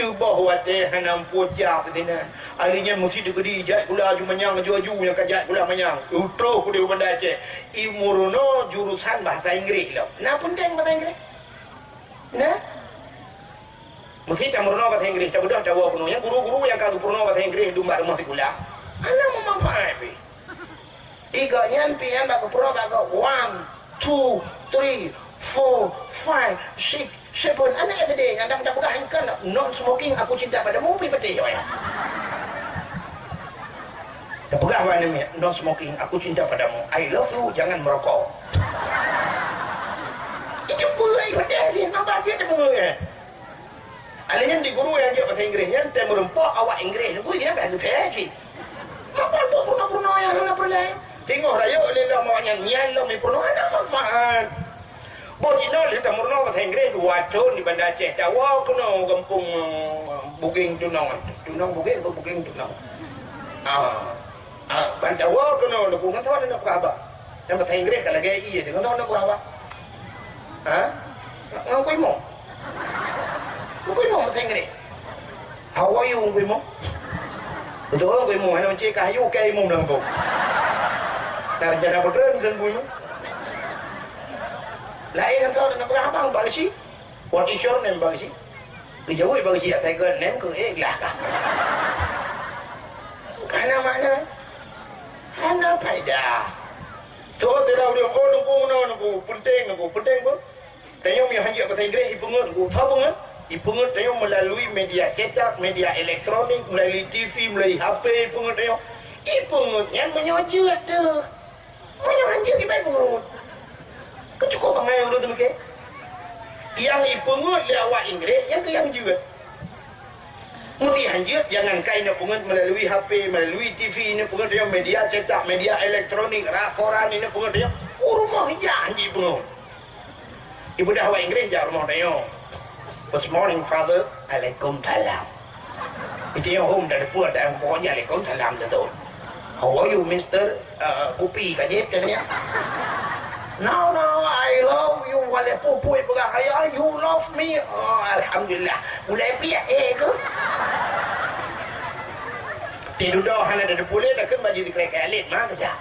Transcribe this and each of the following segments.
Tubah wate hanam puja betina. Alinya mesti digedi jat gula ju menyang ju yang kajat gula menyang. Utro ku dia benda Aceh. Imurono jurusan bahasa Inggeris lo. Nah penting bahasa Inggeris. Nah. Mesti camurono bahasa Inggeris, cabudah cawa penuhnya guru-guru yang kalau purno bahasa Inggris dumba rumah tikula. Ana mau manfaat pi. Tiga nyan pian bak purno bak 1 2 3 4 5 6 7 anak tadi anda macam bukan kan non smoking aku cinta padamu pi peti ya. Terpegah mana ni non smoking aku cinta padamu. I love you jangan merokok. Itu pulai pada dia nampak dia temui. Alihnya di guru yang dia bahasa Inggris yang temurempok awak Inggris guru dia bahasa French. Apa pun yang nak perlu. Tengok raya oleh dah mau nyanyian lo mi pun ada manfaat. Bojino le temurno bahasa Inggris 2 tahun di Banda Aceh. Tawa kuno kampung Buging Tunong. Tunong Buging atau Buging Tunong. Bantawa kuno lu kan tahu nak apa. Yang bahasa Inggris kalau gaya iya dengan tahu nak apa. Ngakui mo. Ngakui mo bahasa Inggris. How are you ngakui mo? Itu ngakui mo ana mencik kayu kai mo nang ko. Dar jana betul kan ngakui mo. Lain kan tahu nak apa bang si. What is your name bang si? Kejauh bang si atai kan name ke lah. Kana mana? Ana faida. Tu tidak boleh nunggu penting pun. Tengok mi hanya bahasa Inggeris ipungut tahu kan? Ipungut tengok melalui media cetak, media elektronik, melalui TV, melalui HP ipungut tengok. Ipungut yang menyojut tu. Menyojut di baik pungut. Cukup bangai urut tu ke? Yang ipungut lewat Inggeris, yang ke yang juga. Mesti hanjut jangan kain nak pungut melalui HP, melalui TV ini pungut tengok media cetak, media elektronik, koran ini pungut tengok. Rumah hijau hanji pungut. Ibu dah awak Inggeris dah rumah tengok. Good morning father. Waalaikumsalam. Itu yang home dari puan dan pokoknya Waalaikumsalam tu. How are you Mr. Kopi kajib katanya. No, I love you. Wala pupui pegang ayah. You love me. Oh, Alhamdulillah. Ulai piak ke? Tidur dah hana dah boleh dah kan baju di kerek alit mah saja.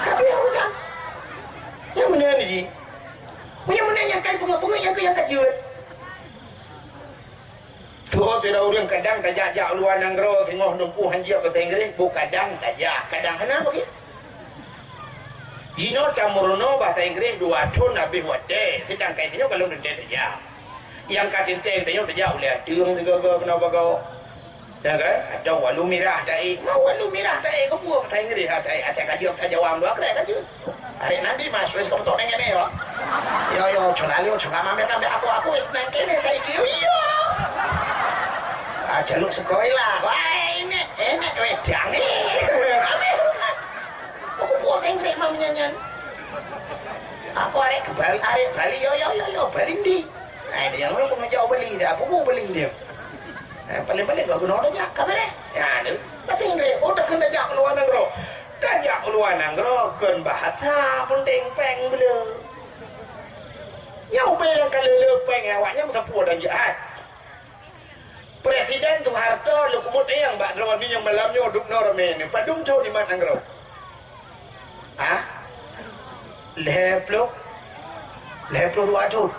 Tapi orang yang mana ni ji? Yang mana yang kai bunga-bunga yang ke yang kajut? Tuh tidak orang kadang tajak luar nanggro tengok numpu hanjia bahasa Inggeris. Bu kadang tajak, kadang hana bagi. Jino camurono bahasa Inggris 2 tahun habis wate. Sedang kaitnya kalau nanti tajak. Yang katinteng tengok tajak oleh tiung tiga kenapa kau? Ya kan? Ada walu mirah dai. Mau walu mirah dai kau buat bahasa Inggris ada kaji apa jawab dua kena kaji. Hari nanti masuk es kamu tahu dengan ni yo. Yo curalio curama mereka aku senang kene saya kiri yo. Jaluk sekolah. Wah ini wedang ni. Aku buat Inggris mau nyanyian. Aku arek Bali yo Bali di. Nah dia yang mau jauh Bali dia. Aku mau Bali dia. Paling-paling gak guna orang jakap ni. Ya ni. Bahasa Inggris. Oh tak kena jak keluar negara. Tajak keluar negara kan bahasa penting peng bela. Yang yang kalau lepeng awaknya masa puas dan jahat. Presiden Soeharto lu kemudian mbak Drawan yang malamnya duduk normen ni. Padum jauh di mana negara? Leploh 2 tahun.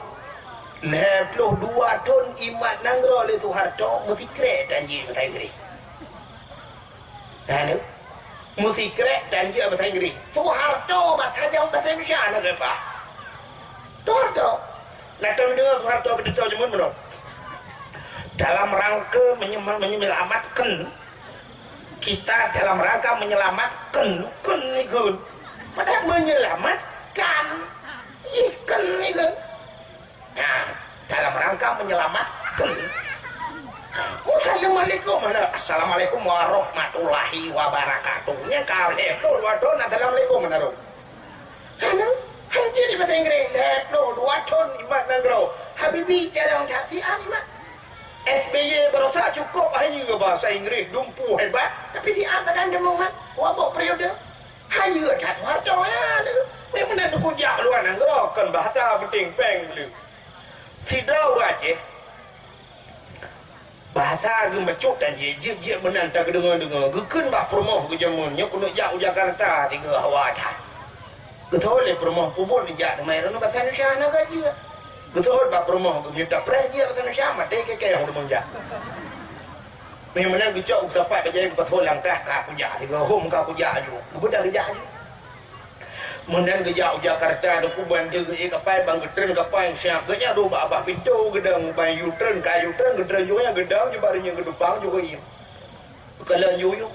2 tahun imat nanggro oleh Soeharto mesti krek janji bahasa Inggris. Lalu mesti krek janji bahasa Inggris. Soeharto bahasa Indonesia nak apa? Soeharto. Nak tahu dengar Soeharto betul jemun belum? Dalam rangka menyelamatkan kita dalam rangka menyelamatkan ikan. Padahal menyelamatkan ikan itu. Nah, dalam rangka menyelamatkan. Assalamualaikum. Assalamualaikum warahmatullahi wabarakatuh. Nya kau leplo 2 tahun assalamualaikum menaruh. Halo, hancur di bahasa Inggris. Leplo 2 tahun imat negro. Habibi jarang hati imat. SBY berasa cukup hanya bahasa Inggris dumpu hebat. Tapi diantarkan demongan wabak periode. Hanya satu harta ya. Memang nak kujak luar negara kan bahasa penting peng beli. Tidak Aceh bahasa ge bacok dan je benan tak dengar gekeun bak promoh ke jamun nya kuno jauh Jakarta tiga hawadah getol le promoh pubon ja mai rono bahasa Indonesia na gaji getol bak promoh ke minta pres dia bahasa Indonesia mate ke hong manja memang gecok sampai berjaya ke betul langkah ka kuja tiga hom ka kuja ju budak kerja ju mundan gejau Jakarta do kuban de ge kapai bang getren kapai siap genya do ba abah pintu gedang bay U-turn ka U-turn gedang yo yang gedang je barunya gedupang juga im kalau yuyu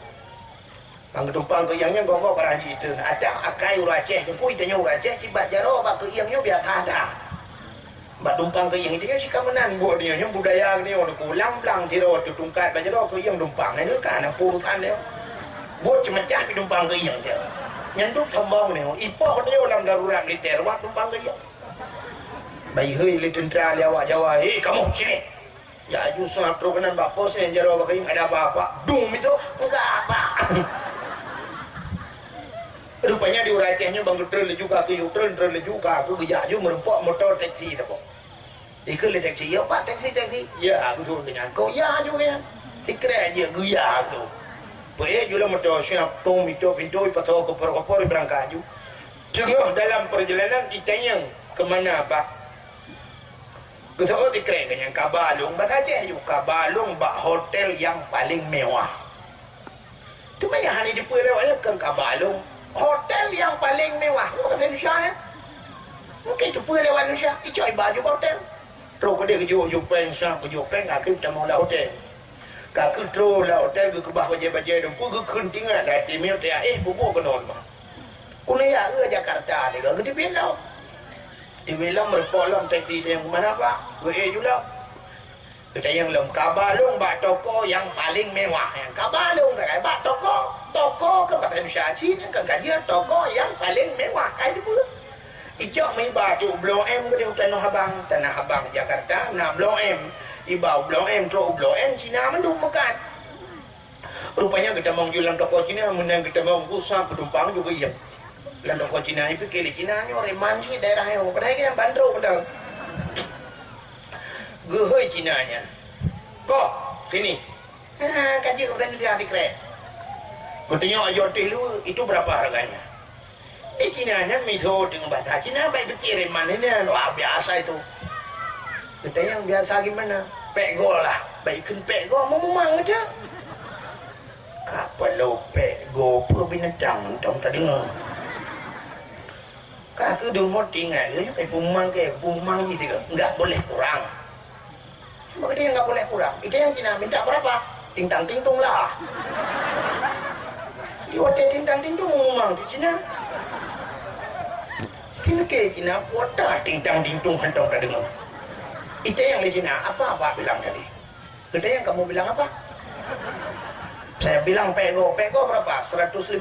bang gedupang ke yang gonggo para haji itu ada akai uraceh de pui tanya uraceh cibat jaro ba ke yang nyo biar ada ba dumpang ke yang dia si kamenan bo dia yang budaya ni orang kulang blang tiro tu tungkat ba jaro ke yang dumpang ni kan puluhan dia bo cemecah di dumpang ke yang dia nyanduk thambang ni ipoh dia dalam darurat militer wak tumpang gaya bayi hei le tentera le awak Jawa kamu sini ya aju soal program bapak saya jaro bakai ada apa dung itu enggak apa rupanya di Uracehnya bang Gedrel juga ke U-turn juga aku gejak ju merempok motor taksi tu kok ikut le taksi ya pak taksi ya aku turun dengan kau ya juga ya ikra aja guya tu boleh juga motor siap tong pintu patau kopor berangkat ju tengah dalam perjalanan ditanya kemana pak kita tikret dengan Kabalung Aceh ju Kabalung bak hotel yang paling mewah tu banyak hari di pulau ya kan Kabalung hotel yang paling mewah kata Indonesia ya mungkin tu pulau Indonesia icoi baju hotel terus dia kejuk peng aku kita mau lah hotel kakak tro lah hotel ke bah bajai dan pun keun tinggal lah di mil teh bubu ke non mah kuna ya Jakarta ni ke di belau merpolong taksi dia yang mana pak gue juga kita yang lem Kabalung bak toko yang paling mewah yang Kabalung kayak bak toko kan bahasa Indonesia Cina kan kajian toko yang paling mewah kayak itu ijok mai batu Blok M ke tanah abang Jakarta nah Blok M ibau Blok M tro Blok M Cina mendung makan rupanya kita mau jualan toko Cina menang kita mau usaha penumpang juga iya dalam toko Cina itu kiri Cina ni orang manci daerah yang padahal yang bandro padahal gehoi Cina nya kok sini kaji kebetulan dia dikret bertanya ayo dulu itu berapa harganya Cina nya mito dengan bahasa Cina baik berkirim mana ni wah biasa itu kita yang biasa gimana? Pegol lah. Baikkan pegol memang aja. Kapal pegol per binatang tong tak dengar. Kakak dulu tinggal dia kayak pumang gitu kan. Enggak boleh kurang. Maka dia enggak boleh kurang. Itu yang Cina minta berapa? Ting-tang ting-tung lah. Di hotel ting-tang ting-tung memang di Cina. Kini ke Cina kota ting-tang ting-tung hantong tak dengar. Itu yang di Cina, apa bilang tadi? Kita yang kamu bilang apa? Saya bilang pego berapa? 150.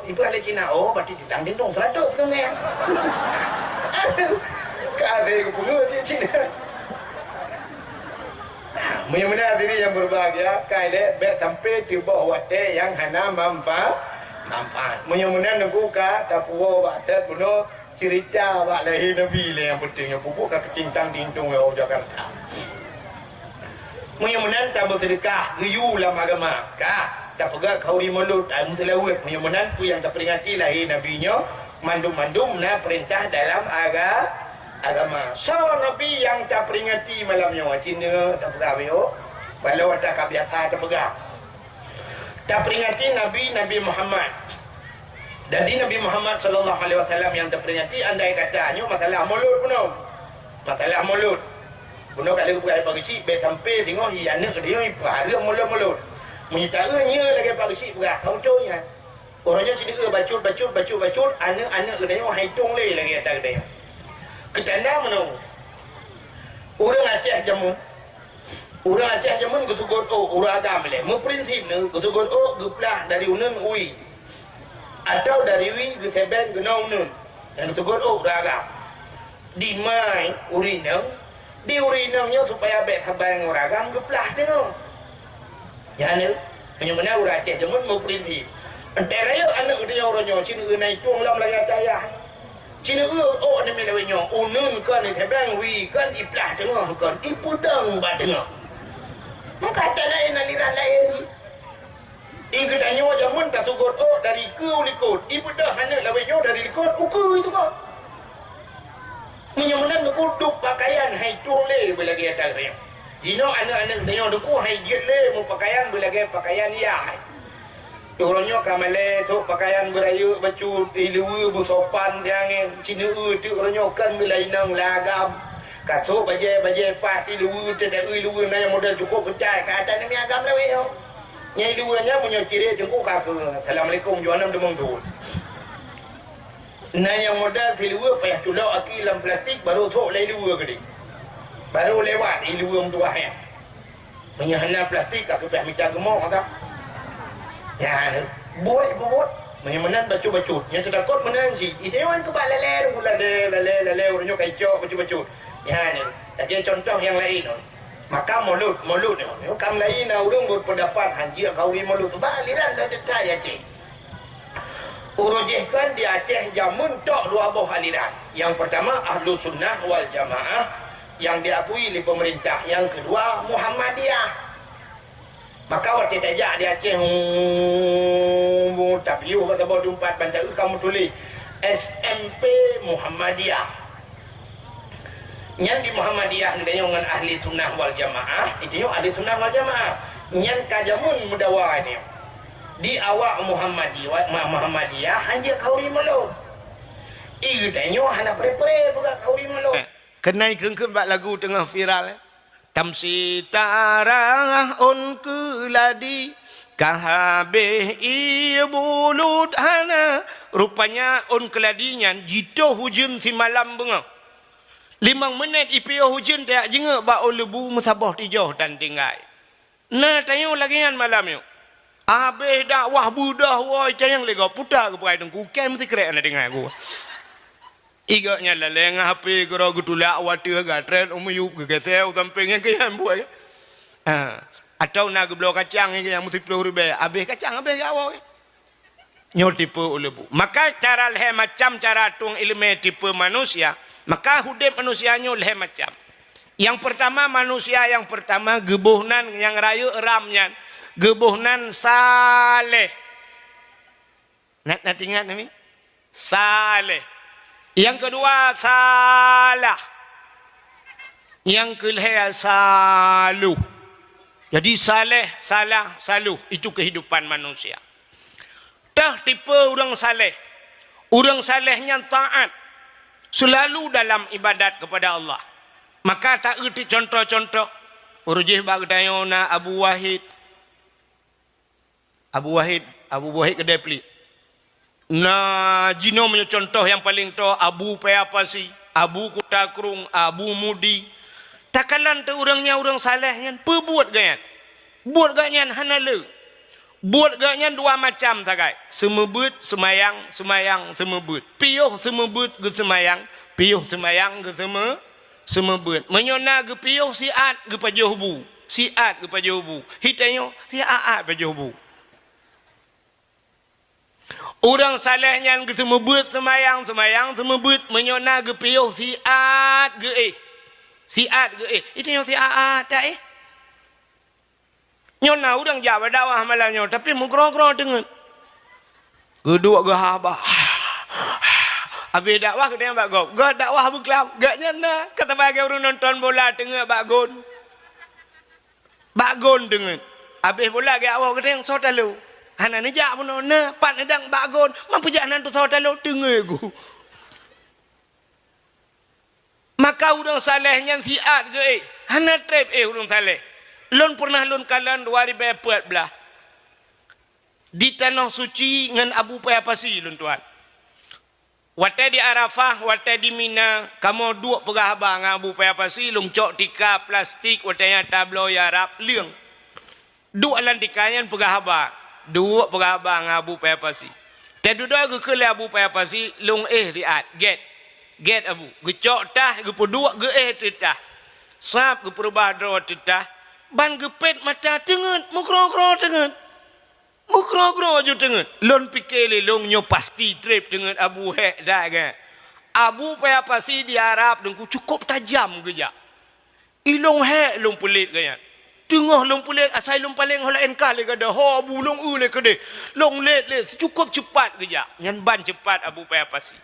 Ibu ahli Cina, oh berarti ditanding dong 100 kan ya? Aduh, kali puluh di Cina. Mudah-mudahan diri yang berbahagia, kali bet sampai di bawah wate yang hana manfaat. Mudah-mudahan nungguka tapuo batet bunuh. Cerita bak lahir Nabi lah yang pentingnya pupuk kat cintang tintung orang Jakarta. Mudah-mudahan tak bersedekah geyu dalam agama. Tak pegak kau rimulut am telawat. Mudah-mudahan tu yang terperingati lahir Nabi-nya mandum-mandum na perintah dalam agama. So Nabi yang tak peringati malamnya Cina tak pegak beo. Walau tak biasa tak pegak. Tak peringati Nabi Muhammad. Jadi Nabi Muhammad sallallahu alaihi wasallam yang terperingati andai katanya masalah mulut puno. Masalah mulut. Puno kalau bukan pagi cik be sampai tengok hi anak dia pada mulut. Menyetaranya lagi pagi cik berat tautonya. Orangnya cedera bacut anak dia hitung lagi atas dia. Ketanda puno. Orang Aceh jamun gutugot orang agam le. Prinsip ne gutugot geplah dari unun ui. Atau dari wi ke seben ke nun dan tegur raga di mai urinang di urinangnya supaya bet sabang ragam geplah tengok ya ne menyemana Aceh jamun mau prinsip antara yo anak dia orangnya Cina naik tuang lam lagi caya Cina ni melawanya unun kan sabang wi kan iplah tengok kan ipudang ba tengok Kata lain aliran lain ni. Ibu tanya macam mana tak sugut dari ke ulikut. Ibu dah hanya lawainya dari likut uku itu kok. Menyemenan duk pakaian hai tole belagi atas dia. Jino anak-anak dia duku hai jet le mu pakaian belagi pakaian ya. Orangnya kamale tu pakaian berayu bacut ilu busopan jangan cina tu orangnya kan belainang lagam. Kato baje pas ilu tidak ilu na yang modal cukup percaya ke atas ni agam lawai yo. Nyai ilunya punya ciri jengku kaku. Assalamualaikum juanam demong tu. Nah yang modal ilu payah culak aki dalam plastik baru tok lai ilu gede. Baru lewat ilu tua ya. Menyahana plastik aku payah minta gemuk tak. Ya, buat. Menyamanan bacu-bacu. Yang terdapat menang si. Itu yang kebal lele orangnya kacau bacu-bacu. Ya ni. Lagi contoh yang lain. Maka mulut ni. Kam lain orang berpendapat hanjir kauri mulut tu baliran dah detai Aceh. Urujihkan di Aceh jamun tok dua buah aliran. Yang pertama Ahlu Sunnah wal Jamaah yang diakui oleh pemerintah. Yang kedua Muhammadiyah. Maka waktu tajak di Aceh tapi kata bawa 24 bantai kamu tulis SMP Muhammadiyah. Yang di Muhammadiyah dia dengan ahli sunnah wal jamaah, itu yang ahli sunnah wal jamaah. Yang kajamun mudawa ni. Di awak Muhammadiyah hanya kauri malu. Iu tanya hana pre-pre buka kauri malu. Kenai kengkep bak lagu tengah viral. Tamsi tarah on keladi kahabeh ibulut hana. Rupanya on keladinya jito hujan si malam bengah. 5 minit ipio hujan tak jengak ba lebu musabah tijauh dan tinggai. Nah tanya lagi yang malam yo. Habis dakwah budah woi cayang lega putar ke perai dengku kem mesti kerek nak dengar aku. Igaknya laleng HP gero gutulak watir gatret umuyup geseu sampingnya ke yang buat. Atau nak geblok kacang yang mesti 10 ribu. Habis kacang habis awak. Nyo tipe lebu. Maka cara leh macam cara tung ilmu tipe manusia. Maka hudip manusianya leh macam. Yang pertama manusia yang pertama gebuhnan yang rayu eramnya. Gebuhnan saleh. Nak ingat ni? Saleh. Yang kedua salah. Yang kelihatan saluh. Jadi saleh, salah, saluh. Itu kehidupan manusia. Dah tipe orang saleh. Orang salehnya taat. Selalu dalam ibadat kepada Allah. Maka tak erti contoh-contoh. Urujih bagdayona Abu Wahid kedai pelik. Nah, jino punya contoh yang paling tua Abu Payapasi, Abu Kutakrung, Abu Mudi. Takalan tu orangnya orang salehnya perbuat ganyan. Buat ganyan hanale. Buat ganyan dua macam tagai. Semebut semayang, semebut. Piuh semebut ke semayang, piuh semayang ke semebut. Menyona ke piuh siat ke pajohbu. Siat ke pajohbu. Hitanyo siat pajohbu. Orang salehnya ke semebut semayang, semebut. Menyona ke piuh siat ke Siat ke Itu yang siat tak Nyona udang jawab dakwah malamnya tapi mukro-kro dengan kedua ke habah. Habis dakwah ke dia bagok. Gak dakwah buklam. Gak nyana kata bagi orang nonton bola tengah bagon. Bagon dengan. Habis bola ke awak ke dia sotalu. Hana ni jak pun na pat nedang bagon. Mampu jalan tu sotalu tengah aku. Maka orang salehnya siat ke Hana trip orang saleh. Lun pernah lun kalan 2014 di tanah suci dengan Abu Payapasi lun tuan. Wate di Arafah, wate di Mina, kamu dua pegahaba dengan Abu Payapasi lun cok tika plastik watenya tablo yarap liang. Dua lantikannya pegahaba, dua pegahaba dengan Abu Payapasi. Tedudoi ke kele Abu Payapasi lun riat get Abu. Gecok tah ge dua ge titah. Sap ge perbah dro titah. Ban gepet mata tengen, mukro-kro tengen. Mukro-kro je tengen. Lon pikir long nyo pasti trip dengan Abu Hek dah kan. Abu Payapasi di Arab dengku cukup tajam kerja. Ilong Hek long pelit kan. tengah long pulet asai long paling hola enkal le kada ho bulong le kede long le cukup cepat keja nyan ban cepat abu payah pasi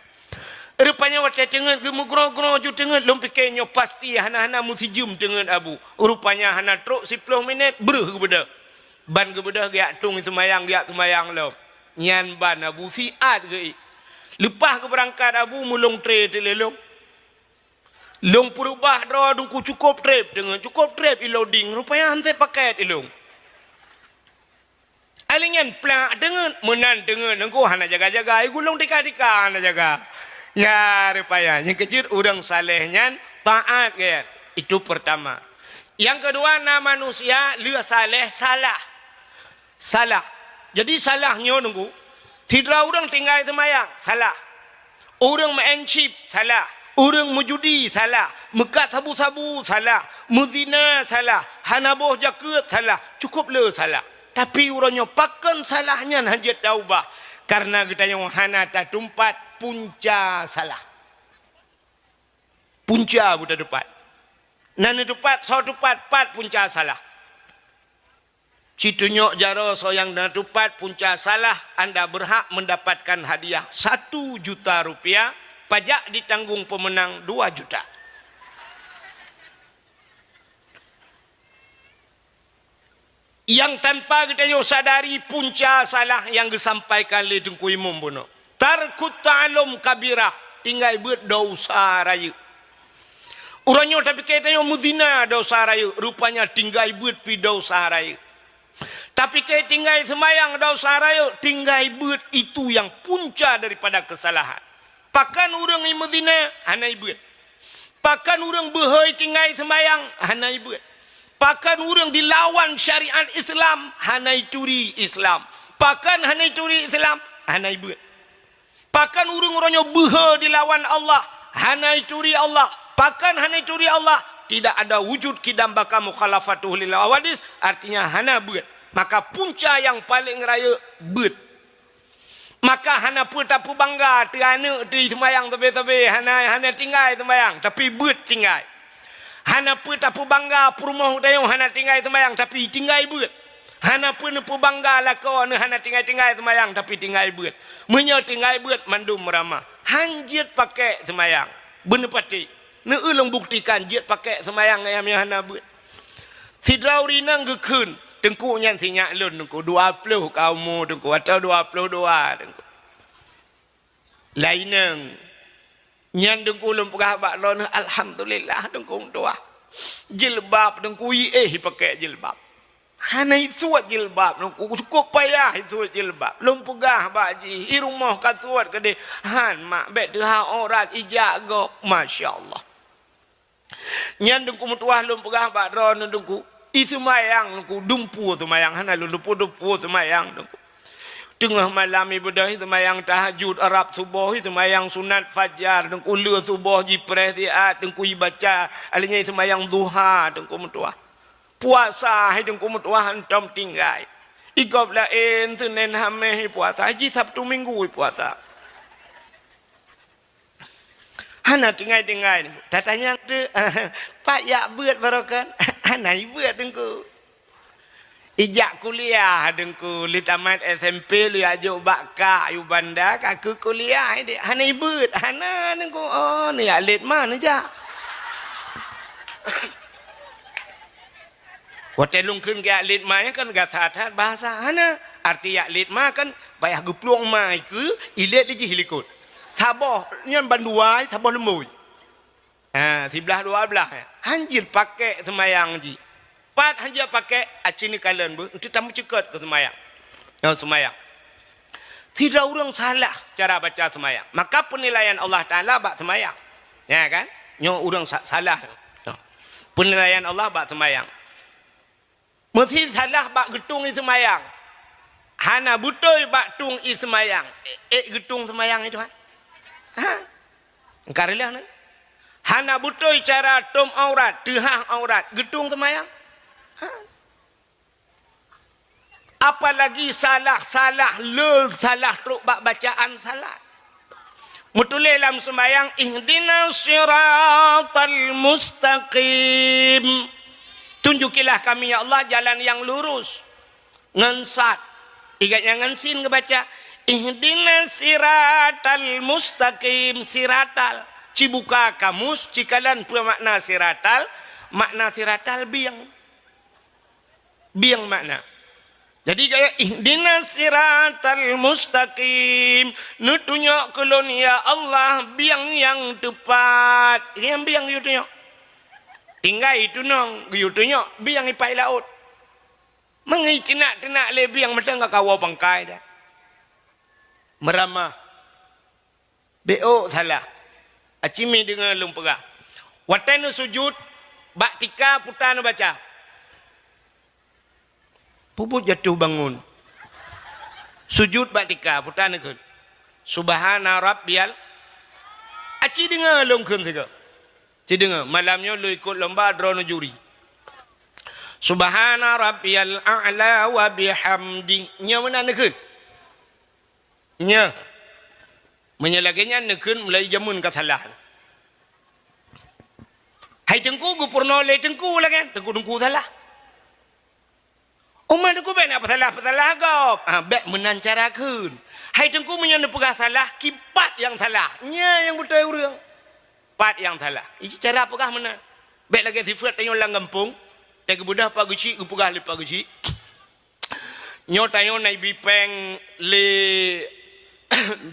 rupanya wate tengen gemugro-gro ju tengen long pikirnya pasti hana-hana mesti jum tengen abu rupanya hana truk 10 minit bereh gebeda ban gebeda giak tung semayang giak semayang lo nyan ban abu siat ge lepas ke berangkat abu mulung tre telelong long perubah draw dungku cukup trip dengan cukup trip loading rupanya hantai paket ilung alingan plak dengan menan dengan engkau hana jaga-jaga gulung tika-tika hana jaga ya rupanya yang kecil orang salehnya taat kan itu pertama yang kedua nama manusia lihat saleh salah jadi salahnya nunggu tidak orang tinggal semayang salah orang main chip salah orang mujudi salah, mekat sabu-sabu salah, muzina salah, hanaboh jaket salah, cukup le salah. Tapi orangnya pakan salahnya hajat taubah. Karena kita yang hana tak tumpat punca salah. Punca buta tupat. Nana tupat, so tupat, pat punca salah. Citunyok jaro so yang nana tupat punca salah, anda berhak mendapatkan hadiah 1 juta rupiah. Pajak ditanggung pemenang 2 juta. Yang tanpa kita sadari punca salah yang disampaikan oleh Tengku Imam Bono. Tarkut ta'alum kabirah. Tinggal buat dosa raya. Orangnya tapi kita muzina dosa raya. Rupanya tinggal buat pi dosa raya. Tapi kita tinggal semayang dosa raya. Tinggal buat itu yang punca daripada kesalahan. Pakan orang yang mezina, hana ibuat. Pakan orang berhoi tinggal sembayang, hana ibuat. Pakan orang dilawan syariat Islam, hana ituri Islam. Pakan hana ituri Islam, hana ibuat. Pakan orang-orangnya berhoi dilawan Allah, hana ituri Allah. Pakan hana ituri Allah, tidak ada wujud kidam baka mukhalafatuh lil awadis, artinya hana buat. Maka punca yang paling raya buat. Maka hana pun tak bangga terana di semayang tebe-tebe hana tinggal semayang tapi buat tinggal. Hana pun tak bangga rumah dayung hana tinggal semayang tapi tinggal buat. Hana pun bangga lakon hana tinggal semayang tapi tinggal buat. Menyo tinggal buat mandum ramah. Hanjit pakai semayang. Benar pati. Ne ulung buktikan jit pakai semayang yang hana buat. Sidrauri nang gekun. Tengku nyan sinyak lun tengku 20 kamu tengku atau 22 tengku. Laineng nyan tengku lum pegah bak lon alhamdulillah tengku doa. Jilbab tengku pakai jilbab. Hana isuat jilbab tengku cukup payah isuat jilbab. Lum pegah bak ji i rumah kasuat kede han mak bet deha orang ijak go masyaallah. Nyan tengku mutuah lum pegah bak lon tengku semayang ku dumpu semayang hana lumpu semayang tengah malam ibadah semayang tahajud Arab subuh semayang sunat fajar dengku le subuh jipres diat dengku baca alinya semayang duha dengku mutuah puasa dengku mutuah hantam tinggal igop lain Senin Khamis puasa haji Sabtu Minggu puasa hana tinggal tatanya tu pak ya buat barokan hana buat dengku ijak kuliah dengku li tamat SMP li ajuk bakka yu banda kaku kuliah ide hana buat hana dengku oh ni alit mana ja hotel lungkeun ke alit ma kan gathat bahasa hana arti alit ma kan payah gepluang mai ke ilet di hilikut saboh nyan banduai saboh lemui. Sebelah 12 hanjir pakai semayang ji. Pat hanjir pakai acini kalian bu, itu tamu cekat ke semayang. Semayang. Tidak orang salah cara baca semayang. Maka penilaian Allah Taala bak semayang. Ya kan? Nyo orang salah. Penilaian Allah bak semayang. Mesti salah bak getung i semayang. Hana butoy bak tung i semayang. Getung semayang itu kan? Karilah ni. Hana butoy cara tom aurat, tehah aurat, gedung semayang. Apalagi salah teruk bacaan salat. Mutulil dalam semayang ihdinas siratal mustaqim. Tunjukilah kami ya Allah jalan yang lurus. Ngensat. Ingatnya ngensin kebaca. Ihdinas siratal mustaqim. Siratal. Cibuka kamus. Cikalan makna siratal. Makna siratal biang. Biang makna. Jadi kayak ihdinas siratal mustaqim. Nutunyok kulun ya Allah biang yang tepat. Yang biang you tunyok. Tinggal itu nong you tunyok biang ipai laut. Mengi tenak le biang mata enggak kawa pangkai dah. Meramah. Beo salah. Acimi dengan lumpega. Watanu sujud baktika putanu baca. Puput jatuh bangun. Sujud baktika putanu kun. Subhana rabbiyal. Aci dengar longkun saja. Aci dengar malamnya lu ikut lomba drone juri. Subhana rabbiyal a'la wa bihamdi. Nya mana nekun? Nya. Menyelaganya nekun mulai jamun kasalah. Hai tengku gupurno le tengku lah kan. Tengku salah. Umar tengku baik nak salah kau. Baik menancarakan. Hai tengku menyana pegah salah. Kipat yang salah. Nya yang betul orang. Pat yang salah. Ini cara pegah mana? Baik lagi sifat tanya orang kampung. Tak kebudah pak guci. Pegah le pak guci. Nyo tanya naik bipeng le.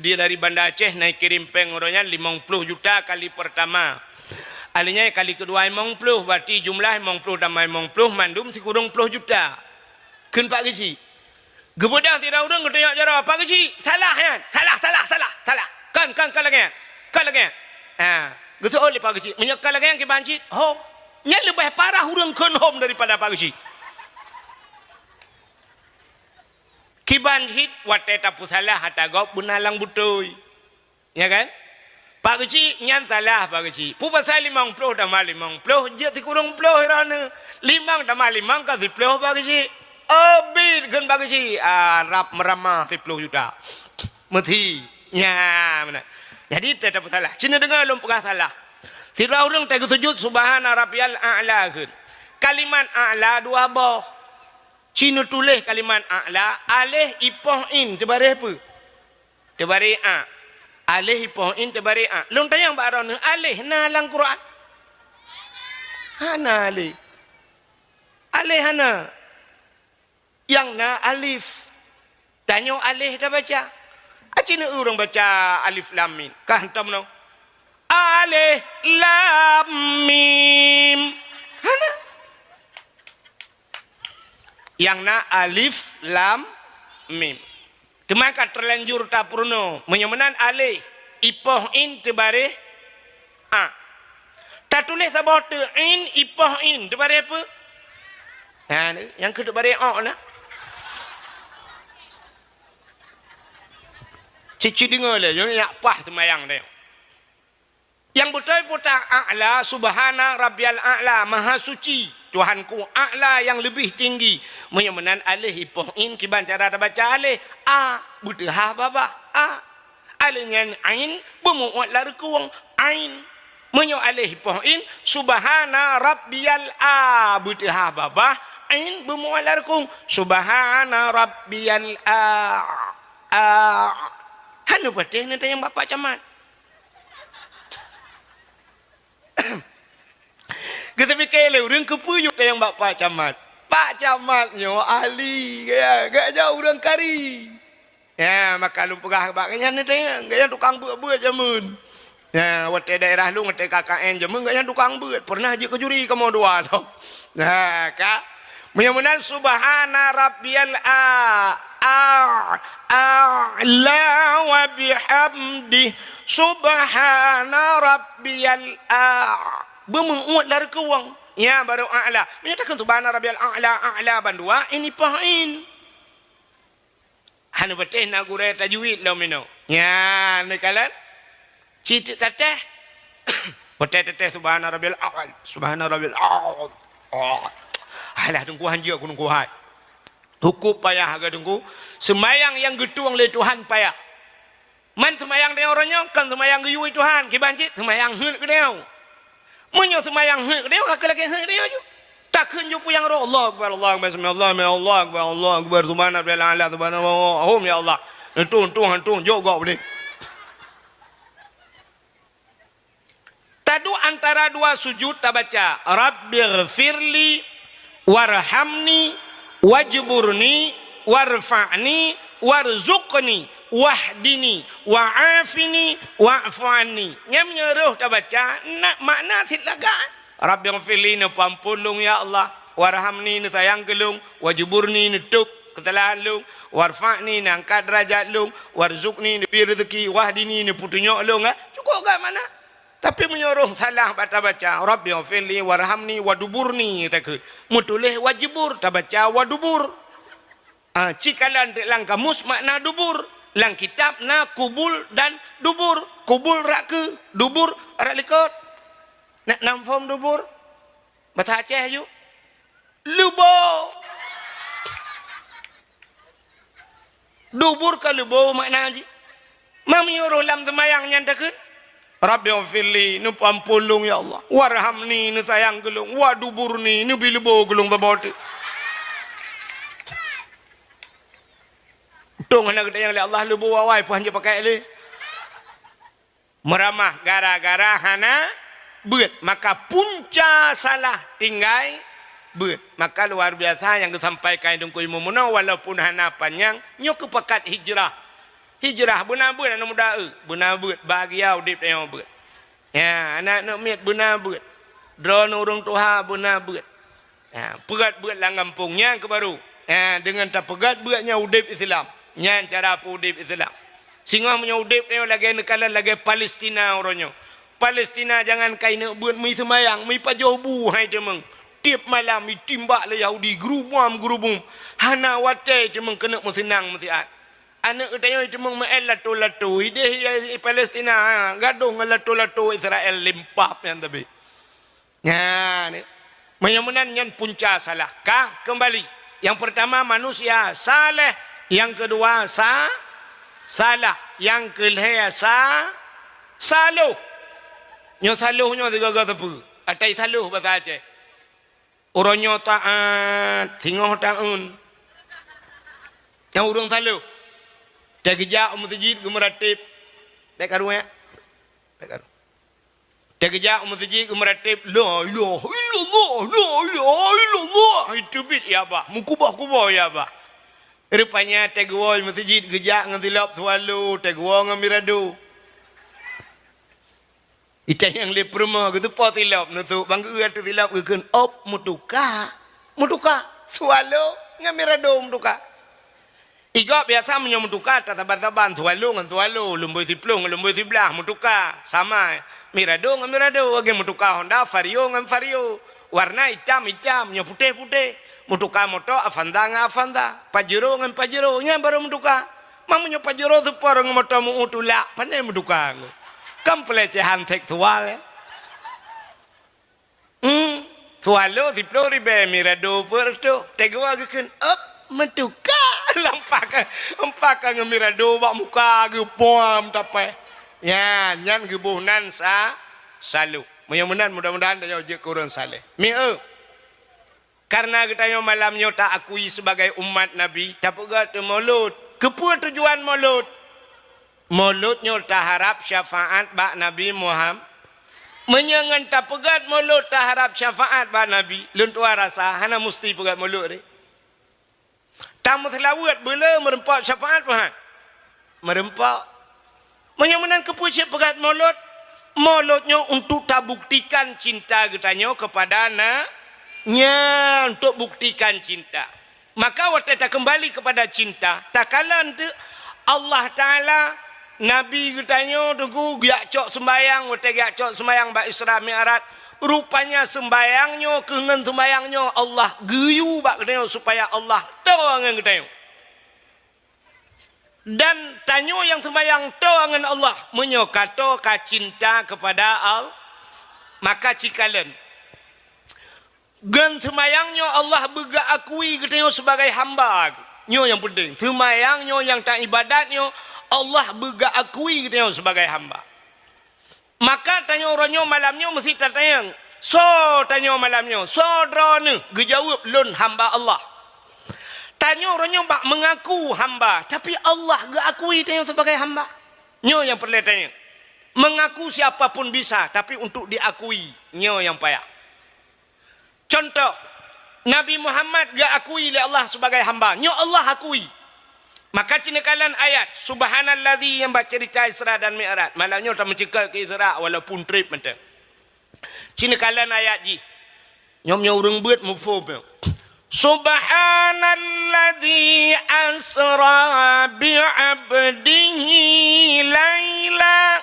Dia dari Banda Aceh naik kirim peng orangnya 50 juta kali pertama. Alinya kali kedua 50, berarti jumlah 50 tambah 50 mandum si kurang 10 juta. Kun pak geci. Gebudah tidak orang ketanya cara pak geci. Salah kan? Salah. Kan lagi. Gitu oleh pak geci. Menyekal lagi yang kebancit. Oh, nya lebih parah orang kun home daripada pak geci. Kibanjit wateta pusalah hatagop bunalang butoy. Ya kan? Pak Geci nyan salah Pak Geci. Pu pasal 50 tambah 50 je kurang 10 herana. 5 tambah 5 ka 10 Pak Geci. Abid kan Pak Geci. Rap meramah 10 juta. Mati. Ya mana. Jadi tetap salah. Cina dengar lom pegah salah. Sira orang tak sujud subhana rabbiyal a'la kan. Kalimat a'la dua boh. Cina tulis kalimat a'la, alih ipoh in, terbari apa? Terbari a. Alih ipoh in, terbari a. Long tayang baron alih na lang Quran. Hana alih. Alih hana. Yang na alif. Tanya alih dah baca. Cina orang baca alif lam mim. Kantam no. Alih lam mim. Hana. Yang na alif lam mim. Temaka terlanjur tak purno. Menyemenan alih. Ipoh in terbari a. Tak tulis sabah te in ipoh in. Terbari apa? Yang ke terbari a na. Cici dengar lah. Yang nak pah semayang dia. Yang betul-betul a'la subhana rabbiyal a'la maha suci. Tuhanku a'la yang lebih tinggi. Menyemenan alih ipoh in kiban cara baca alih a butuh ha baba a. Alih dengan ain bermuat lar kuang ain. Menyo alih ipoh in subhana rabbiyal a butuh ha baba ain bermuat lar kuang subhana rabbiyal a. Hanu patih nanti yang bapak camat. Kita fikir orang kepuyuk yang bapak camat. Pak camatnya ahli gak jauh orang kari. Ya maka lu pegah baknya ni tanya gak tukang buat jamun. Ya waktu daerah lu waktu KKN jamun gak tukang buat. Pernah je kejuri kamu dua tu. Nah kak menyamanan subhana rabbiyal a'la wa bihamdi subhana rabbiyal bermenguat lari ke wang. Ya baru a'la. Menyatakan subhana rabbiyal a'la bandua ini pahin. Hanu betih nak gurau tajwid lah mino. Ya ni kalan. Citik tateh. Betih tateh subhana rabbiyal a'la. Subhana rabbiyal a'la. Alah tunggu hanji aku nunggu hai. Hukum payah agak tunggu. Semayang yang getuang le Tuhan payah. Man semayang dia orangnya kan semayang geyui Tuhan. Kibancit semayang hul ke dia. Menyo semayang hul ke dia kakak lagi hul dia je. Tak tak kunjuk yang roh Allah akbar Allah akbar Allah akbar Allah akbar subhanallah subhanallah ya Allah tun juga boleh. Tadu antara dua sujud tak baca Rabbighfirli warhamni wajburni warfa'ni warzuqni wahdini wa'afini wa'fu'anni. Nyam nyeruh tak baca nak makna silakan. Rabbighfirli ni pampulung ya Allah, warhamni ni sayang gelung, wajburni ni tuk kesalahan lung, warfa'ni ni angkat derajat lung, warzuqni ni beri rezeki, wahdini ni putunyok lung. Cukup ke mana? Tapi menyuruh salah baca Rabbighfirli warhamni waduburni tak ke. Mutulih wajibur tak baca wadubur. Cikalan lang kamus makna dubur, lang kitab na kubul dan dubur. Kubul rak ke, dubur rak likot. Nak nam form dubur. Bahasa Aceh ju. Lubo. Dubur ke lubo makna ji. Ma menyuruh lam semayang nyandakeun. Rabbighfirli nu pampulung ya Allah, warhamni nu sayang gelung, waduburni nu bilbo gelung tabot. Tung hendak kita yang Allah lubu wawai pun hanya pakai le. Meramah gara-gara hana beut, maka punca salah tinggai beut. Maka luar biasa yang disampaikan dengku ilmu munah walaupun hana panjang nyok kepekat hijrah. Hijrah buna beut anu muda buna beut bahagia udip tengok beut. Ya, anak nak miet buna beut. Drone urung tuha buna beut. Ya, pegat beut lang kampungnya ke baru. Ya, dengan tak pegat beutnya udip Islam. Nya cara udip Islam. Singa punya udip tengok lagi negara lagi Palestina orangnya. Palestina jangan kain beut mi semayang, mi pajobu hai temeng. Tiap malam mi timbak le Yahudi gerubum. Hana watai temeng kena mesinang mesiat. Anak katanya itu mengelatu-latu. Ide Palestina gaduh ngelatu-latu Israel limpap yang tapi. Ya, ni. Menyamunan yang punca salah. Kah kembali. Yang pertama manusia saleh, yang kedua salah, yang ketiga saluh. Nyo saluhnya tiga apa? Atai saluh bahasa Aceh. Orangnya taat, tengok taun. Yang urung saluh. Dia kejak masjid ke meratib. Tak karu ya? Tak karu. Dia kejak masjid ke meratib. La ilaha illallah, la ilaha illallah. Itu bit ya bah. Mukubah-kubah ya bah. Rupanya tegwa masjid kejak ngetilap sualu, tegwa ngamiradu. Ita yang le perma gitu po tilap nutu bangga tu tilap keun op mutuka. Sualu ngamiradu mutuka. Iga biasa menyamutuka tataban-taban tualu lumbui siplung lumbui siblah mutuka sama mirado age mutuka Honda Vario warna hitam nya putih mutuka moto Avanda Pajero nya baru mutuka mamunya Pajero supor moto mu utula pandai mutuka kam pelecehan seksual tualu siplung ribe mirado perto tegwa geun up mutuka Empaka ngemirado bak muka gepom tapai. Ya, nyan gebuhnan salu. Mudah-mudahan dia je kurang saleh. Karena kita yang malamnya tak akui sebagai umat Nabi, tak pegat maulud. Kepa tujuan maulud? Mauludnya tak harap syafaat bak Nabi Muhammad. Menyangan tak pegat maulud tak harap syafaat bak Nabi. Luntua rasa hana mesti pegat maulud ni. Tamu selawat bila merempak syafaat Tuhan. Merempak. Menyamunan kepucuk pegat maulud. Mauludnya untuk tak buktikan cinta katanya kepada anaknya. Untuk buktikan cinta. Maka waktu tak kembali kepada cinta. Tak kala nanti Allah Ta'ala Nabi katanya tunggu giak cok sembayang. Waktu giak cok sembayang bak Isra Mi'raj. Rupanya sembayangnya, kengen sembayangnya Allah geyu bak katanya supaya Allah tahu angan katanya. Dan tanyo yang sembayang tahu angan Allah menyokato ka cinta kepada Allah maka cikalan. Gan sembayangnya Allah bega akui katanya sebagai hamba. Nyo yang penting. Sembayangnya yang tak ibadatnya Allah bega akui katanya sebagai hamba. Maka tanya orangnya malamnya mesti tanya So tanya malamnya, so drone gejawab lun hamba Allah. Tanya orangnya bak mengaku hamba, tapi Allah gak akui tanya sebagai hamba. Nyo yang perlu tanya. Mengaku siapapun bisa, tapi untuk diakui nyo yang payah. Contoh, Nabi Muhammad gak akui oleh Allah sebagai hamba, nyo Allah akui. Maka cinakalan ayat subhanalladzi yang baca cerita Isra dan Mi'raj. Malangnya tak mencekal ke Isra walaupun trip macam. Cinakalan ayat ji. Nyom-nyom urang buat mufub. Subhanalladzi asra bi'abdihi laila.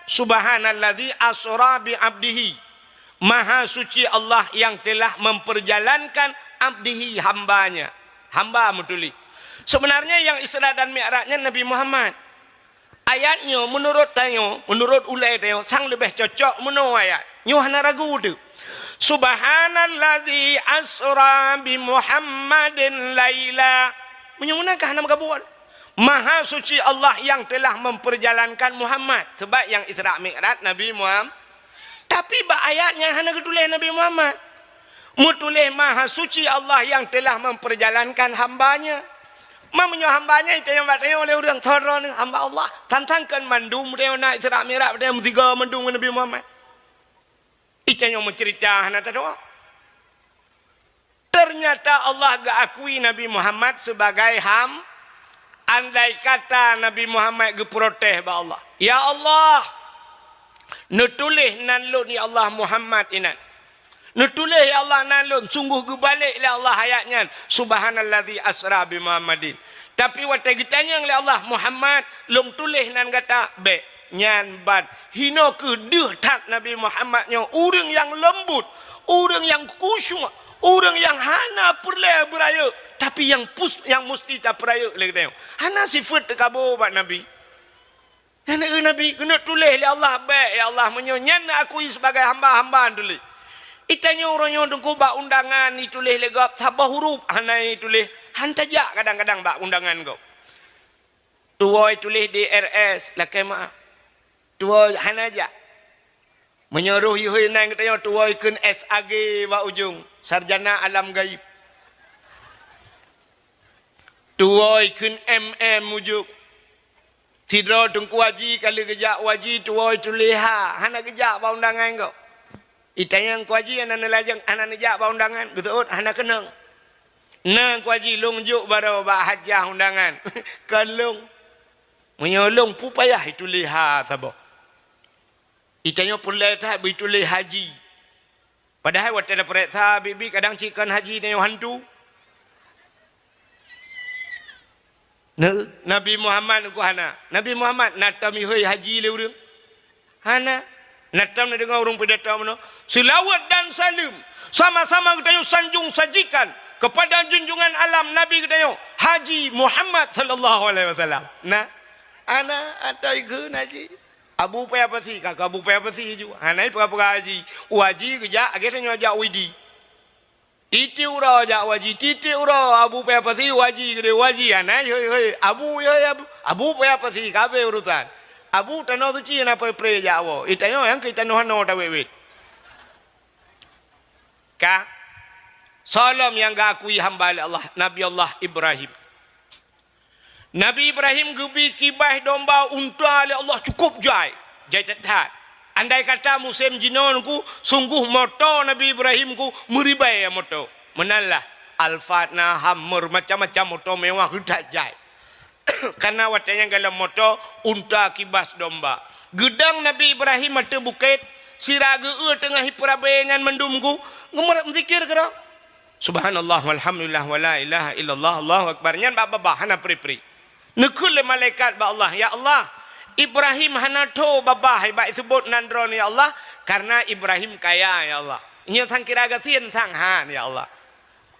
Subhanalladzi asra bi'abdihi. Maha suci Allah yang telah memperjalankan abdihi hambanya. Hamba mutuli. Sebenarnya yang Isra dan Mi'rajnya Nabi Muhammad. Ayatnya menurut tayo, menurut ulai tayo sang lebih cocok menurut ayat. Nyo hana ragu tu. Subhanalladzi asra bi Muhammadin laila. Menyunakah nama kabul? Maha suci Allah yang telah memperjalankan Muhammad. Sebab yang Isra Mi'raj Nabi Muhammad. Tapi ba ayatnya hana ketulis Nabi Muhammad. Mutulis maha suci Allah yang telah memperjalankan hambanya. Mamanya hambanya itu yang bertanya oleh orang thara ni hamba Allah. Tantangkan mandum dia nak Isra Mi'raj dia mestiga mandum Nabi Muhammad. Itu yang mencerita hana doa. Ternyata Allah gak akui Nabi Muhammad sebagai andai kata Nabi Muhammad geprotes ba Allah. Ya Allah, nutulis nan lu ni Allah Muhammad inan. Nutulis ya Allah nan lu sungguh gebalik le Allah ayatnya subhanalladzi asra bi Muhammadin. Tapi waktu ditanya oleh Allah Muhammad lung tulis nan kata be nyan bad hina ke deh tat Nabi Muhammadnya orang yang lembut, orang yang khusyuk, orang yang hana perlu beraya tapi yang mesti tak peraya lagi tengok. Hana sifat tekabo bak Nabi. Nabi kena tulis oleh Allah be ya Allah menyanyian akui sebagai hamba-hamba tulis. Itanya orang yang dengku bak undangan ditulis legap sabah huruf hana tulis hantajak kadang-kadang bak undangan kau. Tuai tulis DRS lakai maaf. Tuai hana aja. Menyuruh yuhui nang katanya tuai kun SAG bak ujung sarjana alam gaib. Tuai kun MM ujung. Sidro tungku waji kali kejak waji tuai tulis hana kejak bak undangan kau. Itanya kuaji anak nelajang anak nejak ba undangan betul anak kenang. Nang kuaji long juk baru ba hajah undangan. Kalung menyolong pu payah itu lihat apa. Itanya pulai tak begitu le haji. Padahal waktu ada periksa bibi kadang cikan haji dengan hantu. Nabi Muhammad ku hana. Nabi Muhammad natami hoi haji le urang. Hana natam na dengar orang pidato mana selawat dan salim sama-sama kita sanjung sajikan kepada junjungan alam Nabi kita Haji Muhammad sallallahu alaihi wasallam. Nah, ana atai ke naji Abu payah pasi kakak Abu payah pasi ju. Hanai perkara haji. Waji kerja akhirnya ajak widi. Titi ura ajak waji, titi ura Abu payah pasi waji gede waji hanai hoi Abu Abu payah pasi kabe urusan. Abu tanah tu cina apa preja awo. Itanya yang kita nuhano tawewit. Ka salam yang gak akui hamba Allah Nabi Allah Ibrahim. Nabi Ibrahim gubi kibah domba unta oleh Allah cukup jai. Jai tetat. Andai kata musim jinonku sungguh moto Nabi Ibrahimku meribai ya moto. Menalah alfatna hammer macam-macam moto mewah tak jai. Karena watanya dalam moto unta kibas domba. Gedang Nabi Ibrahim mata bukit siraga tengah hipurabengan mendumku ngemerak zikir kira. Subhanallah walhamdulillah wala ilaha illallah Allahu akbar. Nyan baba hana pri-pri. Nekul malaikat ba Allah, ya Allah, Ibrahim hana to babah ba sebut nandron ya Allah karena Ibrahim kaya ya Allah. Nya thang kira gasien thang han ya Allah.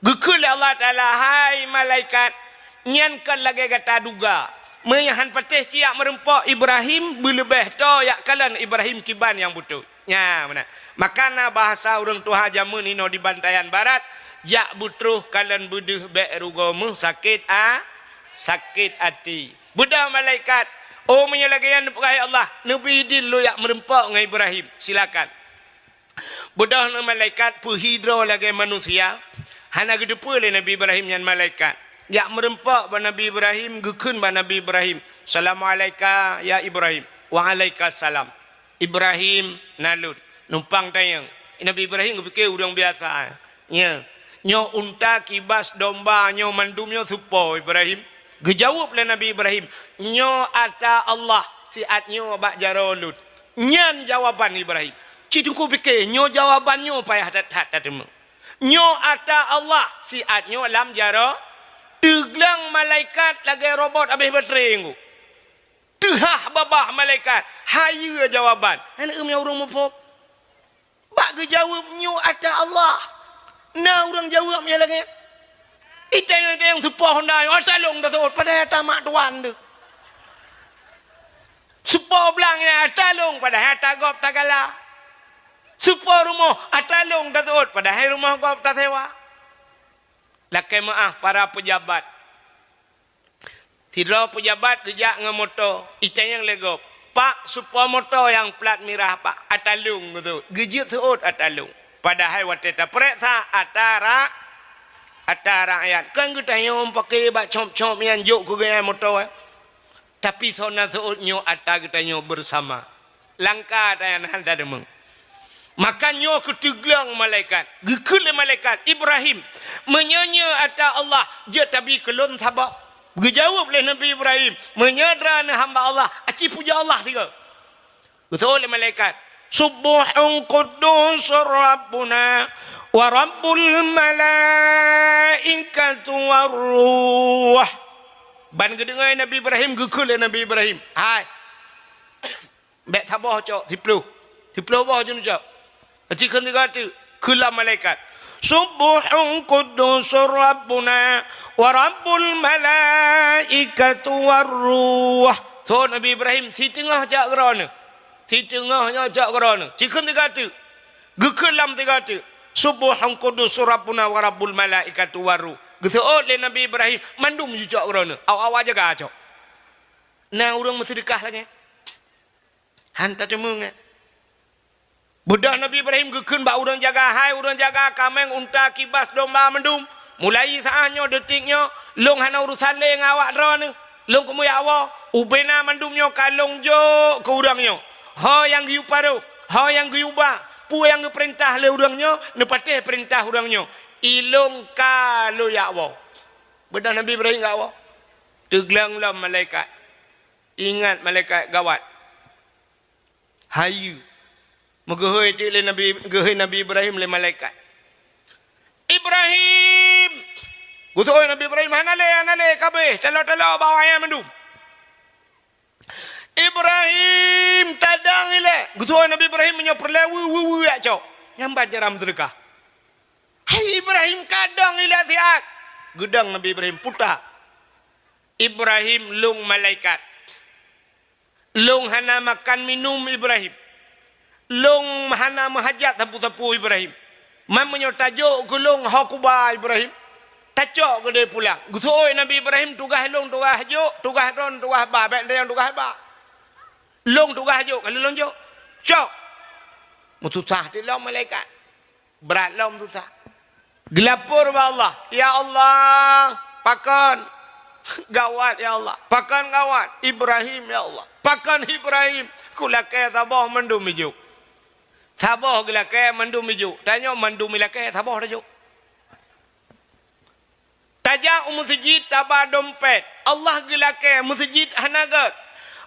Gekul Allah taala hai malaikat nyan kan lagi kata duga. Menyahan patih ciak merempak Ibrahim belebeh to ya kalan Ibrahim kiban yang butuh. Nya mana? Makana bahasa orang tua jamun ino di Bantayan Barat, jak butuh kalan buduh be rugomu sakit sakit hati. Budak malaikat, oh menyelagayan perai Allah, Nabi din lo yak merempak dengan Ibrahim. Silakan. Budah na malaikat puhidro lagi manusia. Hana gede pule Nabi Ibrahim yang malaikat. Ya merempak ba Nabi Ibrahim, gekun ba Nabi Ibrahim. Assalamualaikum ya Ibrahim. Waalaikumsalam. Ibrahim nalut numpang tayang. Nabi Ibrahim fikir orang biasa. Ya. Nyo unta kibas domba nyo mandum nyo supo Ibrahim. Gejawab le Nabi Ibrahim. Nyo ata Allah siat nyo bak jarolut. Nyan jawaban Ibrahim. Ciduku fikir nyo jawaban nyo payah tat temu. Nyo ata Allah siat nyo lam jaro. Teglang malaikat lagi robot habis bertering. Tehah babah malaikat. Hayu jawaban. Anak umnya orang mufop. Bak gejawab nyo ata Allah. Nah orang jawab dia lagi. Itu yang supah Honda. Asalong dah tu. Pada tamak tuan tu. Supah belangnya atalong pada hata gop tagala. Supah rumah atalong dah tu. Pada hai rumah gop tak sewa. Lakai maaf para pejabat. Tidak pejabat kerja dengan motor. Itu yang legop. Pak supah motor yang plat merah pak. Atalong tu. Gejut tu atalong. Padahal waktu itu periksa atara ayat. Kan kita yang pakai bak com-com yang juk ke gaya motor. Tapi sona seutnyo ata kita nyo bersama. Langkah yang anda demeng. Maka nyo ketiglang malaikat. Gekul malaikat Ibrahim. Menyanyi ata Allah. Dia tapi kelon sabak. Berjawab oleh Nabi Ibrahim. Menyadara hamba Allah. Aci puja Allah tiga. Betul oleh malaikat. Subuhun Qudus Rabbuna wa Rabbul Malaikatu Warruh. Ban kedengar Nabi Ibrahim gekul Nabi Ibrahim. Hai. Bek sabah cok 10 bawah jun cok. Aci kan tiga tu kula malaikat. Subuhun Qudus Rabbuna wa Rabbul Malaikatu Warruh. So Nabi Ibrahim si tengah cak kerana. Si tengahnya ajak kerana. Cikun tiga tu. Gekelam tiga tu. Subuhan kudus Rabbuna wa Rabbul Malaikatu Waru. Geteot le Nabi Ibrahim. Mandum jujak kerana. Awak jaga acok. Nah orang bersedekah lagi. Hantar temung. Budak Nabi Ibrahim gekun bak orang jaga hai. Orang jaga kameng, unta, kibas, domba, mendum. Mulai saatnya, detiknya. Long hana urusan le ngawak drone. Long kamu ya awak. Ubena mandumnya kalong jo ke orangnya. Ha yang giu paruh, ha yang giu ba, pu yang perintah le urangnya, nepatih perintah urangnya. Ilong kalau ya Allah. Bedah Nabi Ibrahim gak Allah. Teglanglah malaikat. Ingat malaikat gawat. Hayu. Megahoi ti le Nabi Ibrahim le malaikat. Ibrahim. Gutoi Nabi Ibrahim hanale kabeh, telo-telo bawa ayam mendum. Ibrahim tadang ile. Gutuan Nabi Ibrahim menyoperle wu ya cok. Nyambat jaram sedekah. Hai Ibrahim kadang ile siat. Gedang Nabi Ibrahim putar. Ibrahim lung malaikat. Lung hana makan minum Ibrahim. Lung hana menghajat tapu-tapu Ibrahim. Man menyotajuk ke lung hakuba Ibrahim. Tacok ke dia pulang. Gutuan Nabi Ibrahim tugah lung tugah hajuk. Tugah don tugah ba. Baik dia yang tugah ba. Long tu gajuk kalau long jok. Cok. Mutusah di long malaikat. Berat long mutusah. Gelapur ba Allah. Ya Allah, pakan gawat ya Allah. Pakan gawat Ibrahim ya Allah. Pakan Ibrahim. Kulakai sabah mendum ijuk. Sabah gelakai mendum ijuk. Tanya mendum ilakai sabah dah juk. Tajak masjid tabah dompet. Allah gelakai masjid hanagat.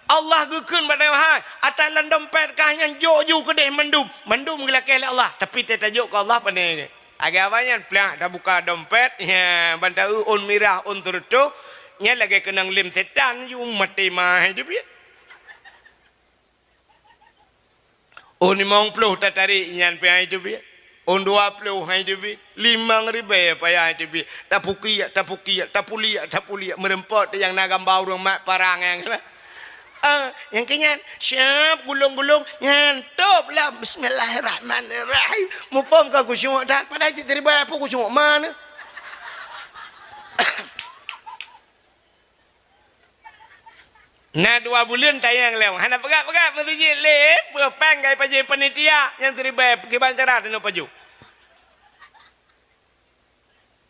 Allah gekun pada hai atas dompet kah yang jo kedeh mendum gelakai Allah tapi tajuk ke Allah pandai agak banyak pelak dah buka dompet ya bantau on mirah on turtu nya lagi kenang lim setan you mati mah hidup ya on 50 tak tarik nyan pe hidup ya on 20 hidup ya 5,000 payah hidup ya tapulia merempot yang nagambau rumah parang yang yang kenyan siap gulung-gulung nyantop lah bismillahirrahmanirrahim mufam ka kusyuk tak pada cik terima apa kusyuk mana Nah 2 bulan tayang lew. Hana pegat-pegat masjid le. Peng gai paje panitia yang terlibat pergi bancaran no paju.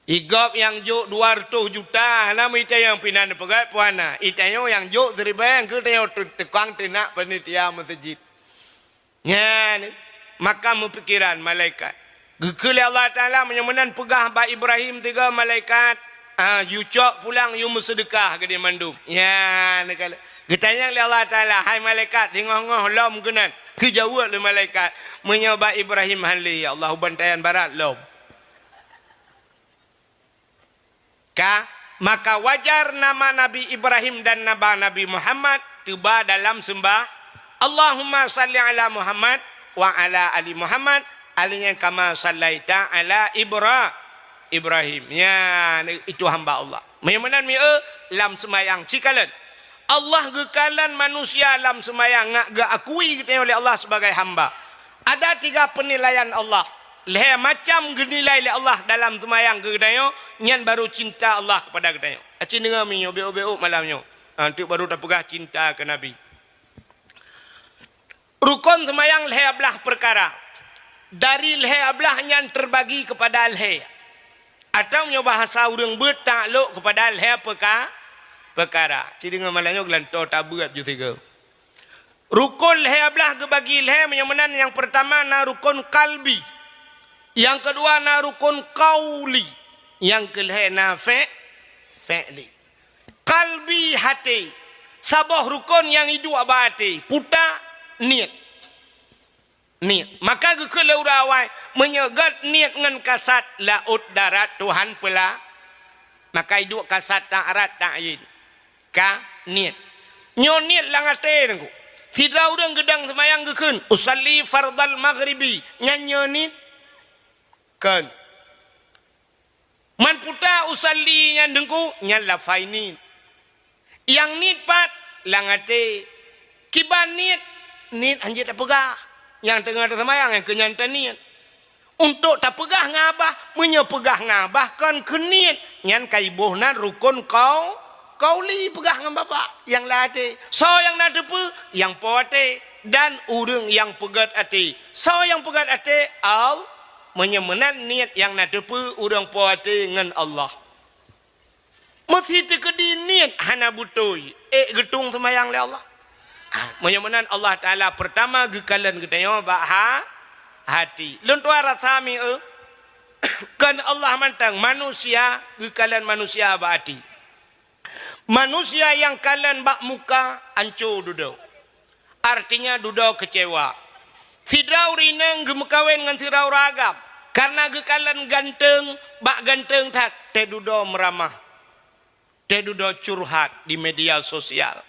Igop yang juk 200 juta hana mita yang pinan pegat puana. Itayo yang juk terlibat ke tayo tekang tenak panitia masjid. Ya ni maka pikiran malaikat. Gekali Allah Taala menyemenan pegah ba Ibrahim 3 malaikat. You cok pulang you sedekah ke dia mandum. Ya nak kala. Getanya oleh Allah Taala, hai malaikat tengok-ngok lom kenan. Kejauh le malaikat menyoba Ibrahim hali ya Allah bantayan barat lom. Maka wajar nama Nabi Ibrahim dan Nabi Muhammad tiba dalam sembah Allahumma salli ala Muhammad wa ala ali Muhammad alinya kama sallaita ala Ibrahim. Ya, itu hamba Allah. Memang lam semayang cikalan. Allah gekalan manusia lam semayang ngak ga akui kita oleh Allah sebagai hamba. Ada 3 penilaian Allah. Leh macam genilai oleh Allah dalam semayang ke kita nyan baru cinta Allah kepada kita. Acin dengar minyo beo malamnya. Nanti baru dah pegah cinta ke Nabi. Rukun semayang leh ablah perkara. Dari leh ablah nyan terbagi kepada leh. Atau bahasa orang bertakluk kepada hal perkara. Jadi dengan malangnya gelantor tabuat juga. Rukun hal belah kebagi hal menyamanan yang pertama na rukun kalbi. Yang kedua na rukun kauli. Yang kelih na fi'li. Kalbi hati. Sabah rukun yang hidup abadi. Puta niat. Maka kekelau rawai menyegat niat ngan kasat laut darat Tuhan pula. Maka hidup kasat ta'arat ta'yin. Niat. Nyo niat langate nengku. Tidak orang gedang semayang kekun. Usalli fardal maghribi. Nyanyo niat. Kan. Man puta usalli nyan dengku. Nyan lafai niat. Yang niat pat langate. Kiban niat. Niat anjir tak pegah. Yang tengah tersemayang yang kenyantan niat. Untuk tak pegah ngabah. Menyepegah ngabah kan keniat. Yang kaibuhna rukun kauli pegah dengan bapak. Yang late. So yang nak depu. Yang poate. Dan urung yang pegat hati. So yang pegat hati. Menyemenan niat yang nak depu. Urung poate dengan Allah. Mesti terkedi niat. Hana butoi. Getung semayang le Allah. Menyemenan Allah Ta'ala pertama gekalan ketanya hati. Lentua rasami kan Allah mantang manusia gekalan manusia hati. Manusia yang kalan bak muka ancu duduk. Artinya duduk kecewa. Fidrau rineng gemekawen dengan sirau ragam. Karena gekalan ganteng bak ganteng tak te duduk meramah. Te duduk curhat di media sosial.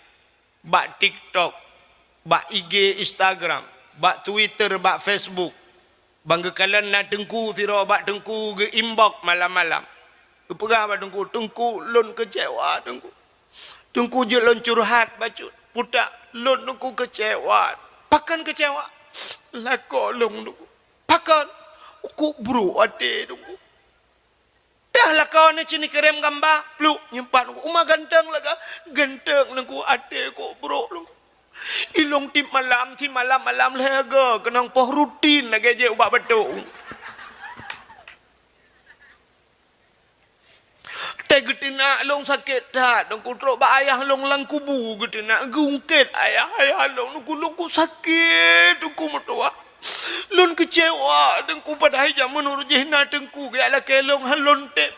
Bak TikTok, bak IG Instagram, bak Twitter, bak Facebook. Bangga kalian nak tengku siro bak tengku ke inbox malam-malam. Kepegah bak tengku lon kecewa tengku. Tengku je lon curhat bacut. Putak lon tengku kecewa. Pakan kecewa. Lako long tengku. Pakan uku bro ade tengku. Dah lah kau ni cini kerem gambar peluk nyimpan aku. Umah ganteng lah kau. Ganteng lah aku ade kau bro lah. Ilong tim malam lega. Kenang poh rutin lagi je ubah betul. Teh getina long sakit tak. Dong ku trok ba ayah long lang kubu getina gungket ayah long ku sakit dong ku mertua. Lon kecewa dengku pada hijau menurut jehna dengku gaya lah kelong halon tep.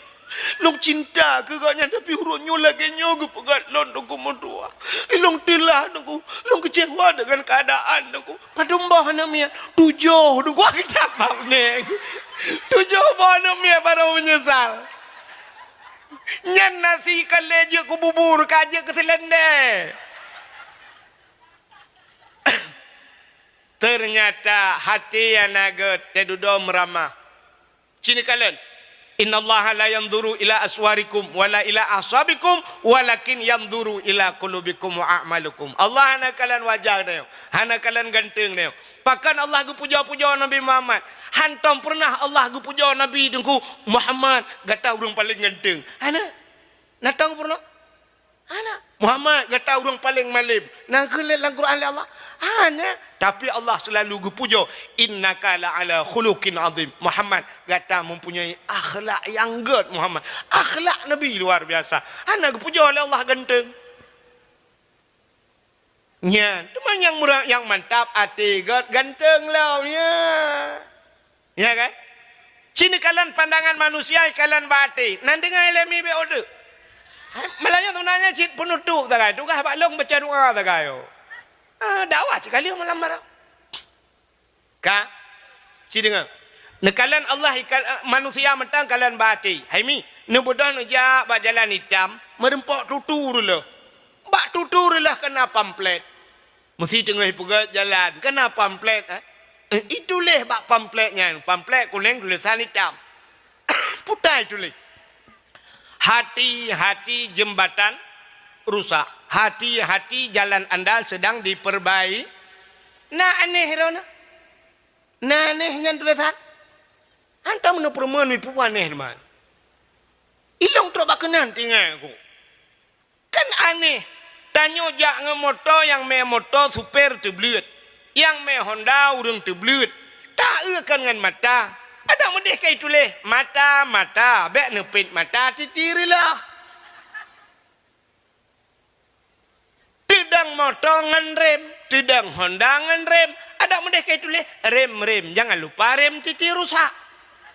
Long cinta ke gaknya tapi hurunyo lagi nyogu pegat lon dengku mertua. Long telah dengku. Long kecewa dengan keadaan dengku. Padumbah namanya 7 dengku aku dapat neng. 7 bah namanya baru menyesal. Nyan nasi kaleja ku bubur kaja ke selendek. Ternyata hati yang naga tedudo meramah. Cini kalian. Inna Allah la yanzuru ila aswarikum wala ila ashabikum walakin yanzuru ila qulubikum wa a'malukum. Allah hana kalian wajah dia. Hana kalian ganteng dia. Pakan Allah gu puja-puja Nabi Muhammad. Hantam pernah Allah gu puja Nabi dengku Muhammad gata urang paling ganteng. Hana natang pernah? Muhammad kata orang paling malim. Nah gelak dalam Quran Allah. Tapi Allah selalu puja, innaka la ala khuluqin azim. Muhammad kata mempunyai akhlak yang good Muhammad. Akhlak Nabi luar biasa. Puja oleh Allah ganteng. Nya, teman yang murah yang mantap hati god ganteng lah ya. Ya kan? Sini kalian pandangan manusia kalian bati. Nanti ngalami be order. Malahnya sebenarnya cik penutup tak kaya. Tukah baklong baca doa tak kaya. Dakwah sekali malam marah. Kak, cik dengar. Nekalan Allah manusia mentang kalian bati. Hai mi, nebudah nejak bak jalan hitam, merempok tutur lah. Bak tutur lah kena pamflet. Mesti tengah pegat jalan, kena pamflet. Itulah bak pamfletnya. Pamflet kuning tulisan hitam. Putai tulis. Hati-hati jembatan rusak. Hati-hati jalan anda sedang diperbaiki. Nah aneh rona. Nah anehnya tulisan. Anta mana perempuan ni puan aneh teman. Ilong teruk bakenan tinggal aku. Kan aneh. Tanya jak ngemotor yang me motor super terbelut. Yang me Honda urung terbelut. Tak akan dengan mata. Ada mudih kaya tulis mata bek nepit mata titirilah. Tidang motor ngan rem, tidang Honda ngan rem. Ada mudih kaya tulis rem jangan lupa rem titir rusak.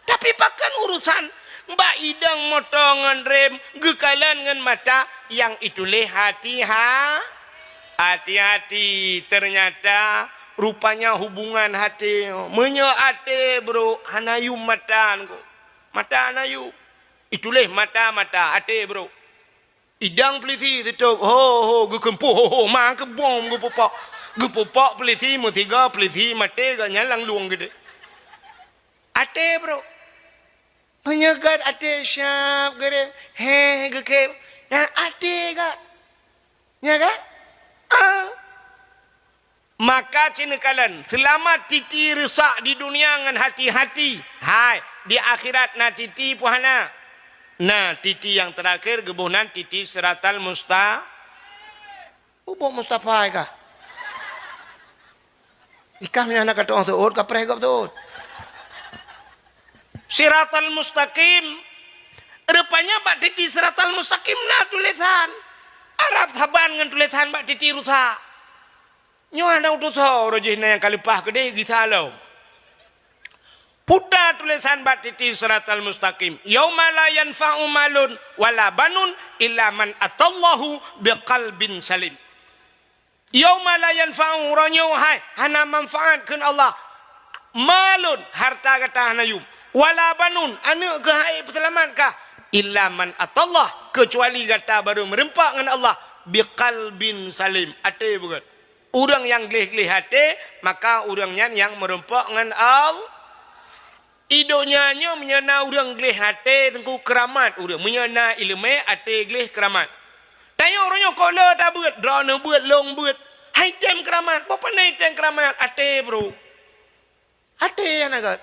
Tapi pakan urusan mbak idang motor ngan rem gekalan ngan mata yang itulah hati-hati ternyata rupanya hubungan hati hati bro hanayu mata hanayu itulah mata hati bro idang polisi tutup gekempuh mak kebom gepopok polisi mutiga polisi mati gak nyalang luang gede hati bro penyegat hati syap gede gekem nah hati gak ya kan maka cinekalan selamat titi rusak di dunia dengan hati-hati. Hai, di akhirat na titi puhana. Nah, titi yang terakhir gebunan titi siratal musta. Ubok Mustafa kah? Ikahnya anak kata orang tuh, kapreh kau tuh. Siratal mustaqim. Rupanya bak titi siratal mustaqim nah tulisan. Arab saban dengan tulisan bak titi rusak. Nyoh nak utus rojihna yang kalipah gede gisalau. Putar tulisan bat titi siratal mustaqim. Yauma la yanfa'u malun wala banun illa man atallahu biqalbin salim. Yauma la yanfa'u ronyo hai hana manfaat keun Allah. Malun harta kata hanayum wala banun anu ke hai selamat kah illa man atallah kecuali kata baru merempak dengan Allah biqalbin salim. Ate bukan. Orang yang gelih-gelih hati, maka orangnya yang merempak dengan Allah. Idonya menyana orang gelih hati tengku keramat. Orang menyana ilmu hati gelih keramat. Tanya orangnya kola tak buat, drone buat, long buat. Hai tem keramat, apa naik tem keramat? Hati bro. Hati yang agak.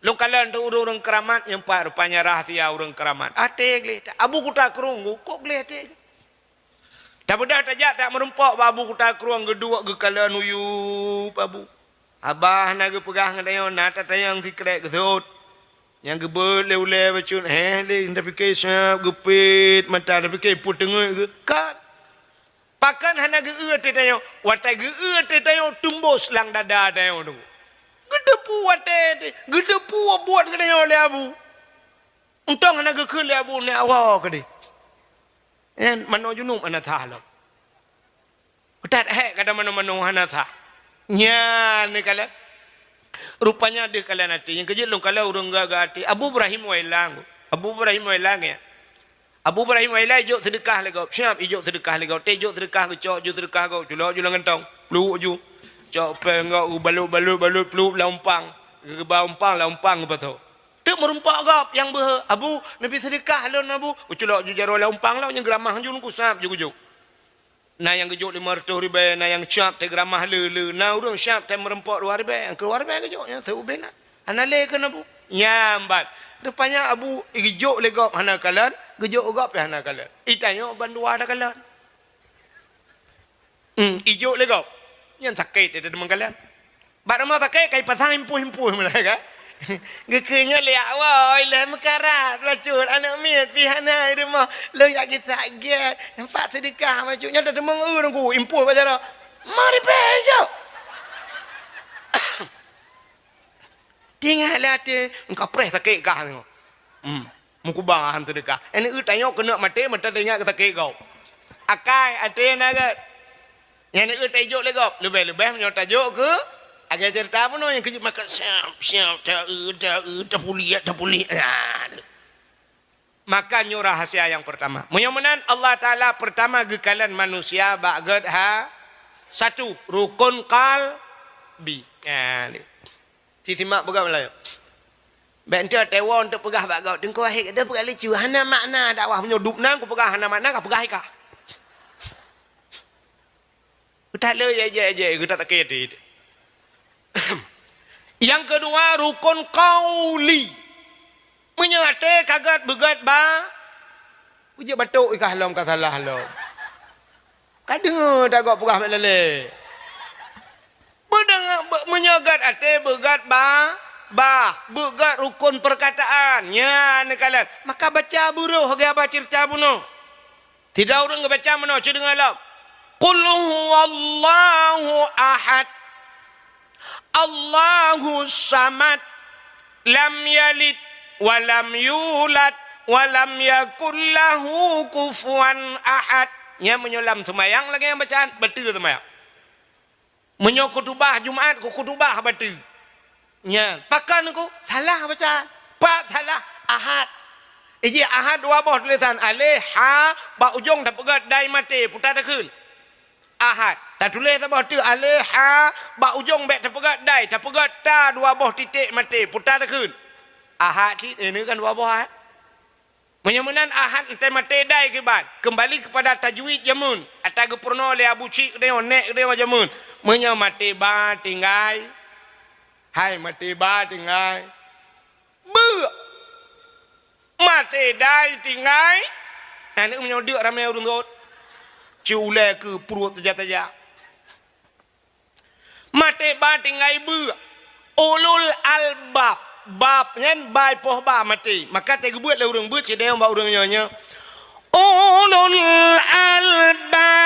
Lo kalian tu orang keramat yang pak rupanya rahasia orang keramat. Hati gelih. Abu kuta kerungu, kok gelih hati? Tak benda tajak tak merempak babu kuta keruang kedua gekalan uyup babu. Abah nak pegang dengan nak tayang si krek kesut. Yang gebel le bacun le tapi ke siap gepit mata tapi ke put tengok ke kan. Pakan hana geu te tayo watai geu te tayo tumbos lang dada tayo tu. Gedepu watai gedepu buat ke tayo le abu. Untang hana geu le abu ne awak ke de. En mano junub anatha lo. Utat kata mano anatha. Nya ni kala. Rupanya dia kala nanti yang kejut long kala urang gaga hati. Abu Ibrahim wailang. Abu Ibrahim wailang ya. Abu Ibrahim wailang jok sedekah lego. Siap ijok sedekah lego. Te jok sedekah ke cok jok sedekah go. Julo ngentong. Peluk ju. Cok pengau balut peluk laumpang. Gebau laumpang apa tu. Tu merumpak gap yang ber Abu Nabi sedekah lon Abu uculok ju jaro laumpang lah yang geramah jun kusap ju. Na yang gejuk 500 ribu na yang cap te geramah le na urang cap te merempak 2 ribu yang keluar ribu gejoknya teu bena. Ana le kan Abu. Ya ambat. Rupanya Abu gejuk le gap hana kalan Gejuk gop ya nak kalan. Itanyo bandua dah kalan. Ijo le gop. Yang sakit ada demang kalan. Bak mau sakit kai pasang impuh-impuh mereka. Gekenya le awal le mekarat bacur anak miat pihana rumah lo yak kita get nampak sedekah macunya dah demang ku impuh baca mari bejo. Tinggallah dia engkau pres sakit kah tengok. Muku bang sedekah. Ini tanya kena mati mata tengok sakit kau. Akai ate naga. Yang ni tajuk le kau. Lebih-lebih menyo tajuk ke agak cerita pun yang kejut makan siap dah pulih. Makanya rahasia yang pertama. Mudah-mudahan Allah Ta'ala pertama gekalan manusia bagat satu rukun qalbi. Sisi mak pegah Melayu. Bentar tewa untuk pegah bagau. Tengku akhir ada pegah lucu. Hana makna dakwah menyudup nang ku pegah hana makna ka pegah ikah. Kita le je kita tak kira. Yang kedua rukun qauli. Menyate kagat begat ba. Uji batuk ikah halom ka salah halom. Kadang dak kok pegah melele. Menyagat ate begat ba begat rukun perkataannya nekalan maka baca buruh ga baca cerita bunuh tidak orang baca mano ci dengan lam qul huwallahu ahad Allahus samad lam yalid wa lam yulad wa lam yakul lahu kufuwan ahad nya menyolam semayang lagi yang bacaan betul semayang menyo kutubah Jumaat ku kutubah batu. Nya, pakan ku salah baca. Pak salah ahad. Iji ahad dua boh tulisan alif ha ba ujung dah pegat dai mati putar tekun. Ahad. Tak tulis boh tu alif ha ba ujung bek dah pegat dai dah pegat ta dua boh titik mati putar tekun. Ahad cik ini kan dua boh ahad. Menyemunan ahad entai mati dai ke ban. Kembali kepada tajwid jamun. Ataga purno le abu cik dia nek dia jamun. Menyo mati ba tinggai. Hai mati ba tinggai. Mati dai tinggai. Anak menyo dik ramai urang tot. Ciule ke perut saja. Mati ba tinggai ulul albab. Bab nyen bai poh ba mati. Maka teh buat le urang buat ci dia ba urang nyonya. Ulul albab.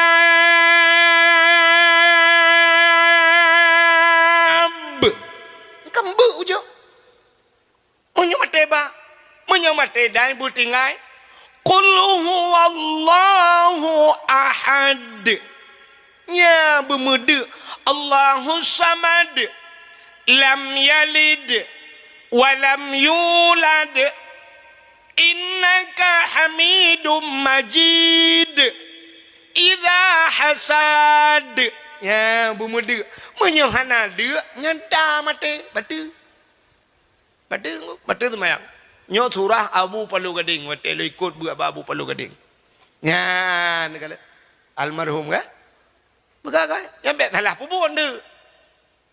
Kambu ujo. Munyo mate ba. Munyo mate dai bu tingai. Qul huwallahu ahad. Ya bemudu Allahus samad. Lam yalid walam yulad. Innaka hamidum majid. Idza hasad. Ya bumudu menyohana de nyanta mate batu tu mayang nyo surah Abu Palu Gading mate lo ikut buat Abu Palu Gading nya negala almarhum ka begagai yang bet salah pubun de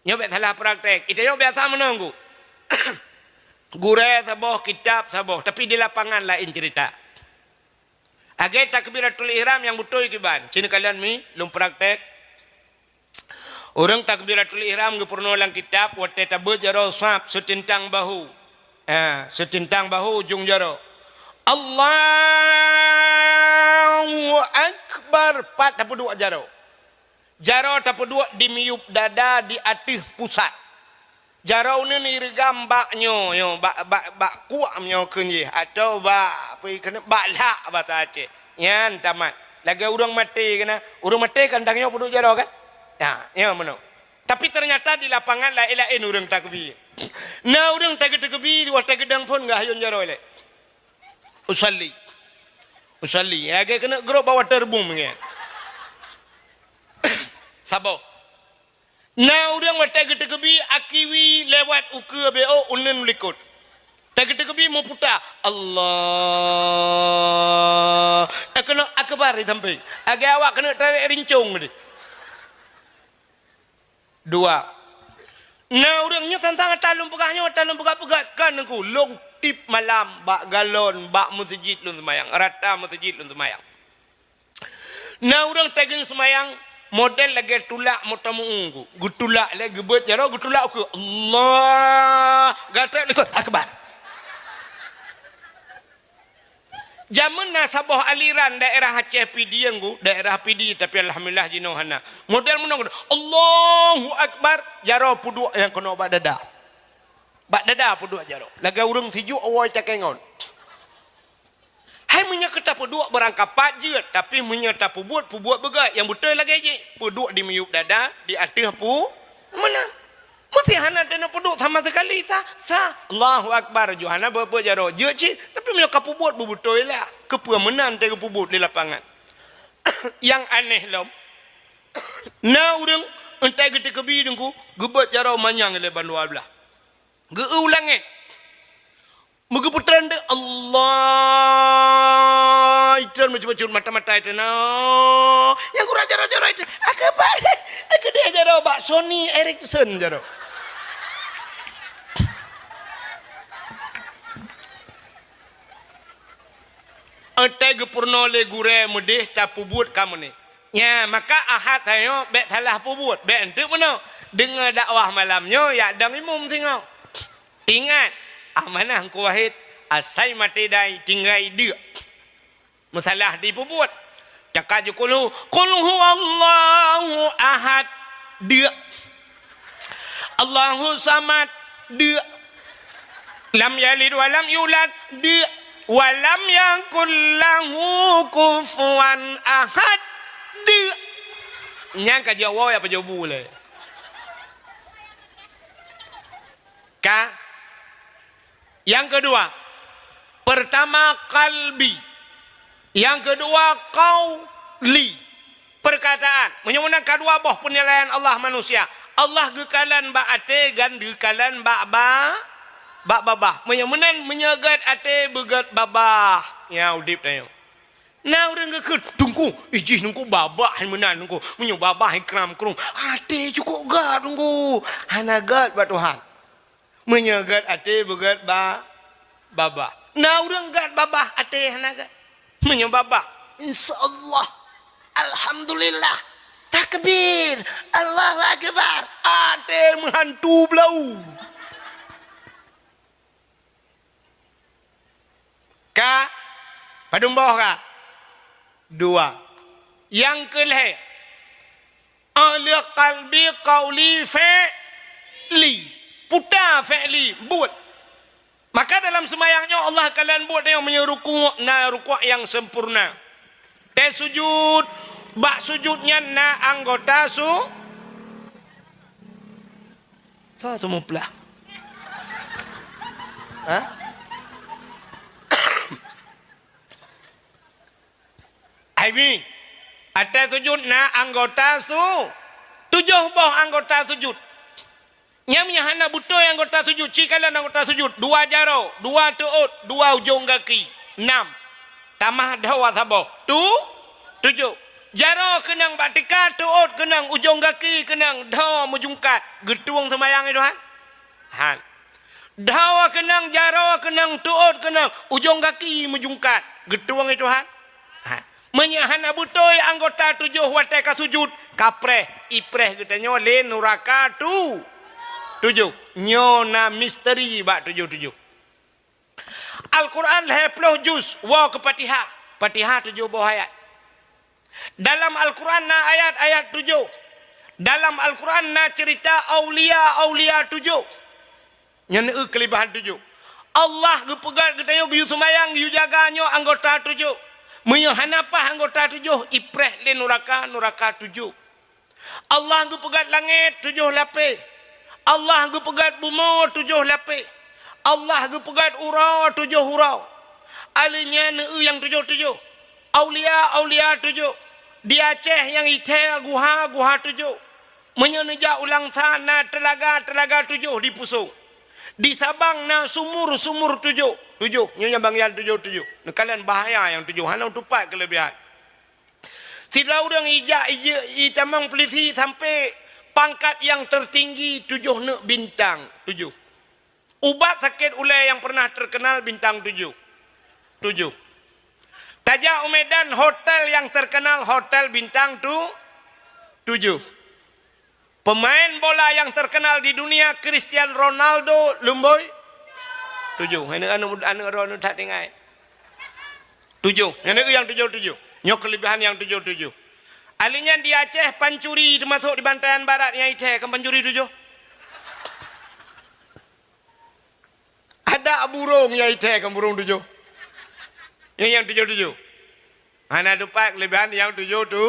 nyo bet salah praktek itu yo biasa menunggu gure saboh kitab saboh tapi di lapangan lain cerita. Agai takbiratul ihram yang betul kiban. Cina kalian mi lum praktek. Orang takbiratul ihram ge purno lang kitab wate tabut jaro sap setintang bahu. Setintang bahu ujung jaro. Allahu akbar 42 jaro. Jaro 42 di miup dada di atih pusat. Jarau ni regam baknyo yo bak kuam nyo kunji atau bak pi kena balak bata Aceh yan tamat lagi urang mati kena urang mati kandangnya puduk jarau kan ya mano tapi ternyata di lapangan lain urang takbir nah urang takbir wa takdang pun enggak hayon jarau le usalli ya kena grup bawa terbum ngen sabo. Nah orang watag-tagabi akiwi lewat uke beo unen likut. Tag-tagabi mau putar Allah. Kena akbar sampai. Agak awak kena tarik rincung ni. Dua. Nah orangnya tantang talung pegahnya talung pegat-pegat kan aku long tip malam bak galon bak masjid lun semayang rata masjid lun semayang. Nah orang tagin semayang model lagi tulak motamu unggu gutulak lagi gebet jaro gutulak aku Allah gata ikut akbar. Zaman nasabah aliran daerah Aceh PD yang daerah PD tapi alhamdulillah jinohana model menong Allahu akbar jaro pudu yang kena bak dada pudu jaro laga urang siju awal cakengon hai munya kita pudu berangkap pajet tapi munya ta pubuat begai yang betul lagi je pudu di miyuk dada di atih pu mana mesti hana dana pudu sama sekali sah Allahu akbar johana berapa jaro je ci tapi munya kapubuat betul lah kepua menan te kepubut di lapangan. Yang aneh lom na urang entai gete kebi dengku gebat jaro manyang le bandua belah geulang megeputran de Allah itu macam mata-mata itu no yang kurang jaro-jaro itu akabar akade jaro bak Sony Ericsson jaro entai gepurno le gure mudih tapubut kamu ni ya maka ahad ayo bek salah pubut bek ente mana dengar dakwah malamnya ya dang imum singau ingat amanah ku wahid asai mati dai tinggai dia masalah di pubut cakaju qul huwallahu ahad dia Allahu samad dia lam yalid wa lam yulad dia walam yakul lahu kufuwan ahad dia nyangka jawa apa jawab boleh ka yang kedua pertama kalbi yang kedua qauli perkataan menyunan kedua boh penilaian Allah manusia Allah gekalan ba ate gan gekalan ba babah menyemenan menyegat ate begat babah ya udip tayo na urang gekut tungku ijih nungku babah menan nungku menyu babah kram krung ate cukup gat nungku hanagat ba Tuhan menyegat ate begat babah na urang gat babah ate hanagat menyu babah insyaallah alhamdulillah takbir Allahu akbar ate menghantu belau ka padumboh ka dua yang kelih ala qalbi qauli fi'li puta fi'li buat maka dalam semayangnya Allah kalian buat yang menyuruh na rukuk yang sempurna te sujud bak sujudnya na anggota semua pelah Aibi, atas sujud na anggota tujuh boh anggota sujud. Nyamnya hana buto anggota sujud, cikalan anggota sujud, dua jaro, dua tuut, dua ujung kaki, 6. Tamah dawa saboh, tujuh. Jaro kenang batika, tuut kenang ujung kaki, kenang dawa mujungkat, getuang semayang itu han. Dawa kenang jaro kenang tuut kenang ujung kaki mujungkat, getuang itu han. Menyahana butoy anggota 7 wateka sujud kapreh ipreh kita nyole nuraka 7 nyona misteri bak 7 Al-Quran leploh juz wa ke Fatihah 7 buah ayat dalam Al-Quran na ayat-ayat 7 dalam Al-Quran na cerita aulia 7 nyana kelebihan 7 Allah gepegat kita yu sumayang yu jaganyo anggota 7 menyohanapah anggota 7 ipreh le nuraka 7 Allah gu pegat langit 7 lapis Allah gu pegat bumi 7 lapis Allah gu pegat urau 7 urau alinya yang 7 aulia 7 di Aceh yang ite guha 7 menyeneja ulang sana telaga 7 di Pusung di Sabang na sumur 7 nyonya bang yang 7 kalian bahaya yang 7 hana tupat kelebihan tidak orang itamang polisi sampai pangkat yang tertinggi 7 nek bintang 7 Ubat sakit ulai yang pernah terkenal bintang 7. Tajak Medan hotel yang terkenal hotel bintang 7. Pemain bola yang terkenal di dunia Cristiano Ronaldo lumboy 7. Anu tak dengar. 7. Yang 7. Nyok kelebihan yang 7. Alinya di Aceh pancuri termasuk di Bantayan Barat yang Aceh kan pancuri 7. Ada burung yang Aceh kan burung 7. Yang 7. Mana dupak kelebihan yang 7 tu?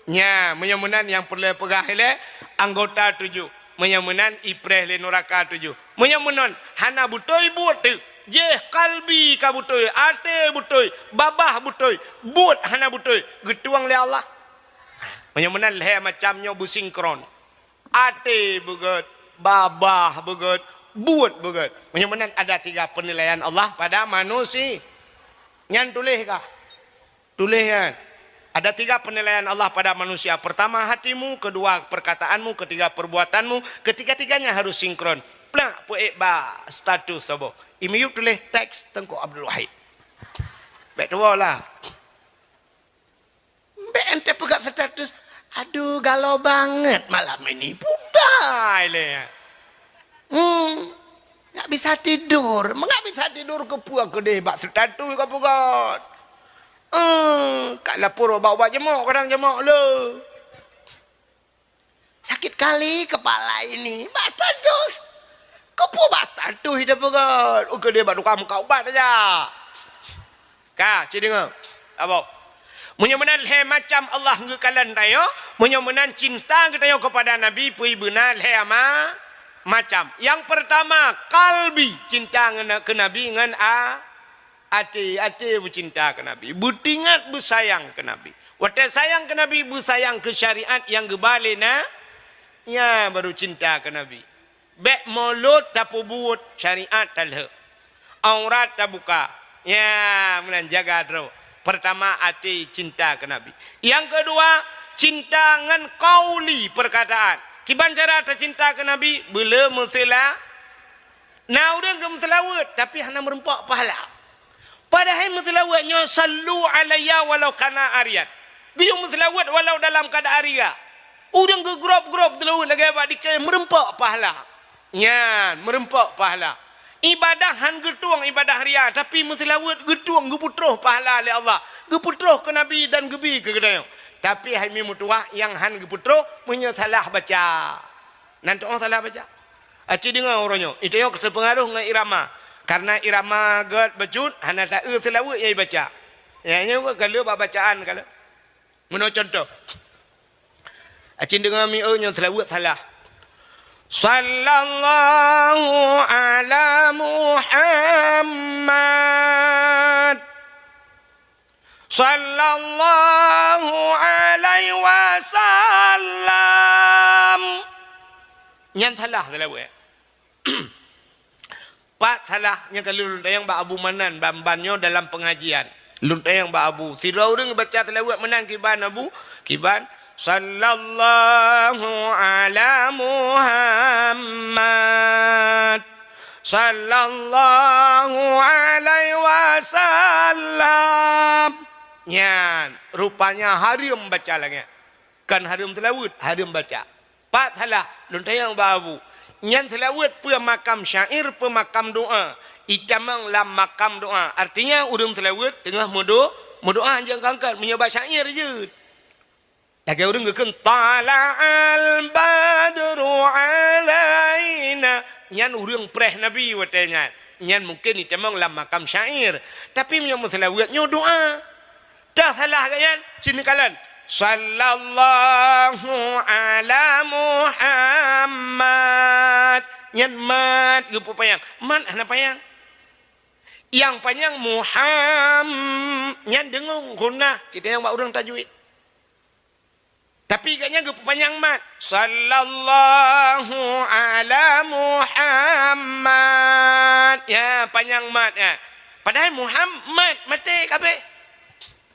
Nya menyamunan yang perlu pegah le anggota 7. Menyamunan ipreh le neraka 7. Menyamunan hana butoi buat tu. Je kalbi ka butoi, ate butoi, babah butoi, buat hana butoi, getuang le Allah. Menyamunan le macamnya businkron. Ate beget, babah beget, buat beget. Menyamunan ada 3 penilaian Allah pada manusia. Nyan tulis kah? Tulis kan? Ada 3 penilaian Allah pada manusia. Pertama hatimu, kedua perkataanmu, ketiga perbuatanmu. Ketiga-tiganya harus sinkron. Plak puek ba status sabo. Imiuk tulis teks Tengku Abdul Wahid. Baik tua lah. Baik ente pegat status. Aduh galau banget malam ini. Budai le. Nggak bisa tidur. Nggak bisa tidur ke puak ke deh. Bak status ke pegat. Kak lapor bawa jemuk kadang jemuk lo. Sakit kali kepala ini. Bak status. Kepu bak status hidup pegat. Oke dia baru kamu kau ubat aja. Kak, cik dengar. Apa? Menyemenan le macam Allah ngekalan tayo. Menyemenan cinta kita kepada Nabi pui benar le ama macam. Yang pertama kalbi cinta ke Nabi dengan hati bercinta ke Nabi. Butingat bersayang ke Nabi. Waktu sayang ke Nabi, bersayang ke syariat yang gebalena. Ya baru cinta ke Nabi. Bek mulut tak buat syariat talha. Aurat tak buka. Ya menjaga terus. Pertama hati cinta ke Nabi. Yang kedua cinta dengan kauli perkataan. Kiban cara tercinta ke Nabi bila musela. Nah orang ke muselawat tapi hanya merempak pahala. Padahal muselawatnya sallu alayya walau kana ariat. Dia muselawat walau dalam keadaan aria. Orang ke grup-grup telawat lagi abad dikai merempak pahala. Ya, merempak pahala. Ibadahan getuang ibadah ria tapi muselawat getuang geputroh pahala oleh Allah. Geputroh ke Nabi dan gebi ke kedai. Tapi hai mutuah yang han geputroh punya salah baca. Nanti orang salah baca. Aci dengar orangnya. Itu yang terpengaruh dengan irama. Karena irama gad becut hana tak selawat yang baca. Ya nya kalau bacaan kalau. Menurut contoh. Acin dengar mi nya selawat salah. Sallallahu ala Muhammad. Sallallahu alaihi wasallam. Nyan salah selawat. Pak salahnya kalau yang Mbak Abu Manan bambannya dalam pengajian. Luntai yang Mbak Abu. Tidak orang baca selawat menang kiban Abu. Kiban. Sallallahu ala Muhammad. Sallallahu alaihi wasallam. Nyan. Rupanya harim baca lagi. Kan harim selawat. Harim baca. Pak salah. Luntai yang Mbak Abu. Nyan selawat pu makam syair pu makam doa. Itamang lam makam doa. Artinya urang selawat tengah modoa jangan kangkat menyebab syair je. Lagi urang gekeun tala'al badru alaina. Nyan urang preh Nabi watanya. Nyan mungkin itamang lam makam syair. Tapi menyebab selawatnya doa. Dah salah kan? Sini kalian. Sallallahu ala Muhammad. Nyan mat gepu payang. Man ana payang. Yang panjang Muhammad. Nyan dengung guna kita yang bak urang tajwid. Tapi katnya gepu panjang mat. Sallallahu ala Muhammad. Ya panjang mat ya. Padahal Muhammad mati kabeh.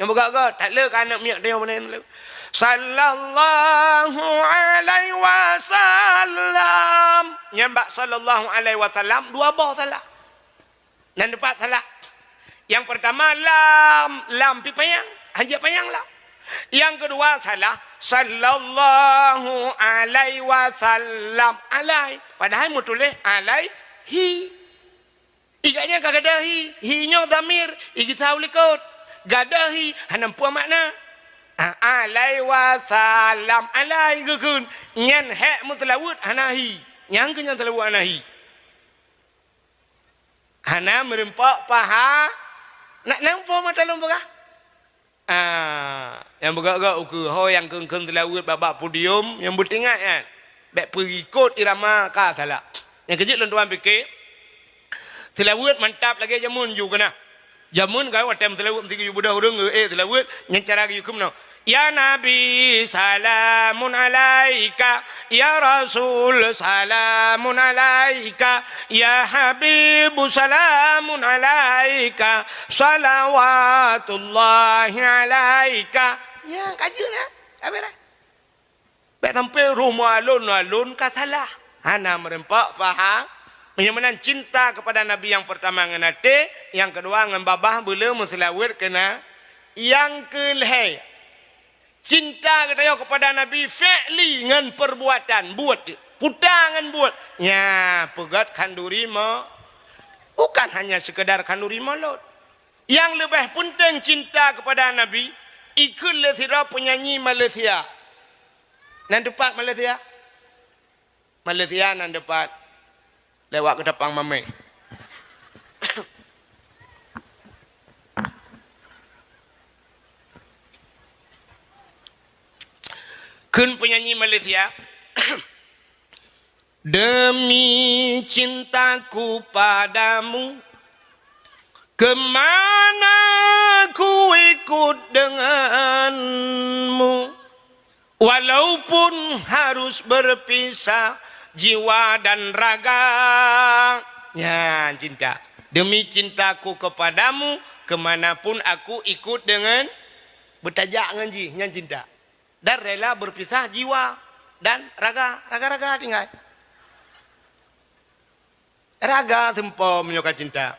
Yang bergak-gak tak le kan anak miak dia mana. sallallahu alaihi wasallam. Nyambak sallallahu alaihi wasallam dua bah salah. Dan empat salah. Yang pertama lam pi payang, hanya payang lah. Yang kedua salah sallallahu alaihi wasallam alai. Padahal mu tulis alaihi. Iganya kagadahi, hinyo damir, igi saulikot. Gadahi hanam puan makna. Alai wasallam alai gukun. Nyan hek mutlawud hanahi. Yang kenyan telawud hanahi. Hana merempak paha. Nak nampak mata lomba kah? Yang bergak-gak ukur ho yang keng-keng telawud babak podium yang bertingat kan. Baik perikut irama kah salah. Yang kecil tuan-tuan fikir. Telawud mantap lagi jamun juga nah. Jamun kau tem telawud mesti you budak urang telawud yang cara you kumno. Ya Nabi salamun alaika, ya Rasul salamun alaika, ya Habib salamun alaika, salawatullahi alaika. Ya kaji nah. Apa dah? Baik sampai rumah alun ka salah. Hana merempak faham. Menyamanan cinta kepada Nabi yang pertama ngenate, yang kedua ngembabah bela muslawir kena, yang kelih cinta kita kepada Nabi fi'li ngan perbuatan buat putangan buat ya pegat kanduri mo bukan hanya sekedar kanduri molot. Yang lebih penting cinta kepada Nabi ikut lethira penyanyi Malaysia. Nan depan Malaysia nan depan lewat ke depan mami. Kun penyanyi Malaysia. Demi cintaku padamu, kemana ku ikut denganmu, walaupun harus berpisah jiwa dan raga. Ya cinta. Demi cintaku kepadamu, kemanapun aku ikut dengan bertajak dengan yang cinta. Dan rela berpisah jiwa dan raga. Raga tinggal. Raga tempo menyuka cinta.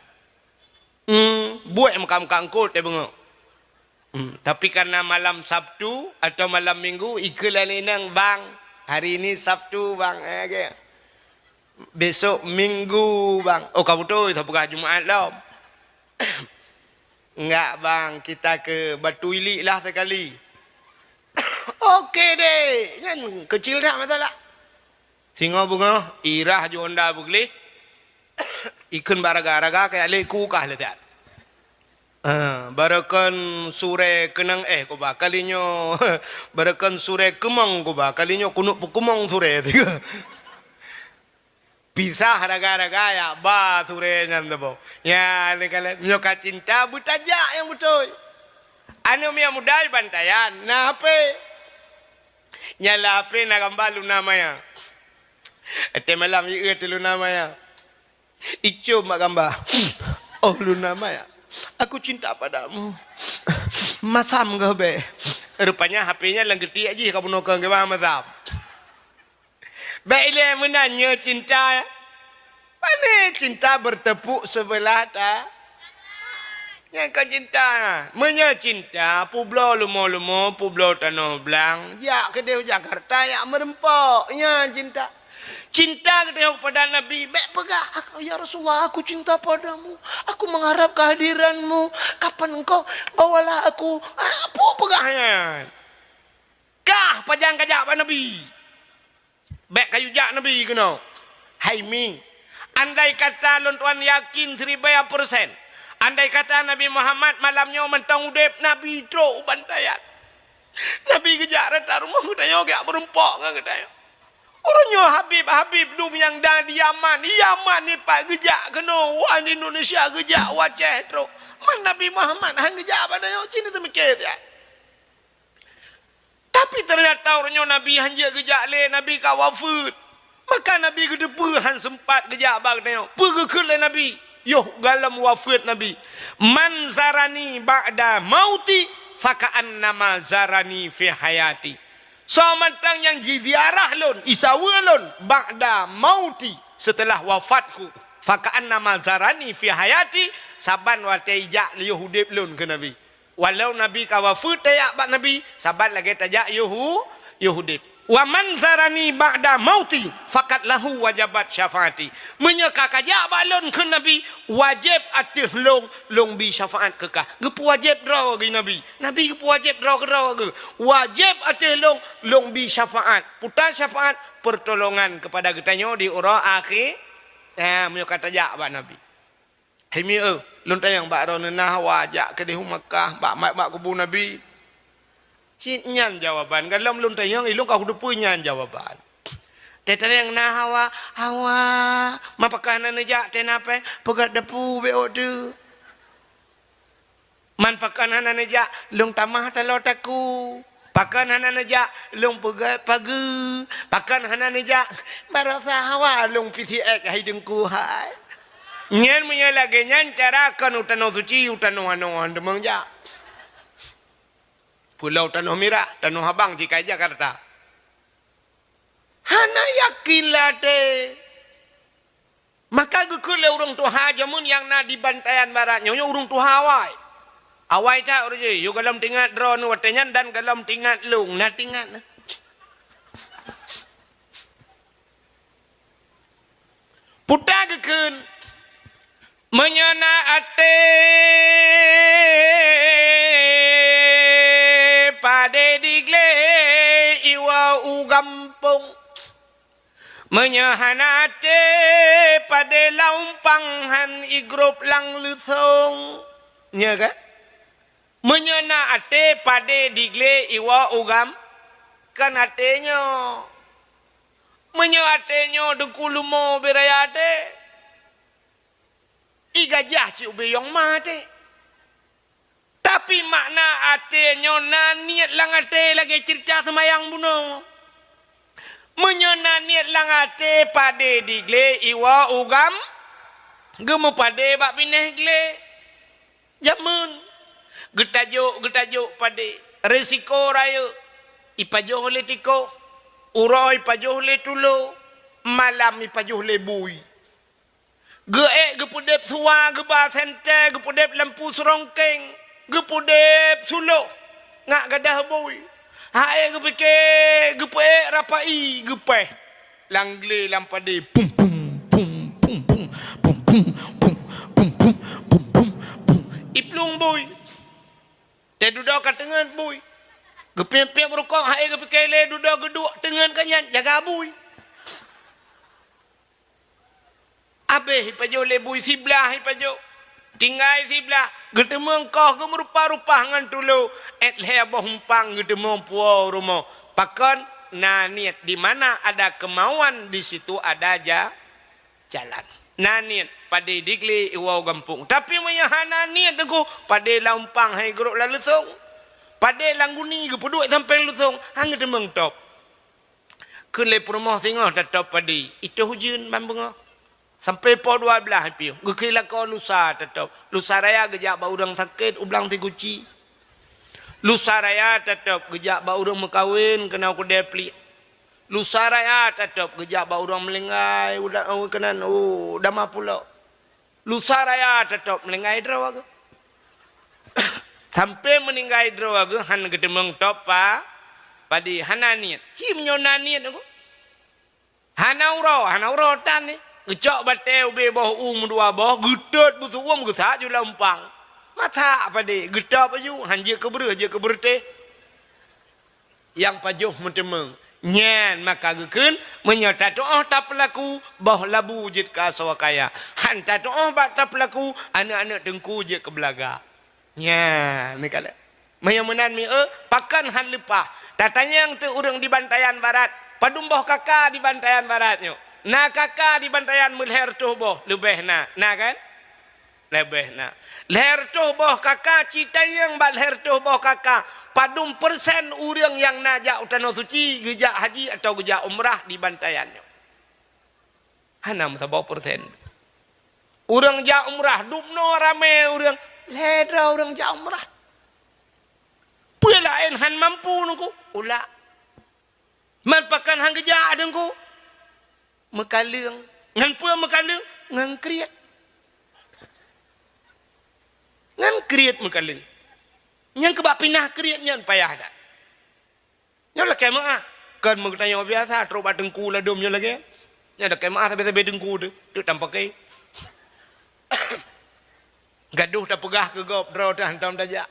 Buat makam kangkut dia bengok. Tapi karena malam Sabtu atau malam Minggu ikulah nenang bang. Hari ini Sabtu bang. Besok Minggu bang. Oh kamu tu tak buka Jumaat lah. Enggak bang, kita ke Batu Ilik lah sekali. Okey deh. Yang kecil dah masalah. Singa bunga, irah jonda bugli. Ikun baraga-raga kayak leku kah letak. Barakan sure kenang kuba kalinya barakan sure kemang kuba kalinya kunuk pukumang sure tiga. Pisah raga-raga ya ba sure nyandabo. Ya lekala nyoka cinta butajak yang betul. Anu mia mudai bantayan. Nah apa? Nyala apa nak gambar lu namanya. Ate malam ieu telu namanya. Icu mak gambar. Oh lu namanya. Aku cinta padamu. Masam ke be? Rupanya HP-nya lenggeti aja kamu nokang ke masam. Baiklah menanya cinta. Mana cinta bertepuk sebelah tak? Yang kau cinta. Menya cinta. Publo lumo-lumo. Publo Tanah Belang. Ya ke dia Jakarta. Ya merempok. Ya cinta. Cinta kita kepada Nabi. Baik pegah. Ya Rasulullah, aku cinta padamu. Aku mengharap kehadiranmu. Kapan engkau bawalah aku. Apa pegahnya? Kah pajang kajak pada Nabi. Baik kayu jak Nabi kena. Hai mi. Andai kata lontuan yakin 1000%. Andai kata Nabi Muhammad malamnya mentang udep Nabi truk bantayan. Nabi kejak rata rumah kita gak berempok kan kita. Orangnya Habib dum yang dah di Yaman. Yaman ni pak kejak kena wan Indonesia kejak waceh truk. Man Nabi Muhammad hang kejak pada yo cini semikir ya. Tapi ternyata orangnya Nabi hanya kejak le Nabi kawafut. Maka Nabi kedepan sempat kejak bang tanya. Pergi ke Nabi. Yoh galam wafat Nabi. Man zarani ba'da mauti faka'annama zarani fi hayati. So mantang yang jiziarah lon, isawa lon ba'da mauti, setelah wafatku. Faka'annama zarani fi hayati, saban wa taijak liyuhudib lon ke Nabi. Walau Nabi kawafu tayak bak Nabi, saban lagi tajak yuhudib. Wa man zarani ba'da mauti fakat lahu wajabat syafaati. Menyeka kajak balon ke Nabi wajib atih long bi syafaat kekah. Gepu wajib draw ke Nabi. Nabi gepu wajib draw ke. Wajib atih long bi syafaat. Putar syafaat pertolongan kepada ketanyo di urang akhir. Menyeka tajak bak Nabi. Hemi lon tayang bak ron nah wajak ke di Makkah bak kubu Nabi. Nyan jawaban kalau belum tanya ilung kau udah punya jawaban. Teta yang nah hawa mapakanan aja tenape pegat depu beo tu. Man pakanan aja lung tamah talotaku. Pakanan aja lung pegat pagi. Pakanan aja barasa hawa lung PCX hidungku hai. Nyan punya lagi nyan cara kan utano suci utano anoan demang ja. Pulau Tanah Merah, Tanah Abang, Cikai Jakarta. Hana yakinlah te. Maka gukule urung tuha jamun yang na di Bantayan Barat. Nyonya urung tuha awai. Awai tak urje. Yo galam tingat drone watenyan dan galam tingat lung. Na tingat na. Puta gekun. Menyana ate. Pade digle iwa ugampung menyahanate pade laumpanghan igrup lang lusong nya kan menyana ate pade digle iwa ugam kan atenyo menyo atenyo dengkulumo berayate igajah ci ubeyong mate. Tapi makna ate nyona niat lang ate lagi cerita semayang buno. Menyona niat lang ate pade digle iwa ugam. Gemu pade bak pineh gle. Jamun. Getajuk pade. Resiko raya. Ipajoh le tiko. Uroi ipajoh le tulo. Malam ipajoh le bui. Gepudep suwa geba sente. Gepudep lampu serongkeng. Gepudep sulo ngak gadah boy hae gepike gepe rapai gepe langle lampade pum pum pum pum pum pum pum pum pum pum pum pum pum iplung boy te duduk kat tengen boy gepem-pem rokok hae gepike le duduk geduk tengen kanyan jaga boy abe hipajo le boy siblah hipajo tinggai siblah getemeng kau gemerupa-rupa ngan tulo et lebo humpang getemeng puau rumah pakon naniat di mana ada kemauan di situ ada jalan naniat pade digli iwau gampung tapi menyahana niat aku pade laumpang hai geruk la lusong pade langguni gepuduk sampai lusong hang getemeng top keun le rumah singoh tetap pade itu hujun mambung sampai po 12 piu gekila ko lusa tetap lusa raya gejak ba urang sakit ublang si kuci lusa raya tetap gejak ba urang mekawin kena ku depli lusa raya tetap gejak ba urang melengai udah kenan udah mapulo lusa raya tetap melengai draw aga sampai meninggai draw aga han gedemeng top pa padi hananiat cim nyonaniat aku hanauro tan ni ngecok bateu be boh dua boh gedot butuh uang gesak ju lampang mata apa de gedop aju hanje keber teh yang pajuh mentemeng nyen maka gekeun menyata doa tak pelaku boh labu jit ka sawakaya hanta doa bak tak pelaku anak-anak dengku je ke belaga nya ni kala mayamunan mi pakan han lepah tatanya yang tu urang di Bantayan Barat padum boh kakak di Bantayan Baratnya. Nah kakak di Bantayan melher tuh boh lebih na kan lebih na leher tuh boh kakak cita yang bal leher tuh boh kakak padum persen urang yang najak utano suci gejak haji atau gejak umrah di Bantayannya hanam sabau persen urang jak umrah dupno rame urang ledra urang jak umrah lain han mampu nungku ulah man pakan hang geja adengku mekaleng ngan pua mekaleng ngan kriat mekaleng yang kebak pinah kriat nyan payah dah nyolah kemah kan mengenai biasa terus dengku lah domnya lagi nya ada kemah sampai dengku tu tanpa kai gaduh dah pegah ke gop draw dah hantam dajak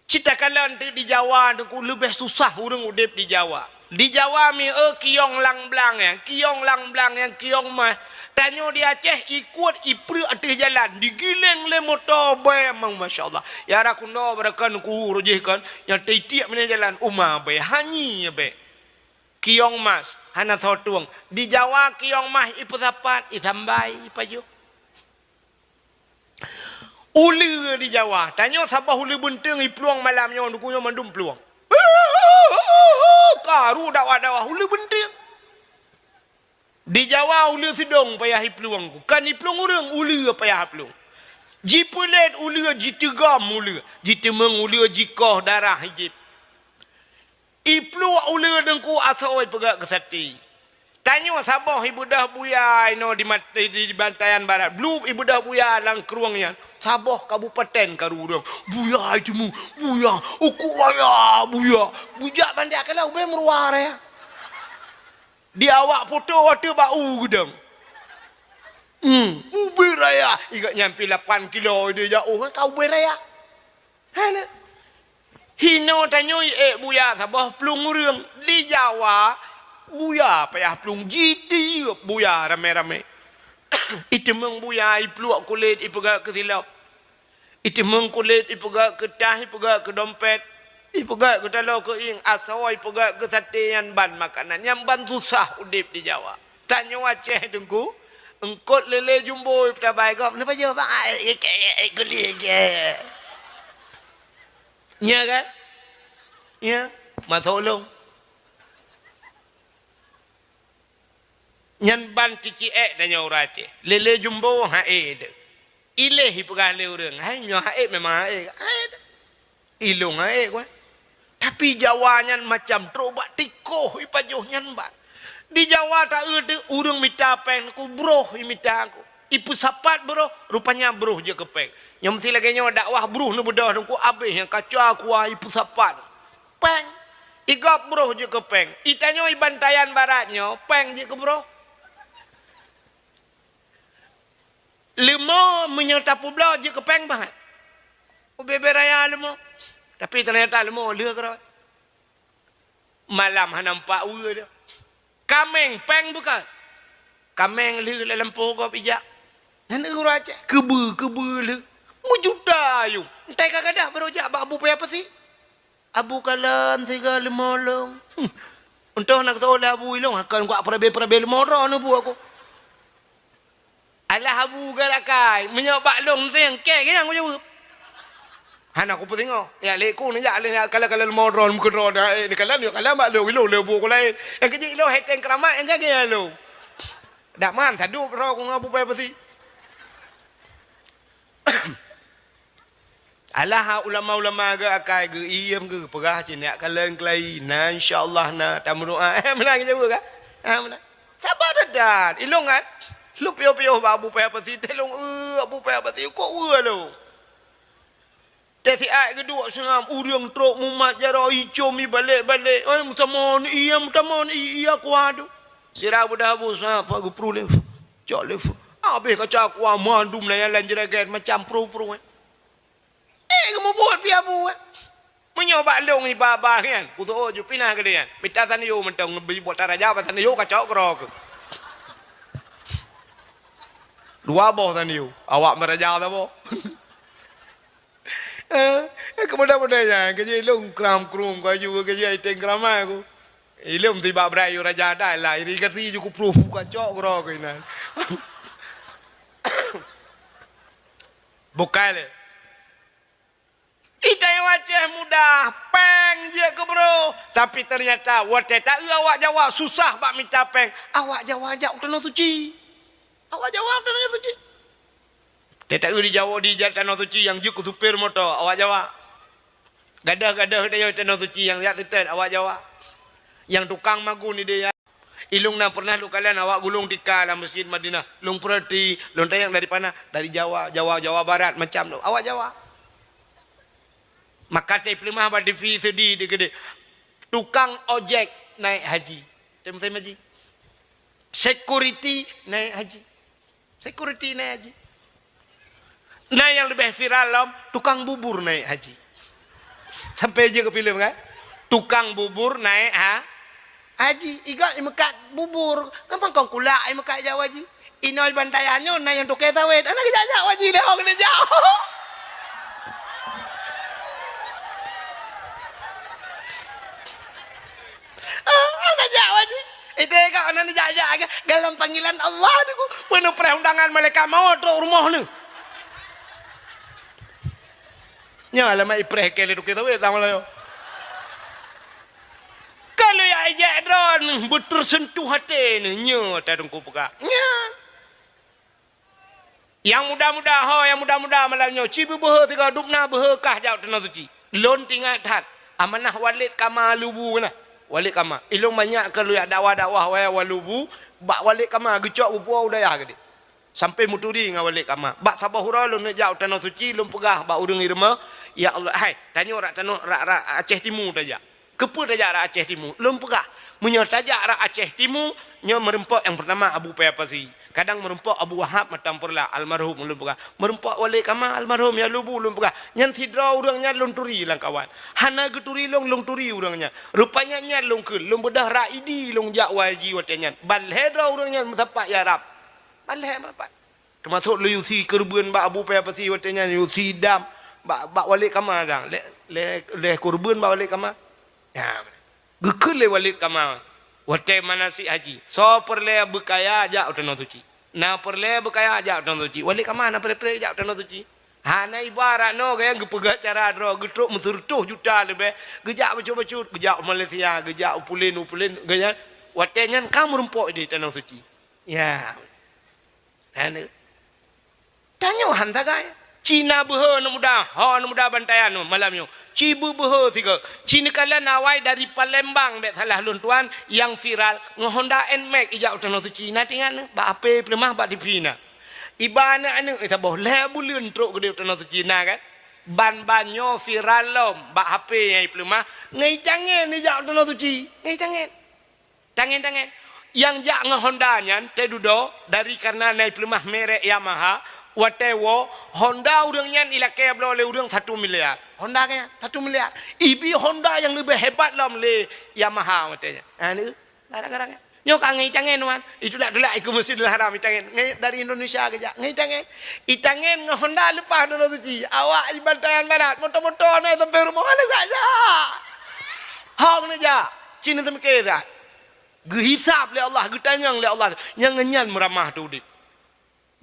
cita kalan di Jawa tu lebih susah urang udip di Jawa. Di Jawa mi kiong lang blang yang kiong mah tanyo di Aceh ikut ipru atih jalan digileng le motor bae mang masyaallah. Ya rakuno berakan ku rojehkan yang tiap mana jalan umah bae hanyi bae. Kiong mas hana thotuang. Di Jawa kiong mah ipu sapat itambai paju. Uli di Jawa. Tanya sabah uli bunting peluang malamnya untuk kuyo mandum peluang. Karu dakwah uli bunting. Di Jawa uli sidong payah peluang ku. Kan peluang orang uli payah peluang. Jipulet uli jitigam uli. Jitemeng uli jikoh darah hijib. Iplu uli dengku asawai pegak kesati. Tanya sabah ibu dah buya no di Bantayan Barat. Belum ibu dah buya lang keruangnya. Sabah kabupaten karurang. Buya itu mu, buya. Uku raya, buya. Bujak bandar kalau ube meruah raya. Di awak foto waktu bau gedang. Ube raya. Ikat nyampi 8 kilo dia jauh kan kau ube raya. Hana. Hino tanya buya sabah pelung urang di Jawa. Buya payah pelung jiti buya rame-rame. Itu meng buya ipluak kulit ipegak ke silap. Itu meng kulit ipegak ke tah ipegak ke dompet. Ipegak ke talau ke ing asawai ipegak ke sate yang ban makanan. Yang ban susah udip di Jawa. Tanya Aceh dengku. Engkot lele jumbo iptabai kau. Kenapa jawab? Kulit je. Ya kan? Ya. Matolong. Nyan ban cici danya urace lele jumbo de ilehi pegale urang hai nyo memang ilung kwa tapi Jawa nyan macam troba tikoh ipajoh nyan ban di Jawa tak ada urang minta peng ku bro minta aku ipu sapat bro rupanya bro je kepeng yang mesti lagi nyo dakwah bro nu bedah ku abeh yang kacau aku ipu sapat peng igap bro je kepeng itanyo Bantayan Baratnya peng je ke bro. Lemo menyerta pula je kepeng banget. Bebe raya lemo. Tapi ternyata lemo leh kerot. Malam nampak ue dia. Kameng peng bukan. Kameng leh lempo kau pijak. Dan urut aja. Kebe leh. Mujuda yung. Entai kagak dah berojak abu payah apa sih? Abu kalan tiga lemo long. Untuk nak tahu lah abu ilong. Akan gua perabe lemo orang bu aku. Alah abu garakai menyobak long tu yang kek yang aku jawab. Han aku pun tengok. Ya lekku ni jak le kalau modron muka roda ni kalam yo kalam bak lo lebu ko lain. Yang kecil lo heteng keramat yang gaya lo. Dak man sadu ro ko ngabu payah pasti. Alah ulama-ulama garakai ge iem ge perah cinak kaleng kelai na insyaallah na tamu doa. Menang jawab kan? Menang. Sabar dah. Ilong kan? Lu pio-pio abu payah pasti telong abu payah pasti kok lo. Tesi ai kedua sengam urang truk mumat jaro ijo mi balik-balik. Ai mutamon iya kuadu. Sira budah abu sa pagu pro lef. Cok lef. Abe kaca ku mandum na yalan jeragan macam pro. Kamu buat pi abu. Menyoba long ni baba kan. Ku tu ojo pinah ke dia. Minta sana yo mentang buat taraja sana yo kacau krok. Dua boh tadi you. Awak meraja tak boh? Kemudian ya, kerja ilung kram kau juga kerja iteng kramai aku. Ilung tiba berayu raja dah lah. Ini kasi juga proof kacau kerok ini. Bukan le. Kita yang Aceh mudah, peng je ke bro. Tapi ternyata wadah tak awak Jawa susah bak minta peng. Awak Jawa ajak tanah suci. Awak jawab dan itu cik. Tidak di Jawa di jalan tanah suci yang juk supir motor awak jawab. Gadah-gadah dia tanah suci yang siap setel awak jawab. Yang tukang magu ni dia. Ilung nak pernah lu kalian awak gulung tika dalam masjid Madinah. Lung perhati, lung tayang dari mana? Dari Jawa, Jawa Barat macam tu. Awak jawab. Maka pelimah pada TV sedih dia gede. Tukang ojek naik haji. Tem-tem haji. Security naik haji. Security naik haji. Nah yang lebih viral lom, tukang bubur naik haji. Sampai je ke film kan? Tukang bubur naik haji. Iga imekat bubur. Gampang kau kulak imekat Jawa haji. Inol bantayannya naik yang tukai sawit. Anak kejak haji dah kena jauh. Anak Jawa haji. Itu kau anak jajak dalam panggilan Allah ni ku penuh perundangan malaikat maut tu rumah ni. Nya lama ipreh kele tukai sawit sama lah yo. Kalau ya ajak drone betul sentuh hati ni nya tadungku buka. Nya. Yang muda-muda malamnya cibu beh tiga dupna behkah jauh tanah suci. Lon tinggal tat amanah walid kama lubu na. Walid kama. Ilung banyak kalau ya dakwah-dakwah walubu bak walid kama gecok upu udaya gede. Sampai muturi dengan walid kama. Bak sabah hura lun jauh tanah suci lun pegah bak udung irma. Ya Allah, hai tanya orang tanah Aceh Timur saja. Kepu tajak rak Aceh Timur. Lum pegah. Munyo tajak rak Aceh Timur, nyo merempok yang pertama Abu Payapasi. Kadang merempok Abu Wahab matampurlah almarhum lum pegah. Merempok Wali Kama almarhum ya lubu lum pegah. Nyan sidra urangnya lung turi lang kawan. Hana geturi lung turi urangnya. Rupanya nya lung ke lum bedah raidi lung jak waji watenya. Balhedra urangnya matapak ya Arab. Balhe apa? Termasuk lu yusi kerben ba Abu Payapasi watenya yusi dam ba Wali Kama jang. Le kurben ba Wali Kama. Ya, gekele walid kama. Wate manasi haji. So perle bekaya aja tanah suci. Na perle bekaya aja tanah suci. Walid kama na perle aja tanah suci. Hana ibarat no gaya gepegak cara dro getruk mensurtuh juta lebih. Gejak bacut-bacut, gejak Malaysia, gejak upulin gaya. Wate nyan kamu rempok di tanah suci. Ya. Hana. Tanya han tagay. Cina behe no muda bantayan no malamnya. Cibu behe tiga. Cina kala nawai dari Palembang bet salah lun tuan yang viral nge-Honda Nmax ijak tanah suci. Cina tinggal ba ape pelemah ba dipina. Ibana anu eta boh le buleun truk gede tanah suci na kan. Ban-banyo viral lom ba ape yang pelemah ngai cangen ijak tanah suci. Ngai cangen. Tangen. Yang jak nge-Honda nyan tedudo dari karena naik pelemah merek Yamaha. Watewo Honda urangnya ilake blo le urang 1 miliar. Honda kaya 1 miliar. Ibi Honda yang lebih hebat lam le Yamaha matanya. Anu kadang-kadang nyok ngai cangen wan. Itu dak delak iku Masjidil Haram itangen. Ngai dari Indonesia keja. Ngai cangen. Itangen nge Honda lepas tanah suci. Awak ibantayan barat motor-motor naik sampai rumah mana saja. Hang ni ja. Cina temke dah. Gehisap le Allah, getanyang le Allah. Yang ngenyan meramah tu dik.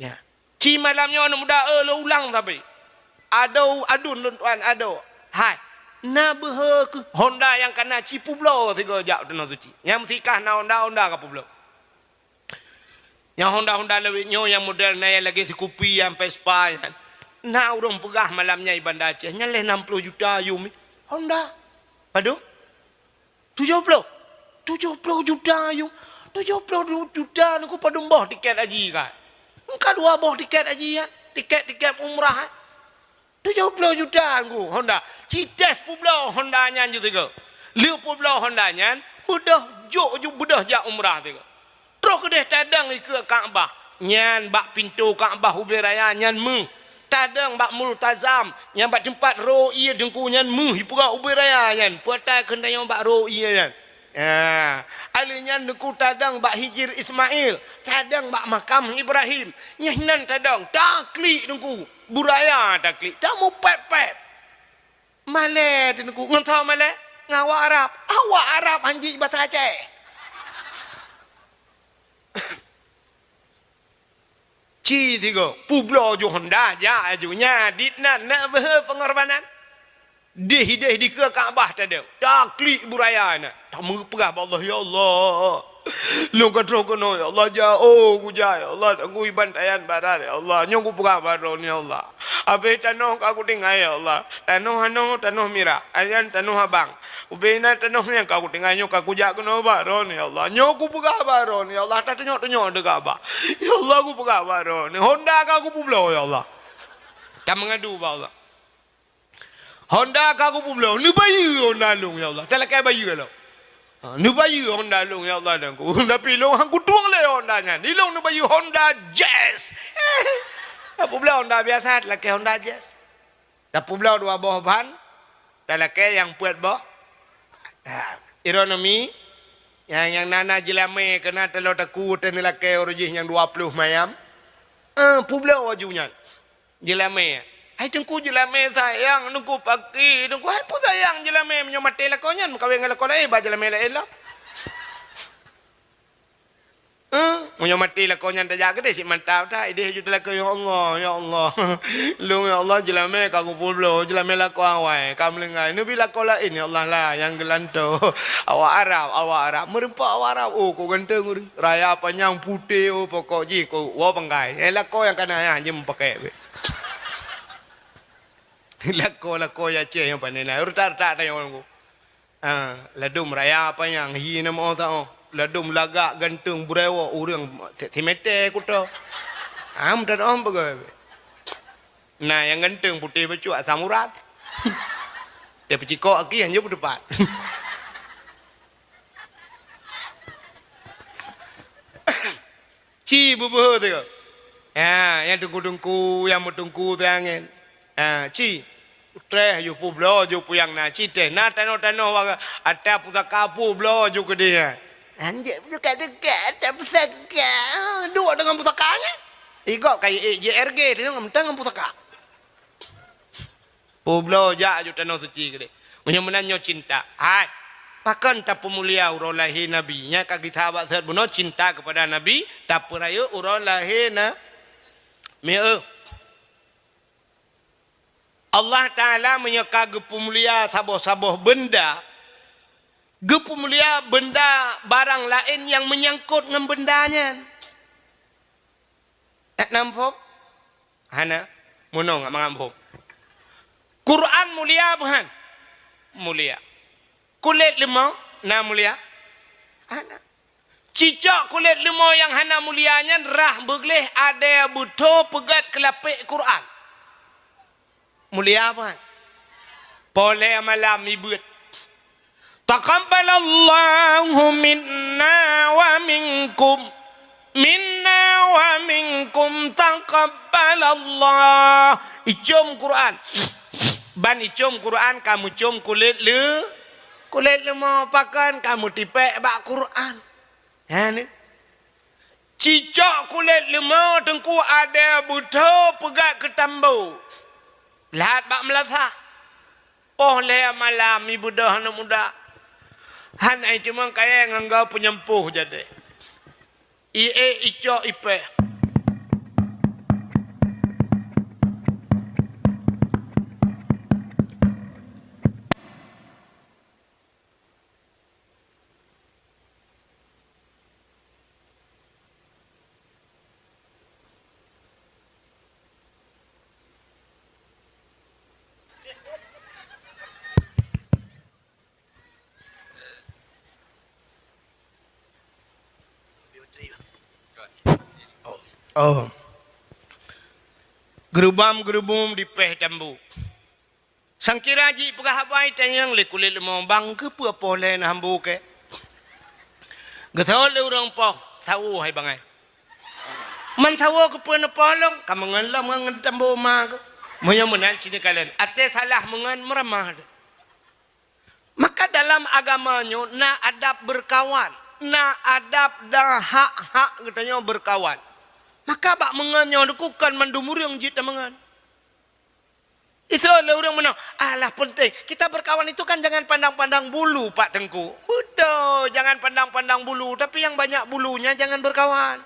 Ya. Ci malamnya anak muda lo ulang tapi adun tuan ado hai na behe ke Honda yang kena ci publo tiga jak tanah suci yang sikah na Honda ke publo yang Honda lebih nyo yang model na lagi si kopi yang Vespa kan na urang pegah malamnya Ibanda Aceh nyaleh 60 juta yumi Honda padu 70 juta yum 70 juta aku padu mbah tiket haji kan. Engkau 2 boh tiket haji ya. Tiket umrah. 70 juta aku Honda. Cites publo Honda nyan je tiga. Liu publo Honda nyan bedah juk bedah jak umrah tiga. Terus kedeh tadang ke Kaabah. Nyan bak pintu Kaabah Hubai Raya nyan mu. Tadang bak multazam nyan bak tempat ro'i dengku nyan mu hipura Hubai Raya nyan. Puatai kena yang bak ro'i nyan. Ya, alinya neku tadang bak hijir Ismail, tadang bak makam Ibrahim. Nyahnan tadang taklik neku buraya taklik. Tamu pep. Malay neku ngentau Malay, ngawak Arab. Awak Arab anjing bahasa Aceh. Ci tiga, publo jo Honda ja ajunya ditnan nak ber pengorbanan. Deh di ke Kaabah tadang. Taklik buraya na. Tamu pegah Allah ya Allah. Lu kata kono ya Allah jauh ku ya Allah aku bantayan barat ya Allah nyong ku buka baron ya Allah. Abe tanah aku tinggal ya Allah. Tanah mira. Ayan tanah abang. Ubena tanah yang aku tinggal nyong aku jak kono baron ya Allah. Nyong ku buka baron ya Allah. Tak tengok dekat ba. Ya Allah aku buka baron. Honda aku publo ya Allah. Kamu ngadu ba Allah. Honda aku publo. Ni bayi Honda long ya Allah. Tak kai bayi kalau. Ni bayi Honda long ya Allah dan ku. Tapi long aku tuang le Honda nya. Ni long ni bayi Honda Jazz. Apa pula Honda biasa laki Honda Jazz. Tapi pula dua buah ban. Tak laki yang buat bah. Ironomi yang nana jelame kena telur takut ni laki origin yang 20 mayam. Pula wajunya. Jelame. Hai tengku jelame sayang nunggu pagi nunggu hai pun sayang jelame menyamati lakonnya kawin ngalakon ba jelame la. Menyamati lakonnya tak jaga deh si mantap tak ide jut lakon ya Allah lu ya Allah jelame kagu pullo jelame lakon awai kam lengai ni bila kola ini Allah lah yang gelanto awak Arab merempak awak Arab ko ganteng raya panjang putih pokok ji ko wa panggai lakon yang kana ya jem pakai Lako ya cie yang panena. Urtar yang orang. Ladum raya apa yang hi nama orang. Ladum lagak gantung burewo orang semete kuto. Dan orang bagai. Nah yang gantung putih baju asam urat. Dia peciko aki hanya berdepan. Ci bubuh tu. Ya, yang tunggu yang bertunggu tu angin. Ci. Treh you publo you puyang na cite na tano waga ada pusaka publo you ke dia anjir pusaka dekat ada pusaka dua dengan pusakanya iko kayak JRG dia ngentang pusaka publo ja you tano suci ke dia menyo cinta hai pakan tak pemulia urolahi nabi nya kaki sahabat sahabat buno cinta kepada nabi tak perayu urolahi na Allah Ta'ala menyeka gepemulia saboh-saboh benda. Gepemulia benda barang lain yang menyangkut dengan bendanya. Tak nampak? Hana? Muno nggak mengambil. Quran mulia bukan? Mulia. Kulit lemah? Na mulia? Hana. Cicak kulit lemah yang hana mulianya rah begleh ada butuh pegat kelapik Quran. Mulia apa? Boleh malam ibut. Taqabbalallahu minna wa minkum. Minna wa minkum taqabbalallah. Icum Quran. Ban icum Quran kamu cium kulit le. Kulit lemah pakan kamu tipek bak Quran. Ha ni. Cicak kulit lemah tengku ada butuh pegat ketambu. Lihat bak melatah. Boleh malam ibu dah anak muda. Han ai cuma kaya ngangga penyempuh jadi. Ico ipe. Oh. Gerubam di peh tambu. Sangkira ji pegahabai tanyang le kulit lemong bang ke pu apa le na hambu ke. Gethol le urang poh tahu hai bangai. Man tahu ke pu na polong kamangan lam ngan tambu ma ke. Moyo menan cini kalian. Ate salah mengan meramah. Maka dalam agamanya na adab berkawan, na adab dah hak-hak katanya berkawan. Maka bak mengannya dukukan mandumur yang jita mengan. Itu lah orang menang. Alah penting. Kita berkawan itu kan jangan pandang-pandang bulu Pak Tengku. Betul. Jangan pandang-pandang bulu. Tapi yang banyak bulunya jangan berkawan.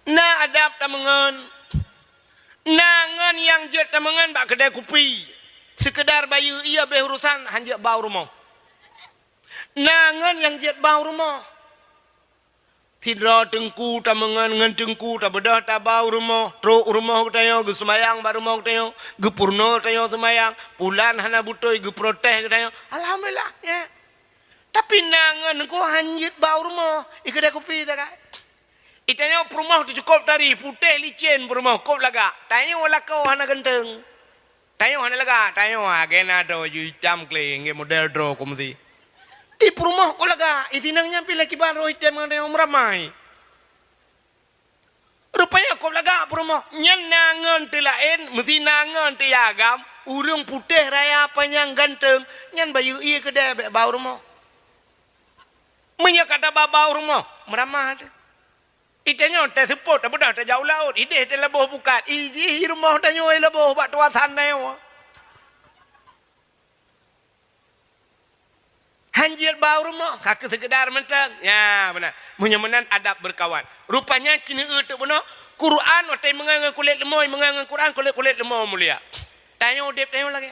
Nah adab tamangan. Nangan yang jet tamangan bak kedai kopi. Sekedar bayu ia berurusan hanjak bau rumah. Nangan yang jet bau rumah. Tidra tengku ta mengan ngan tengku ta bedah ta bau rumah. Truk rumah tayo ge semayang ba rumah tayo. Ge purno tayo semayang. Bulan hana butoi ge protes tayo. Alhamdulillah ya. Tapi nangan ko hanjit bau rumah. Ikada kopi ta ka. Itanya rumah tu cukup tari putih licin rumah kop laga. Tayo wala kau hana genteng. Tayo hana laga. Tayo agena do hitam kling ge model dro ko mesti. Di rumah ko laga, itinang pilih kiban roh item yang meramai. Rupanya ko laga rumah, nyan nangan tilain, mesti nangan tiagam, urung putih raya panjang ganteng, nyan bayu iya kedai bau rumah. Menyak kata bau rumah, meramai. Itanya teh support, tapi dah jauh laut, ide teh leboh bukat, iji rumah tanya leboh bak tuasan neo. Hanjil bau rumah, kakek sekedar mentang. Ya benar. Menyamanan adab berkawan. Rupanya cina itu benar. Quran, waktu mengangan kulit lemoy, mengangan Quran kulit lemoy mulia. Tanya udip tanya lagi.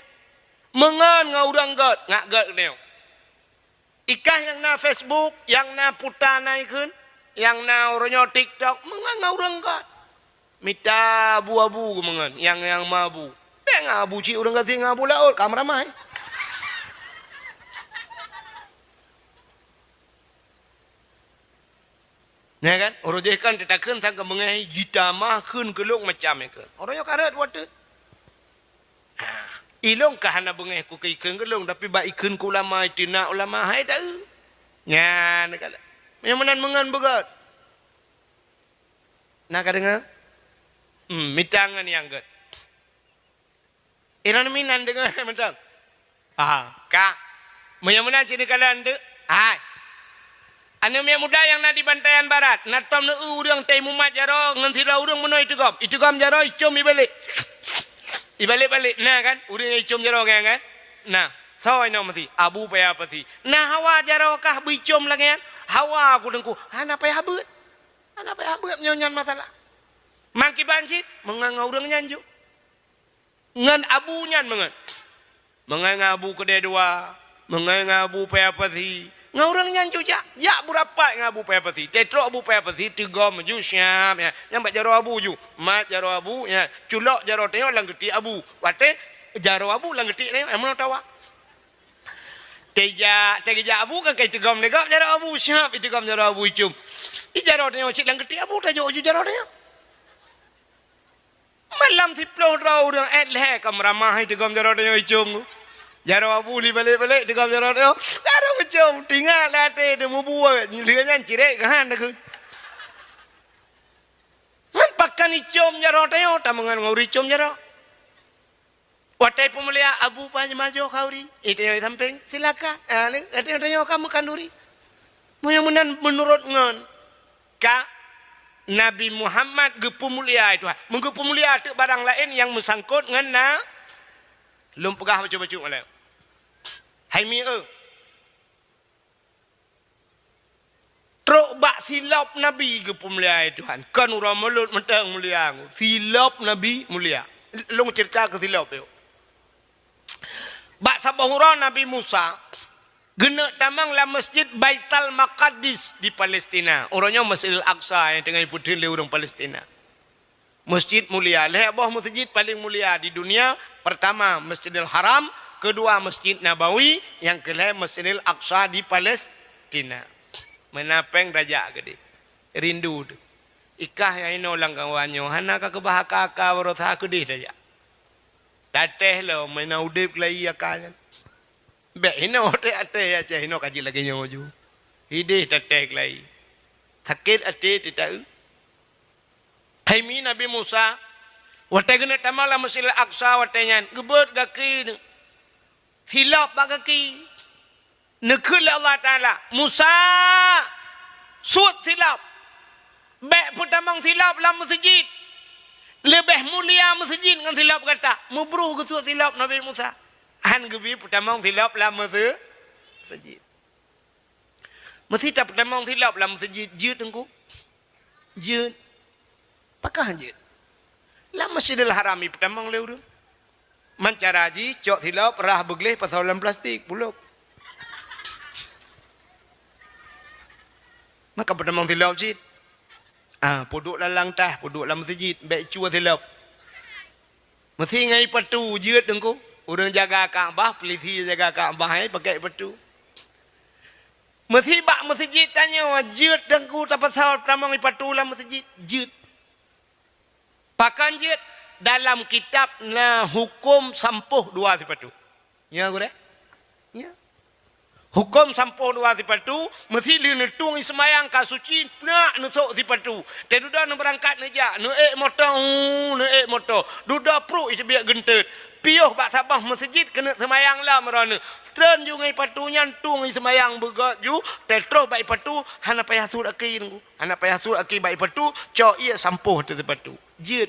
Mengan ngau orang god, ngak god neo. Ikah yang na Facebook, yang na putar naikun, yang na orangnya TikTok, mengan ngau orang god. Mita abu-abu mengan, yang mabu. Ngabu cik orang kata ngabu laut, kamera ramai. Ya kan? Orang jekan tetakan tangga mengenai jita mah kun keluk macam itu. Orangnya karet waktu. Ilong kahana bengai ku ikan kelung tapi ba ikan ku ulama tina ulama hai dah. Ya nak. Yang menan mengan begat. Nak dengar? Mitangan yang gat. Iran minan dengar mentang. Kak. Yang menan cini kalian tu? Anu yang muda yang nak di Bantayan Barat, nak tom na urang teh mumat jaro ngan sira urang menoi itu gam jaro icom ibalik. Ibalik nah kan, urang icom jaro kan. Nah, sawai no mati abu paya pati. Nah hawa jaro kah bicom lagi kan. Hawa aku dengku, hana paya habut. Hana paya habut nyonyan masalah. Mangki bansit menganga urang nyanju. Ngan abu nyan mengan. Menganga abu kedai dua, menganga abu paya pati. Ngorang nyanju ja, ya berapa ngabu payapati, tetro abu payapati, tiga maju siap ya, yang bak jaro abu ju, mat jaro abu ya, culok jaro teo lang geti abu, wate jaro abu lang geti teo, emang tawa. Teja abu kan kayak tiga menegak jaro abu siap, itu gam jaro abu icum, jaro teo cik lang geti abu tajo ju jaro teo. Malam si ploh rau orang leh kamramah itu gam jaro teo icum. Jaro abu li balik digam jaro teo. Jaro macam tinggal late demu buah nyiliannya cirek kan dah. Man pakan icom jaro teo tamangan ngori icom jaro. Watai pemulia abu panjamajo kauri. Itu yang samping silakan. Late teo kamu kanduri. Mudah-mudahan menurut ngon. Ka Nabi Muhammad gepemulia itu. Menggepemulia tu barang lain yang mesangkut ngena lum pegah baca-baca malam. Hai mi Truk bak silap Nabi ke pemulia Tuhan. Kan orang mulut mentang mulia. Silap Nabi mulia. Long cerita ke silap tu. Bak sabahura Nabi Musa. Gena tamang la masjid Baitul Maqdis di Palestina. Orangnya Masjid Al-Aqsa yang tengah putih le orang Palestina. Masjid mulia. Lehbah masjid paling mulia di dunia. Pertama Masjidil Haram. Kedua Masjid Nabawi. Yang kelima Masjidil Aqsa di Palestina. Menapeng raja gede. Rindu tu. Ikah yang ino lang kawanyo. Hana ka kebahaka ka warotha kudih raja. Dateh lo mena udip lagi akan. Be ino te ate ya ceh ino kaji lagi nyoju. Hidih tateh lagi. Sakit ate tidak. Hai mi Nabi Musa. Watai kena tamala Masjid Al-Aqsa watainya. Gebut gaki. Silap bagaki. Nekul Allah Ta'ala. Musa. Suat silap. Baik putamang silap dalam masjid. Lebih mulia masjid dengan silap kata. Mubruh ke suat silap Nabi Musa. Han gebi putamang silap dalam masjid. Mesti tak putamang silap dalam masjid. Jut engkau. Jut. Pakah jut. Dalam Masjidil Haram ni putamang lewru. Mancaraji, cok silap, rah begleh, pasawalan plastik, puluk. maka pertama silap cik. Puduk lalang tah, puduk dalam masjid, baik cua silap. Mesti ngai patu jeut dengku. Orang jaga Kaabah, polisi jaga Kaabah pakai patu. Mesti bak masjid tanya jeut dengku tak pasal pertama ngai patu dalam masjid jeut. Pakan jeut dalam kitab na hukum sampuh dua sipatu. Ya gure? Ya. Hukum sampuh dua sipatu mesti li netung semayang ka suci nak nusuk sipatu. Te duda nu berangkat neja nu motor. Duda pru itu biak gentet. Piuh bak sabah masjid kena semayang lah merana. Tren ju ngai patu nyantung semayang begat ju te terus baik patu hana payah sur aki nunggu. Hana payah sur aki baik patu cok ia sampuh tu sipatu. Jeut.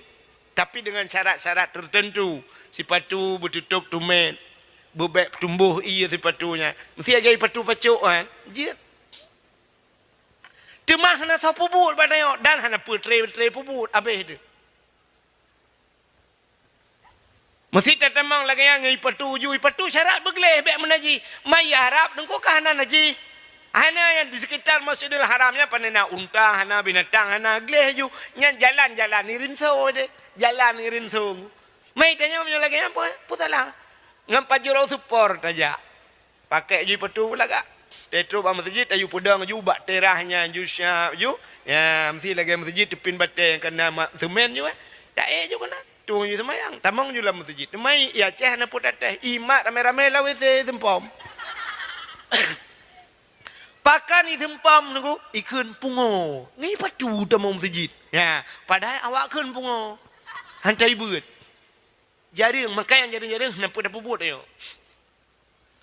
Tapi dengan syarat-syarat tertentu. Sipatu bertutup tumen. Bebek tumbuh ia sipatunya. Mesti aja patu pacuk kan. Jeut. Temah hana sa pubut badai dan hana putre pubut habis tu. Mesti tetemang lagi yang ngai patu ju patu syarat begleh bek menaji. Mai harap dengko kahanan haji. Hana yang di sekitar Masjidil Haramnya panena unta, hana binatang, hana gleh ju. Nyan jalan-jalan ni rinso de. Jalan ni rinso. Mai tanya punya lagi apa? Putalah. Ngam pajero support aja. Pakai ju patu laga. Tetro ba masjid ayu pedang ju bak terahnya ju syab ju. Ya mesti lagi masjid tepin bate kena semen ju tak ju kena. Tung ju semayang, tamang ju dalam masjid. Mai ya ceh na put atas. Imat rame-rame la wese tempom. Pakan ni tempom nunggu ikun pungo. Ngai patu tamang masjid. Ya, padahal awak keun pungo. Hantai beut. Jaring makai yang jaring-jaring nampu dah pubut ayo.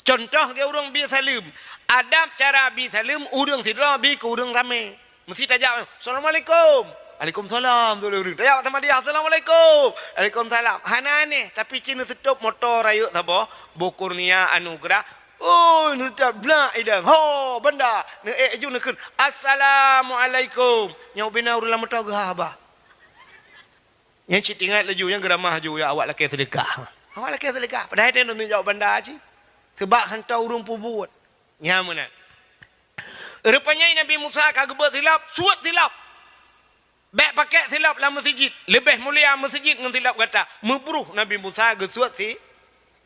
Contoh ke urang bi salim. Adab cara bi salim urang sidra bi ke urang rame. Mesti tajak, "Assalamualaikum." Waalaikumsalam. Tajak sama dia, "Assalamualaikum." Waalaikumsalam. Hana ni tapi cina tutup motor ayo sabo. Bokurnia anugerah. Oh, nutup bla idang. Ho, benda. Ne ju nekun. "Assalamualaikum." Nyau bina urang motor gah. Yang cik ingat laju yang geramah ju ya awak laki sedekah. Awak laki sedekah. Padahal dia nak jawab benda cik. Sebab hantar urung pubut. Nyaman. Rupanya Nabi Musa kagebut silap, suat silap. Baik pakai silap dalam masjid. Lebih mulia masjid dengan silap kata. Mebruh Nabi Musa gesuat si.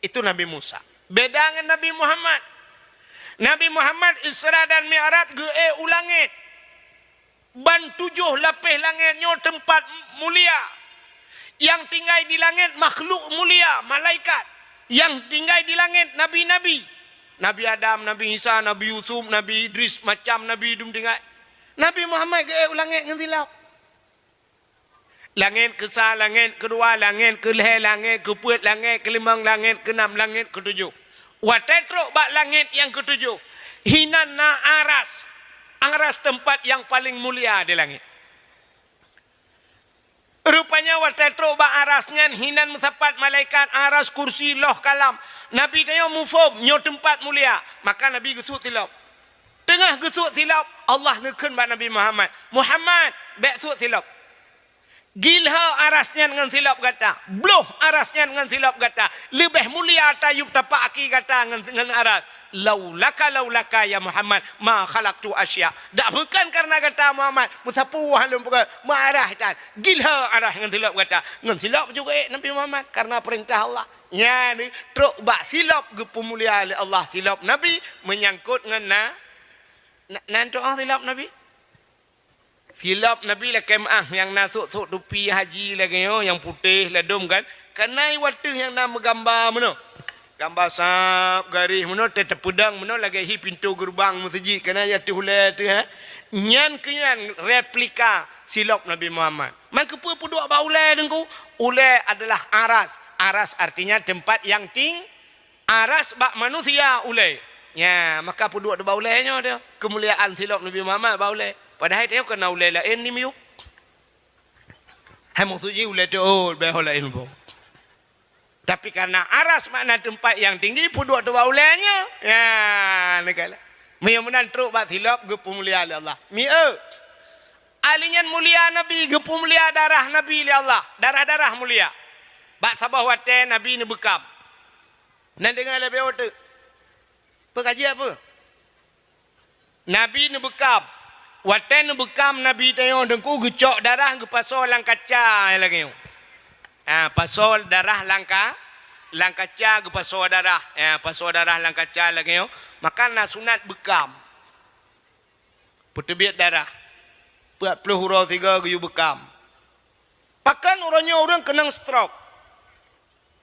Itu Nabi Musa. Beda dengan Nabi Muhammad. Nabi Muhammad Isra dan Mi'raj ge ulangit. Ban 7 lapis langitnya tempat mulia. Yang tinggal di langit makhluk mulia, malaikat. Yang tinggal di langit nabi-nabi. Nabi Adam, Nabi Isa, Nabi Yusuf, Nabi Idris, macam Nabi Idum tinggal. Nabi Muhammad ke langit dengan silap. Langit ke-1, langit ke-2, langit ke-6, langit ke-4, langit ke-5, langit ke-6, langit ke-7. Watetruk bak langit yang ke-7. Hinana aras. Aras tempat yang paling mulia di langit. Rupanya watetruk bak arasnya hinan musapat malaikat aras kursi loh kalam. Nabi tanya mufum nyo tempat mulia. Maka Nabi gesuk silap. Tengah gesuk silap Allah nekun bak Nabi Muhammad. Muhammad bek suk silap. Gilha arasnya dengan silap kata. Bloh arasnya dengan silap kata. Lebih mulia tayub tapak aki kata dengan aras. Laulaka ya Muhammad ma khalaqtu asya. Tak bukan karena kata Muhammad musapu halum bukan marah dan gilha arah dengan silap kata. Dengan silap juga Nabi Muhammad karena perintah Allah. Ya ni truk bak silap ke pemulia oleh Allah silap Nabi menyangkut dengan nanti silap Nabi. Silap Nabi lah kemah yang nasuk tupi haji lagi yang putih ladum kan. Kenai waktu yang nak menggambar mana? Gambar sap garis mana tetap pedang mana lagi hi pintu gerbang masjid kena ya tu hulai tu ha. Nyan kenyan replika silap Nabi Muhammad. Maka apa puduk ba ulai dengku? Ulai adalah aras. Aras artinya tempat yang aras bak manusia ulai. Ya, maka puduk ba ulainya dia. Kemuliaan silap Nabi Muhammad ba ulai. Padahal dia kena ulai lain ni miu. Hai maksudnya ulai tu ba lain bo. Tapi karena aras makna tempat yang tinggi puduk tu baulanya. Ya, negala. Menan truk bak silap ge pemulia Allah. Alinyan mulia Nabi ge pemulia darah Nabi Allah. Darah-darah mulia. Bak sabah wate Nabi ni bekam. Nan dengar lebih otak. Pekaji apa? Nabi ni bekam. Watan bekam Nabi tayo dengku gecok darah ke pasal lang kaca lagi. Pasal darah langka kaca ke pasal darah. Pasal darah lang kaca lagi. Maka nak sunat bekam. Pertebiat darah. 40 huruf 3 ke bekam. Pakan orang kena stroke.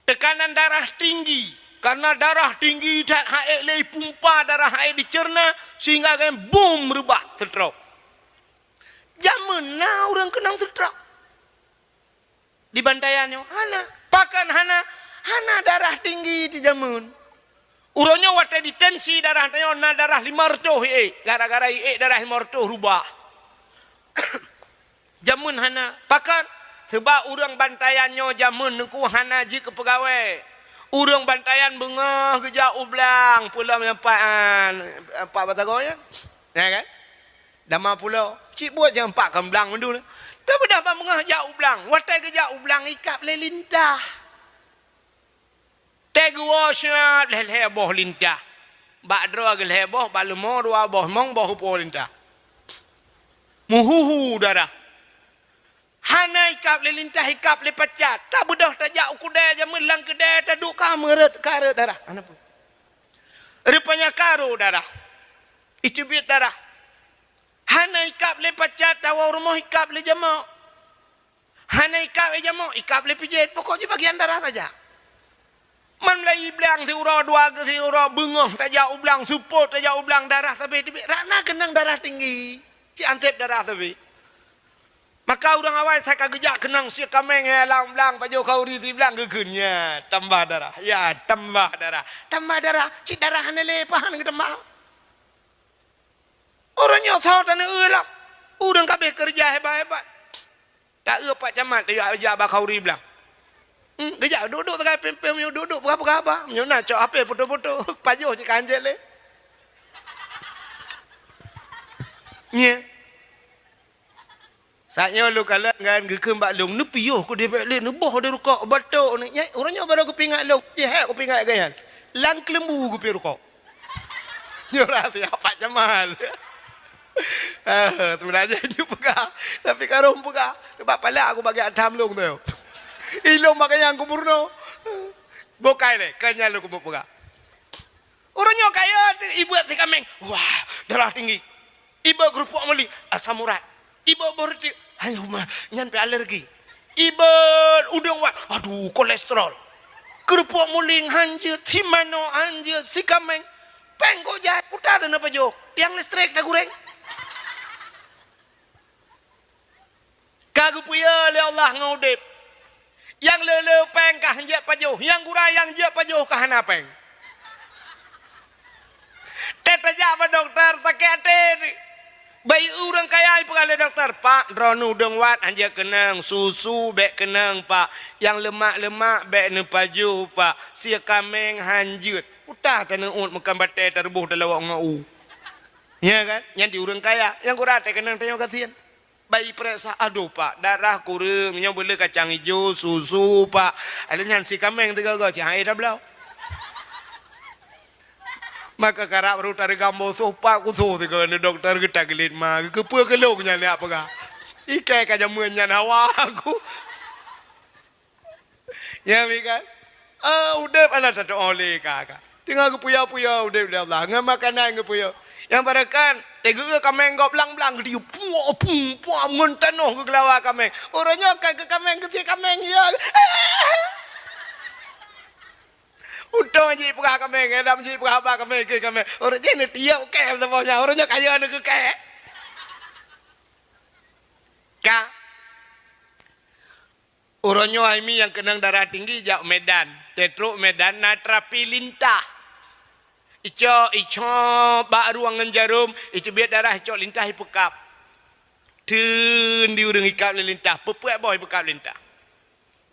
Tekanan darah tinggi. Karena darah tinggi tak haid lei pumpa darah haid dicerna sehingga kan boom rebak stroke. Zaman na orang kena stroke. Di bantayannya hana pakan hana darah tinggi di zaman. Urangnya wate ditensi darah tayo na darah 500 gara-gara darah 500 rubah. Jamun hana pakan sebab urang bantayannya jamun nengku hana ji ke pegawai. Urang bantayan bengah geja ublang pula menyampan pak batagonya. Ya kan? Dama pulau. Cik buat jangan pak kemblang mendu. Dah berdapat mengah jak ublang. Watai geja ublang ikap le lintah. Tegwa syat le heboh lintah. Bak dro agel heboh bak lemo dua boh mong boh po lintah. Muhuhu darah. Hana ikap le lintah ikap le pacat. Tak bedah tak jak ukudai jaman lang kedai tak duk kameret karet darah. Ana pun. Rupanya karo darah. Itu biat darah. Hana ikap le pacat tawa rumah ikap le jamak. Hana ikap le jamak ikap le pijit. Pokoknya bagian darah saja. Man mulai iblang si ura dua ke si ura bengong tak jauh ublang support tak jauh ublang darah sampai tiba rana kenang darah tinggi. Cik ansep darah sampai. Maka orang awal saya kagejak kenang si kameng lang blang paju kau di blang kekunnya tambah darah. Ya tambah darah. Tambah darah. Cik darah hana lepahan ke tambah. Orangnya tahu tanah elak. Orang kabeh kerja hebat-hebat. Tak pak camat dia ajak bakau ri bilang. Kejap duduk tengah pempem duduk berapa-apa. Nyo nak cok apa foto-foto. Pajo cik kanjel le. Nya. Saatnya lu kalau kan gekem bak long nu piyo ku depek le nu boh de rukok batok ni. Orangnya baru ku pingat lu. Ye hak ku pingat kan. Lang kelembu ku pi rukok. Nyo rasa apa camal. Sebenarnya ni pegah. Tapi karung pegah. Sebab pala aku bagi atam long tu. Ilong makanya aku purno. Bokai le, kanya lu kubu pegah. Orangnya kaya ibu si kameng. Wah, darah tinggi. Ibu kerupuk meli asam urat. Ibu berarti ayo mah nyampe alergi. Ibu udang wat. Aduh, kolesterol. Kerupuk muling hanjut, timano hanjut, si kameng. Pengko jat, udah ada apa jok? Tiang listrik dah goreng. Kagak punya le Allah ngaudep. Yang lele peng kah hanjat pajuh, yang gurai yang jat pajuh kah hana peng. Tetajak ba dokter takete. Bayi orang kaya pegale dokter, Pak, dronu udang wat hanjat kenang, susu bek kenang, Pak. Yang lemak-lemak bek ne pajuh, Pak. Sia kameng hanjut. Utah tanah ut makan batai terbuh dalam wak ngau. Ya kan? Yang di orang kaya, yang gurai tak kenang tanya kasihan. Bayi periksa, aduh pak, darah kurang, yang boleh kacang hijau, susu pak. Ada yang si kameng tiga gak, cahaya dah belau. Maka karap baru tarik gambar sopak kusuh tiga ni dokter kita gelit mah, kepua kelongnya ni apa kah? Ikai kajamuannya nawa aku. Ya kan? Udah mana tak oleh kakak. Tinggal kepuya-puya udah Allah, ngam makanan kepuya. Yang barakan tega kameng go blang-blang dia puang mentanoh ke kelawa kameng. Orangnya kan ke kameng ke kameng ya. Untung je pegah kameng, dalam je pegah apa kameng ke kameng. Orang je ni dia okey semuanya. Orangnya kaya nak ke kek. Ka. Orangnya ini yang kenang darah tinggi jak Medan, Tetruk Medan natrapi lintah. Ico bak ruangan jarum, ico biar darah ico lintah ipekap. Tun di urang ikap lintah, pepuak boy pekap lintah.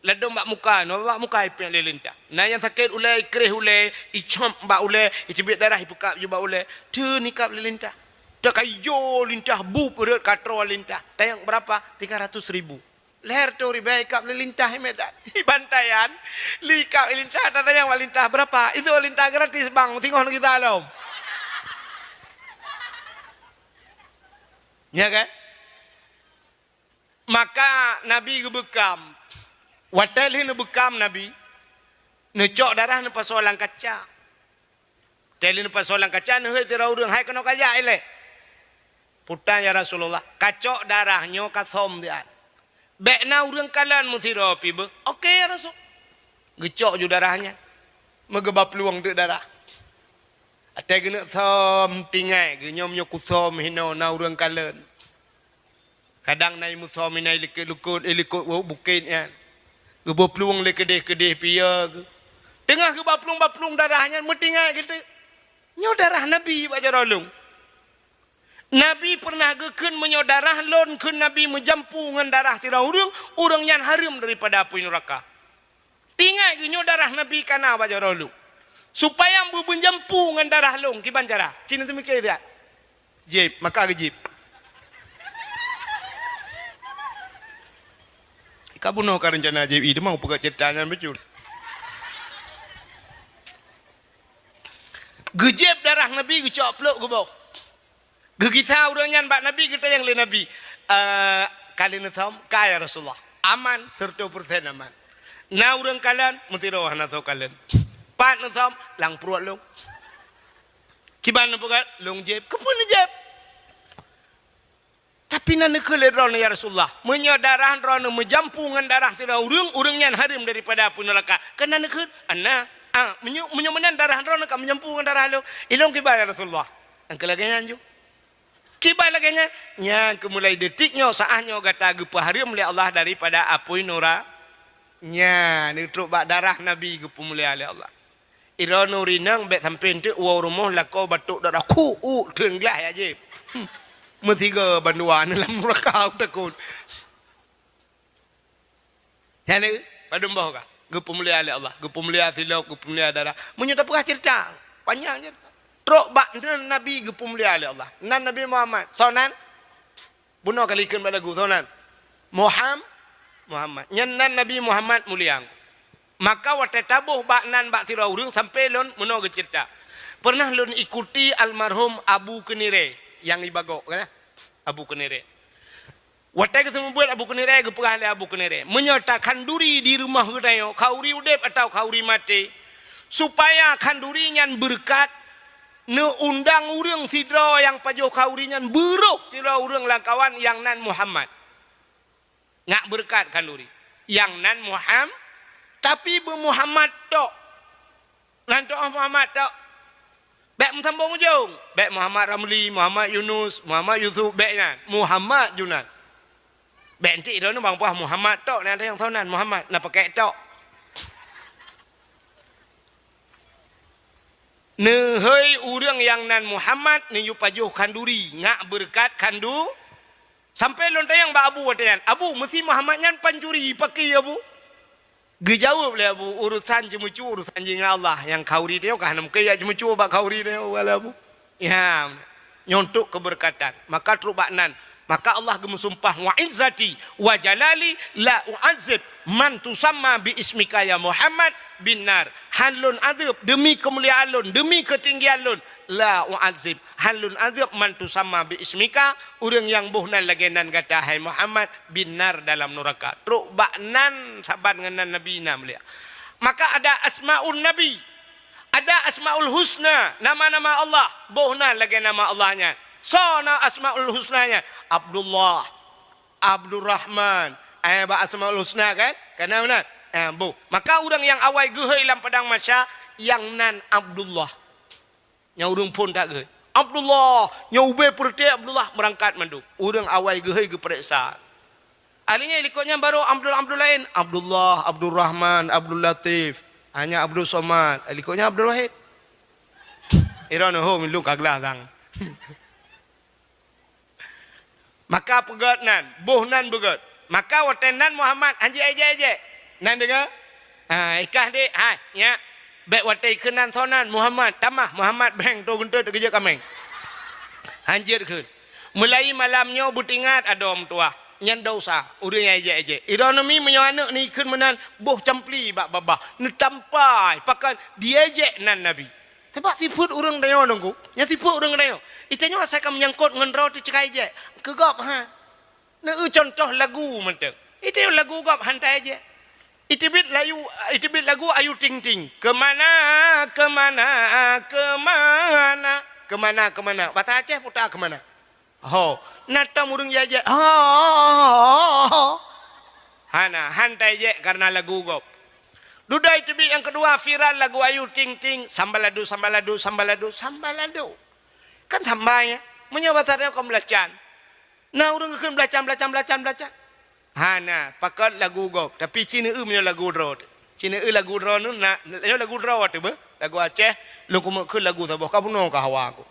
Ladong bak muka, no bak muka ipek lintah. Nah yang sakit ulai, kereh ulai, ico bak ulai, ico biar darah ipekap juga ulai. Tun ikap lintah. Tak kayo lintah bu perut katro lintah. Tayang berapa? 300,000. Leher tu riba ikap lintah Medan. Bantayan, likap lintah ada yang lintah berapa? Itu lintah gratis bang, tengok kita lom. Ya kan? Maka Nabi gebekam. Watel ni bekam Nabi. Necok darah ni pasolang kaca. Teli ni pasolang kaca ni hei tira urang hai kena kaya ile. Putan ya Rasulullah, kacok darahnya kathom dia. Bekna urang kalan musira pi be. Okey ya Rasul. Gecok ju darahnya. Megeba peluang tu darah. Ate kena thom tingai genyom nyo kuthom hino na urang kalan. Kadang nai muthom nai likut bukit ya. Gebo peluang le kedeh-kedeh pia. Tengah geba peluang darahnya metingai gitu. Nyo darah Nabi baca rolong. Nabi pernah geken menyodarah lon ke Nabi menjampu dengan darah tira urang yang haram daripada api neraka. Tinggal nyo darah Nabi kana baca rolong. Supaya ambu menjampu dengan darah long kiban cara. Cina tu mikir dia. Jib, maka ke jib. Kabuno ka rencana jib itu mau buka ceritanya betul. Gejeb darah Nabi gecok peluk ke bawah. Gegita orang yang bak Nabi kita yang le Nabi. Kali ni thom kaya Rasulullah. Aman 100% aman. Na orang kalian mesti rawah na thau kalian. Pat ni thom lang pruat long. Kiban na bukan long jeb. Kepun ni jeb. Tapi na nekele ron ya Rasulullah. Menyodarah ron menjampungan darah tira urang yang haram daripada api neraka. Kena nekele anna menyomenan darah ron ka menjampungan darah lo. Ilong kiban ya Rasulullah. Angkel lagi anju. Kibai lagi nya kemulai detiknya saahnya kata gepa haram oleh Allah daripada api nura nya ni truk bak darah Nabi gepa mulia oleh Allah. Ira nurinang bet sampai tu wa rumah la kau batuk darah ku tenglah ya je. Metiga banduan dalam neraka takut. Ya ni padum bau ka gepa mulia oleh Allah, gepa mulia silap, gepa mulia darah. Menyata pernah cerita panjang je. Truk bak Nabi gepum mulia oleh Allah. Nan Nabi Muhammad. Sonan. Bunuh kalikan pada gu sonan. Muhammad. Nyan nan Nabi Muhammad mulia. Maka waktu tabuh bak nan bak tira urang sampai lon bunuh ke cerita. Pernah lon ikuti almarhum Abu Kenire yang ibagok kan? Abu Kenire. Waktu ketemu buat Abu Kenire gepah oleh Abu Kenire. Menyertakan duri di rumah kita kauri udep atau kauri mati. Supaya kanduri nyan berkat ne undang urang sidra yang pajo kaurinyan buruk sidra urang langkawan yang nan Muhammad. Ngak berkat kanduri. Yang nan Muhammad tapi be Muhammad tok. Nan tok Muhammad tok. Bek sambung ujung. Bek Muhammad Ramli, Muhammad Yunus, Muhammad Yusuf beknya. Muhammad Junad. Bek enti dah nu bang puah Muhammad tok nan ada yang tahu nan Muhammad nak pakai tok. Nehei urang yang nan Muhammad ni yupajuh kanduri ngak berkat kandu sampai lontai yang ba Abu watayan Abu mesti Muhammad nyan pancuri pakai Abu gejawab le Abu urusan jemucu urusan jing Allah yang kauri dia kah nam kaya jemucu ba kauri dia wala Abu ya nyontuk keberkatan maka truk baknan maka Allah gemusumpah wa izzati wa jalali la u'adzib man tusamma bi ismika ya Muhammad bin nar halun azab demi kemuliaan lun demi ketinggian lun la u'adzib halun azab man tusamma bi ismika urang yang buhnan lagenan kata hai Muhammad bin nar dalam neraka truk baknan saban dengan Nabi na mulia maka ada asmaul nabi ada asmaul husna nama-nama Allah buhnan lagi nama Allahnya sana asmaul husnanya Abdullah Abdurrahman ba asmaul husna kan kana benar bu maka orang yang awai gehei dalam padang masya yang nan Abdullah nya urang pun tak gehei Abdullah nya ube perti Abdullah berangkat mandu urang awai gehei ge periksa alinya likotnya baru Abdul lain Abdullah Abdurrahman Abdul Latif hanya Abdul Somad likotnya Abdul Wahid irano ho milu kaglah dang maka pegat nan boh nan begat maka watenan Muhammad anji aje nan dengar ikah dek nya bek watai kenan sonan Muhammad tamah Muhammad beng tu guntur tu kerja kameng anjir keun mulai malamnya butingat adom tua nyan dosa urang aje ironomi menyo anak ni keun menan boh campli bak babah ni tampai pakai diejek nan Nabi Tebak tiput urang dayo dongku. Nya tiput urang dayo. Itanyo saya kam nyangkut ngan roti cekai je. Kegop ha. Na contoh lagu menteng. Itu lagu gop hantai je. Itibit lagu Ayu Ting Ting. Kemana, kemana, kemana, kemana, kemana. Bahasa Aceh putar kemana. Ho, nata murung jaja. Ho, hana hantai je karena lagu gop. Duda itibit yang kedua viral lagu Ayu Ting Ting. Sambaladu, sambaladu, sambaladu, sambaladu. Kan tambahnya. Menyobat saya kau belacan. Nah urang keun belacan. Hana pakat lagu gop tapi Cina punya lagu draw. Cina lagu draw nu nak lagu draw tu be. Lagu Aceh lu ku keun lagu tabah ka puno ka hawa aku.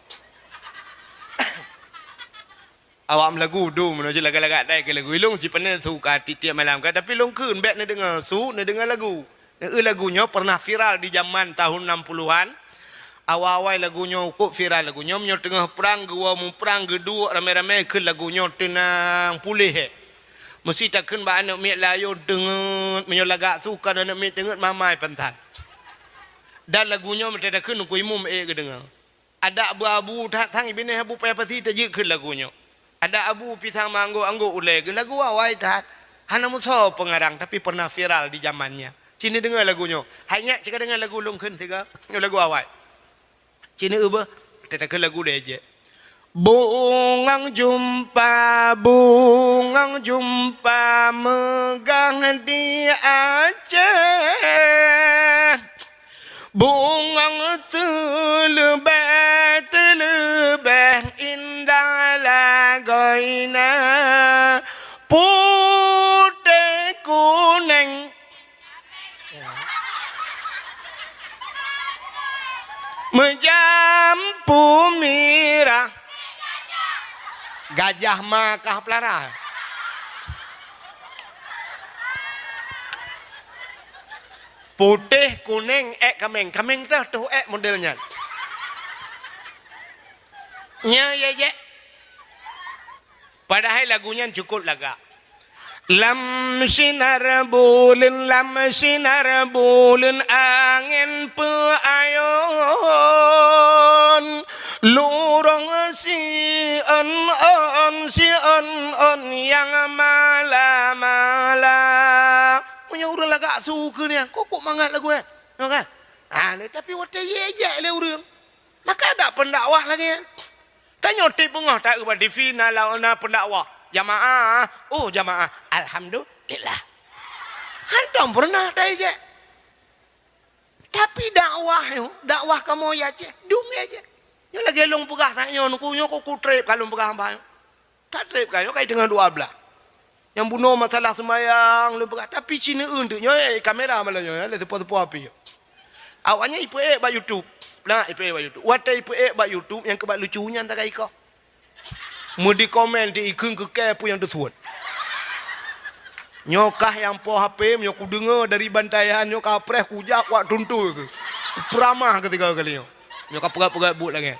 Awam lagu du meno je laga-laga dai ke lagu ilung cipane suka tiap malam ka tapi long keun bet na dengar na dengar lagu. Na lagunya pernah viral di zaman tahun 60-an. Awal-awal lagunya kok viral lagunya menyo tengah perang gua mu perang gedua rame-rame keun lagunya tenang pulih. Mesti takkan ba anak mek layo denget menyolagak suka anak mek denget mamai pentan. Dan lagunya mesti takkan ku imum ke dengar. Ada abu-abu tang ibine abu payah pasti tajik ke lagunya. Ada abu pisang manggo anggo ulai ke lagu awai tak. Hana muso pengarang tapi pernah viral di zamannya. Cina dengar lagunya. Hanya cakap dengar lagu longkeun tiga lagu awai. Cina ubah takkan lagu dia je. Bungang jumpa megang di Aceh. Bungang telebeh indah lagoina. Putih kuning menjampu mirah. Gajah makah pelara. Putih, kuning, kameng. Kameng tuh modelnya. Ya. Padahal lagunya cukup laga. Lam sinar bulin angin peayon. Lurong si on yang mala. Punya urang lagak suka ni. Kok mangat lagu kan? Kan? Tapi waktu ye le urang. Maka ada pendakwah lagi. Tanya tip pengah tak ubah di final lawan pendakwah. Jamaah. Oh jamaah. Alhamdulillah. Hantam pernah tak je. Tapi dakwah kamu ya je. Dumi aja. Yang lagi long pegah tanya ku trip kalau pegah hamba. Tak trip kan kai dengan 12. Yang bunuh masalah semayang lu pegah tapi Cina untuknya kamera malahnya le tepo api. Awalnya ipu ba YouTube. Nah ipu ba YouTube. Wata ipu ba YouTube yang kebat lucunya tak kai kau. Mu di komen di ikung ke pu yang tersuat. Nyokah yang po HP nyoku dengar dari bantaian nyokah preh kujak wak tuntu ke. Peramah ketika kali nyo. Nyokap pegat-pegat but lagi.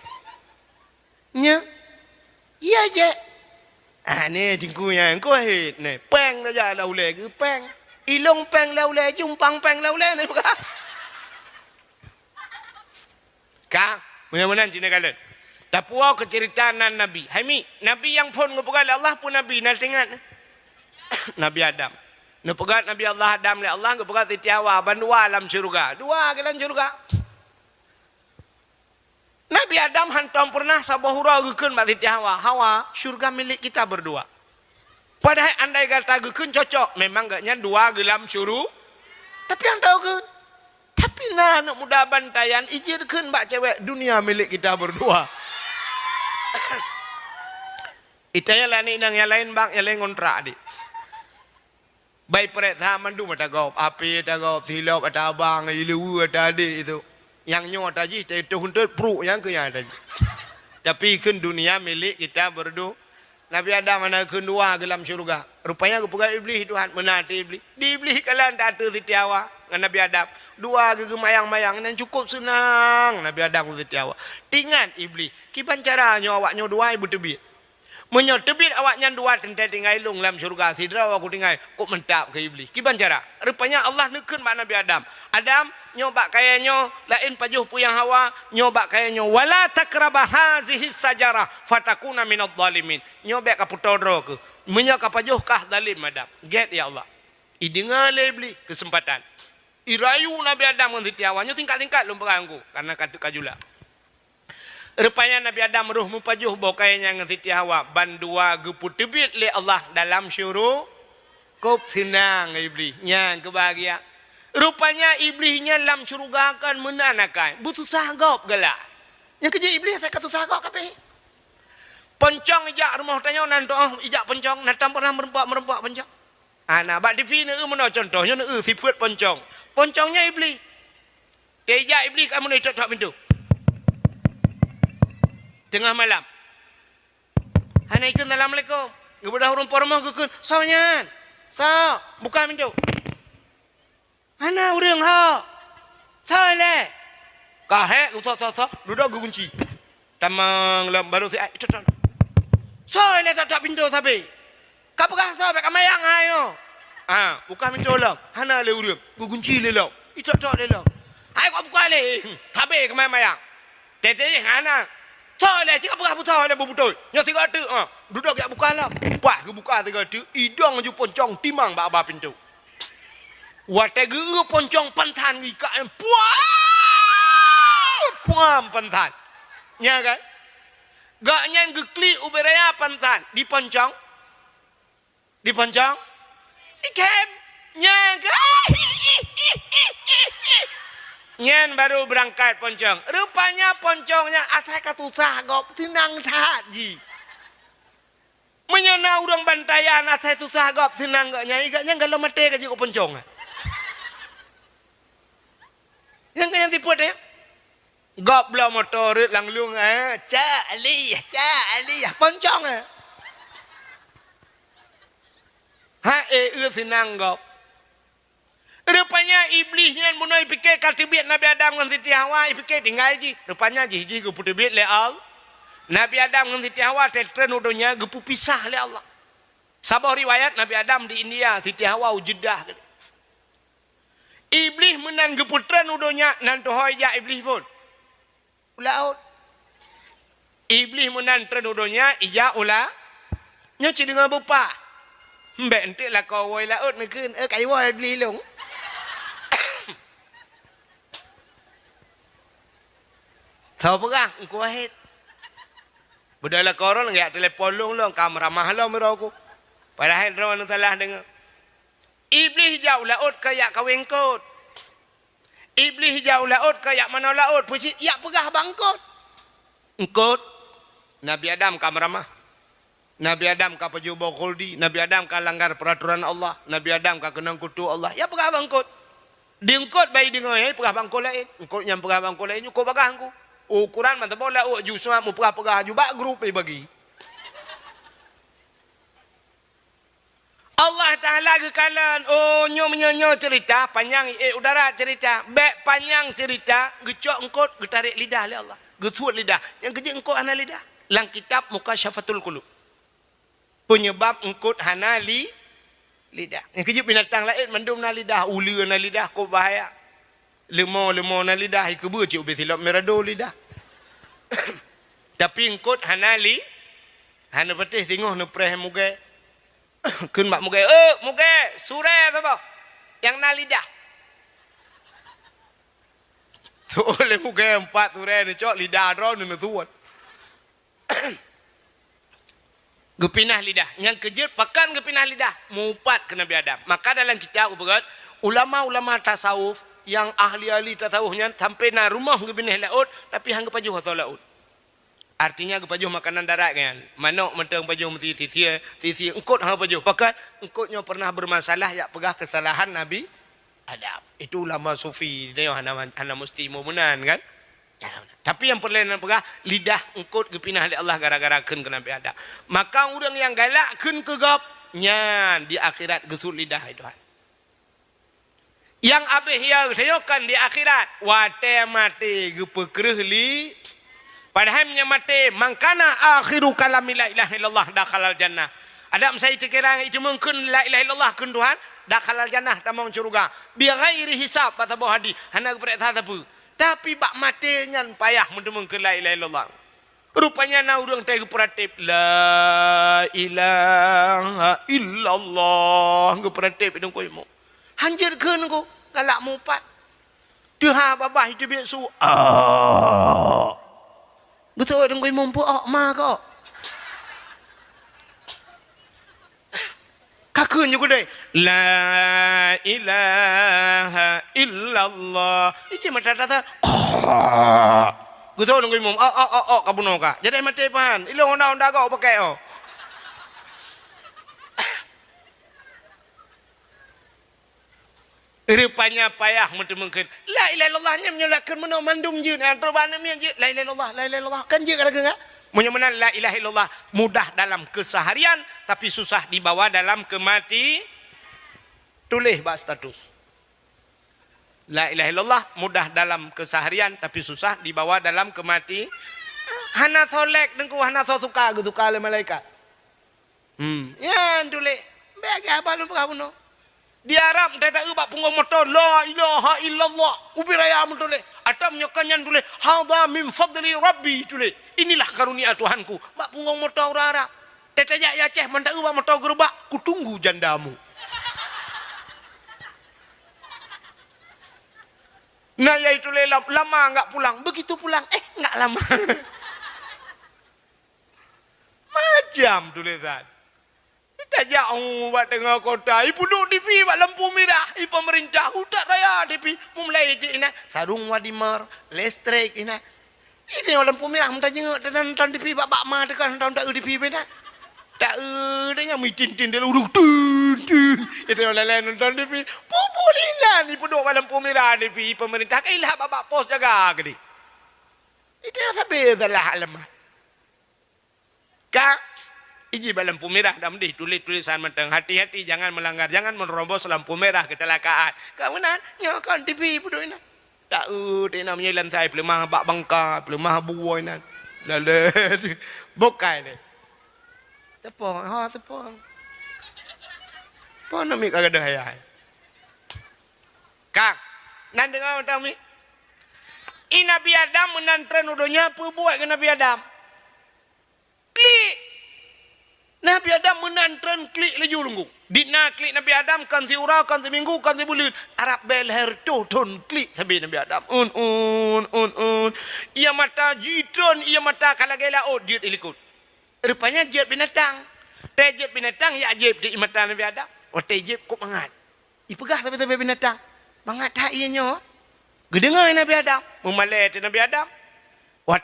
Nya. Iya je. Ni tingkunya engko hit ni. Peng saja laule ke peng. Ilong peng laule jumpang peng laule ni bukan. Kang, benar-benar Cina kalian. Tapuau keceritaan Nabi. Haimi, Nabi yang pun ngepegat Allah pun Nabi nak ingat. Nabi Adam. Ngepegat Nabi Allah Adam le Allah ngepegat Siti Hawa bandua alam syurga. Dua ke dalam syurga. Nabi Adam hantam pernah sabahura gekeun mak Siti Hawa. Hawa, syurga milik kita berdua. Padahal andai kata gekeun cocok, memang gaknya dua gelam syuru. Tapi yang tahu ke? Tapi anak muda bantayan ijirkeun mbak cewek dunia milik kita berdua. Itanya lani nang yang lain bang yang lain kontrak adik. Baik perek zaman tu mata gop api ta gop silap ada abang ilu ada adik itu. Yang nyot aja itu hunter pro yang ke yang tadi. Tapi kan dunia milik kita berdua. Nabi Adam mana kedua dalam syurga. Rupanya kepegat iblis Tuhan menati iblis. Di iblis kalian tak ada Siti Hawa dengan Nabi Adam. Dua gegemayang-mayang dan cukup senang Nabi Adam dengan Siti Hawa. Tingat iblis. Kipan caranya awaknya dua ibu tebit. Menyo tebit awak nyan dua tentai tinggal ilung dalam syurga sidra aku tinggal kok mentap ke iblis. Kiban cara? Rupanya Allah nekeun mak Nabi Adam. Adam nyoba kayanyo lain pajuh puyang Hawa nyoba kayanyo wala takrabah hazihi sajarah fatakuna minadh dhalimin. Nyoba ka putodro ke. Menyo ka pajuh kah zalim Adam. Get ya Allah. Idengar le iblis kesempatan. Irayu Nabi Adam ngan Siti Hawa nyo tingkat-tingkat lum beranggu karena katu kajula. Rupanya Nabi Adam ruh mupajuh bokainya dengan Siti Hawa. Bandua gepu tebit le Allah dalam syurga. Kop senang iblis. Yang kebahagia. Rupanya iblisnya dalam syurga akan menanakan. Butuh sahagop galak. Yang kerja iblis saya kata sahagop kape. Poncong ijak rumah tanya nanto ijak poncong. Natam pernah merempak poncong. Nah, bak TV ni mana contohnya ni sifat poncong. Poncongnya iblis. Dia ijak iblis kamu ni tok pintu. Tengah malam. Assalamualaikum, Assalamualaikum. Kepada orang pormah kekun. Sawnyan. Saw. Buka pintu. Mana orang ha? Saw le. Kahek utok. Duduk ke kunci. Tamang lam baru si ai. Saw le tak pintu sapi. Kapakah saw pak amayang ayo. Buka pintu lah. Hana le urang. Ku kunci le lah. Itok le lah. Ai kau buka le. Tabe ke mayang. Tete hana. Toleh cakap apa betul le betul. Nya 3 duduk yak buka lah. Pas ke buka 3 idong ju poncong timang ba pintu. Wate ge poncong pantan gi ka puam pantan. Nya kan? Gak nyan ge kli uberaya pantan di poncong. Di poncong. Ikem. Nya kan? Nyen baru berangkat poncong. Rupanya poncongnya asal katusah gop senang haji. Menyana orang bantayan asal susah gop senang gak nyai gaknya kalau mati ke jiko poncong. Yang kaya tipu deh. Gop belah motor langlung Cak aliyah poncong senang gop. Rupanya iblisnya munai fikir katibit Nabi Adam dengan Siti Hawa fikir tinggal ji. Rupanya ji gepu tebit le Allah. Nabi Adam dengan Siti Hawa tetren udonya gepu pisah le Allah. Sabah riwayat Nabi Adam di India, Siti Hawa Jeddah. Iblis menan gepu tren udonya nanto hoya iblis pun. Ulaut. Iblis menan tren udonya ija ula. Nya ci dengan bupa. Mbek entik lah kau woi laut nekeun kai woi iblis long. Tahu perang, engkau ahit. Bedala koron enggak telepon long kamera mahal merauku. Padahal rawan salah dengar. Iblis jauh laut kayak kawin kot. Iblis jauh laut kayak mana laut puji ya pegah bangkot. Engkot Nabi Adam kamera mah. Nabi Adam ka pejubo khuldi, Nabi Adam ka langgar peraturan Allah, Nabi Adam ka kenang kutu Allah. Ya pegah bangkot. Diengkot bayi dengar pegah bangkot lain. Engkot yang pegah bangkot lain kau bagah aku. Ukuran mantap bola justru mu pegah juga grup bagi. Allah Taala gekalan nyo cerita panjang udara cerita bek panjang cerita gecok engkot getarik lidah oleh Allah. Gesuat lidah. Yang kerja engkot hana lidah. Lang kitab Mukasyafatul Qulub. Penyebab engkot hana lidah. Yang kerja binatang lain mendum na lidah, ula na lidah kau bahaya. Lemau na lidah ikebur cik ubi silap merado lidah. Tapi engkot hanali hana betih tengok nu preh muge. Kun mak muge sure tu bah. Yang na lidah. Tu oleh muge 4 sure ni cok lidah ro nu tuan. Gepinah lidah. Yang kejut pakan gepinah lidah. Mupat ke Nabi Adam. Maka dalam kitab uberat ulama-ulama tasawuf yang ahli-ahli tasawufnya sampai na rumah gebineh laut tapi hang pajuh atau laut. Artinya gepajuh makanan darat kan. Manok mentang pajuh mesti sisi engkot hang pajuh. Pakat engkotnya pernah bermasalah ya pegah kesalahan Nabi Adam. Itu ulama sufi dia hana mesti mu'minan kan. Tapi yang perlainan pegah lidah engkot gepinah oleh Allah gara-gara keun ke Nabi Adam. Maka orang yang galak keun ke gap nyan di akhirat gesut lidah itu. Yang abih ya tayokan di akhirat wate mati gepekreh li Padahalnya mati mangkana akhiru kalami la ilaha illallah dakhalal jannah. Ada saya kira itu mungkin la ilaha illallah kun Tuhan dakhalal jannah tamang surga. Bi ghairi hisab kata Abu Hadi. Hana berita apa. Tapi bak mati nyan payah mungkin la ilaha illallah. Rupanya na urang teh peratip la ilaha illallah geperatip dong koy mo. Hanjir keun ko galak mupat. Tuha babah itu biasu. Betul dong koy mampu ma ko. Kakun juga deh. La ilaha illallah. Ini mata tata. Betul dong koy mom. Kabuno ka. Jadi mati pan. Ilong onda kau pakai oh. Rupanya payah mungkin. La ilaha illallahnya menyalakan menau mandum je antara bana mi je. La ilaha illallah kan je kalau enggak. Menyamakan la ilaha illallah mudah dalam keseharian tapi susah dibawa dalam kemati. Tulis bak status. La ilaha illallah mudah dalam keseharian tapi susah dibawa dalam kemati. Hana solek dengku hana suka gitu kali malaikat. Ya tulis. Bagi apa lu kamu? Di Arab tidak ubah punggung motor la ilaha illallah ubiraya mutole atam nyokanyan tule hadza min fadli rabbi tule inilah karunia Tuhanku bak punggung motor Arab tetejak ya ceh mendak ubah motor gerobak kutunggu jandamu nah ya itu lama enggak pulang begitu pulang enggak lama macam tulisan Tajak buat tengah kota. Ibu duduk TV buat lampu merah. Ibu pemerintah hutak raya TV. Mulai di ina sarung wadimar, listrik ina. Ini lampu merah minta jenguk dan nonton TV bak ma tekan nonton tak TV bena. Tak dia yang mitin-tin dia urut tun. Itu lain nonton TV. Populinan ibu duduk buat lampu merah TV pemerintah kailah bak pos jaga gede. Itu sampai salah alamat. Kak Iji lampu merah dam deh tulisan menteng hati-hati jangan melanggar jangan menerobos lampu merah kecelakaan. Kamu nak nyokan TV bodoh ini. Tak dia namanya lan saya pelemah bak bangka pelemah buai nan. Lalu bokai deh. Tepung tepung. Pon nami kagak ada hayai. Kang nan dengar tahu mi. Nabi Adam menantren udonya apa buat ke Nabi Adam? Klik Nabi Adam menantran klik leju lunggu. Dina klik Nabi Adam kan si ura kan si minggu kan si bulan. Arab belher ton klik sabi Nabi Adam. Ia mata jidron ia mata kalagela jid ilikut. Rupanya jid binatang. Teh jid binatang ya jid di mata Nabi Adam. Teh jid kok mangat. Ipegah tapi binatang. Mangat tak ianya. Gedengar Nabi Adam. Memalai Nabi Adam.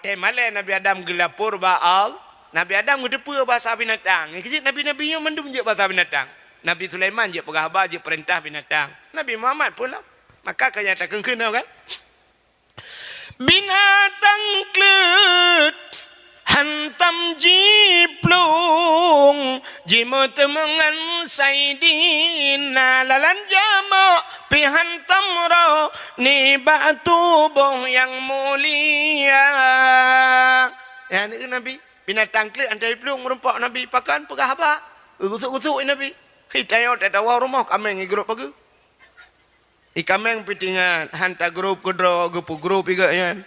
Teh malai Nabi Adam gelapur baal. Nabi Adam ngedepa bahasa binatang. Kecil Nabi-Nabi yang mendum je bahasa binatang. Nabi Sulaiman je pegahbar je perintah binatang. Nabi Muhammad pula. Maka kenyatakan kena kan? Binatang klet hantam jiplung jimut mengan saidina lalan jama pihantam roh ni batu boh yang mulia. Ya ni Nabi binatang klik antai pelung merempak Nabi pakan pegah apa? Gusuk-gusuk Nabi. Hitayo tak tahu rumah kameng igrup pagi. Ikameng pitingan hantar grup kedro gupu grup igaknya.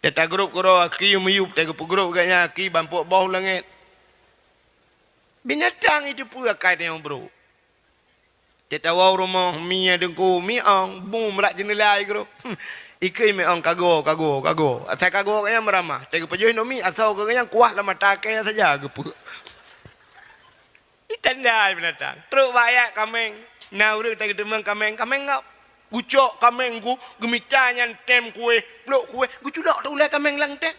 Data grup kedro ki meyup tak gupu grup igaknya ki bampuk bau langit. Binatang itu pula kait yang bro. Tak tahu rumah mia dengku miang bum rak jenela igrup. Ikai me ang kago. Atai kago kaya meramah. Tega pajoy no mi asal kaya kuat lama takai saja gepu. Itanda binatang. Teruk bayak kameng. Nah urang tega demang kameng ngap. Gucok kameng ku gemita nyan tem kue, blok kue. Gucudak tu ulai kameng lang teh.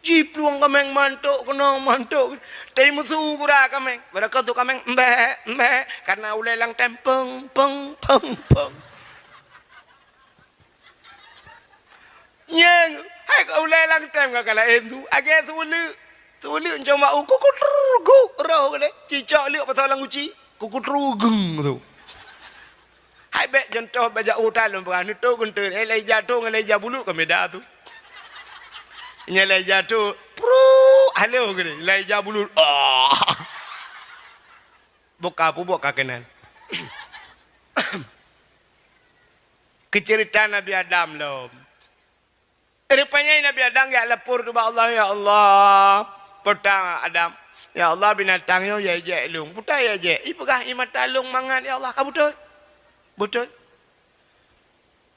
Jipluang kameng mantuk kena mantuk. Tei musuh kura kameng. Barakat tu kameng mbeh karena ulai lang tem peng. Yang, hai kau lelang tem kau kalah em tu, agak sulit macam mau kukutruggu, roh kau cicak liuk pasal lang uci, kukutruggung tu. Hai bet contoh baca utan lomba ni tu kuntur, elai jatuh elai jabulu kami dah tu. Nya lai jatuh, halo gini, lai jabulur. Buka apa buka kenan. Kecerita Nabi Adam loh. Rupanya Nabi Adam ya lapor kepada Allah, ya Allah. Pertama Adam, ya Allah binatangnya ya je lung. Putar ya je. Ipakah imat talung mangan ya Allah. Kamu betul? Betul.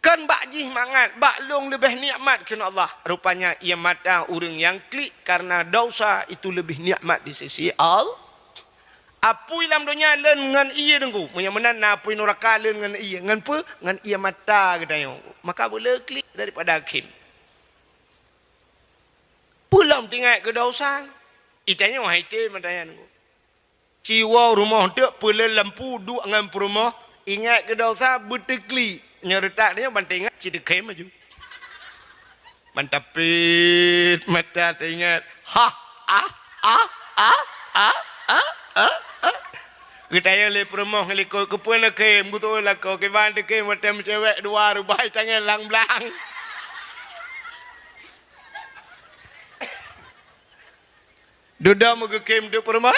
Kan bak jih mangan, bak lung lebih nikmat kena Allah. Rupanya ia mata orang yang klik karena dosa itu lebih nikmat di sisi Allah. Apui dalam dunia len dengan ia dengku. Yang mana apui neraka len dengan ia. Dengan apa? Dengan ia mata katanya. Maka boleh klik daripada hakim. Pulang tinggal ke dosa. Itanya wahai te matanya dengku. Ciwa rumah tak pula lampu duk dengan rumah. Ingat ke dosa bertekli. Nyeretak dia bantai ingat cita kem maju. Mantapit mata teringat. Kita yang le permoh le ko kepuna kem betul lah ko ke ban kem macam cewek dua rubai tangan lang blang. Duda mau ke kem de permoh.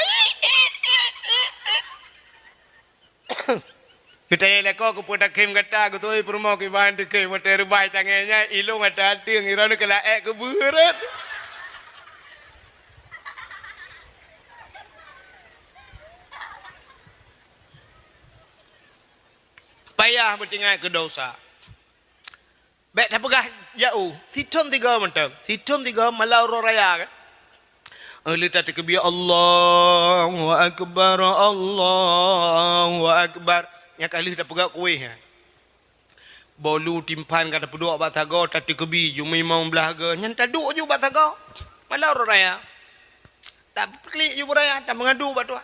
Kita yang le ko kepuna kem kata ko tu permoh ke ban de kem macam rubai tangannya ilung ada tiang irana kala ke buret. Payah bertinggal ke dosa. Baik tak pegah jauh. Siton tiga mentang. Siton tiga malau raya kan. Lihat kebiya Allahu Akbar. Allahu Akbar. Yang kali tak pegah kuih. Bolu timpan kata peduk batago tadi kebi jumai mau belaga. Yang taduk je batago. Malau raya. Tak klik je raya. Tak mengadu batu.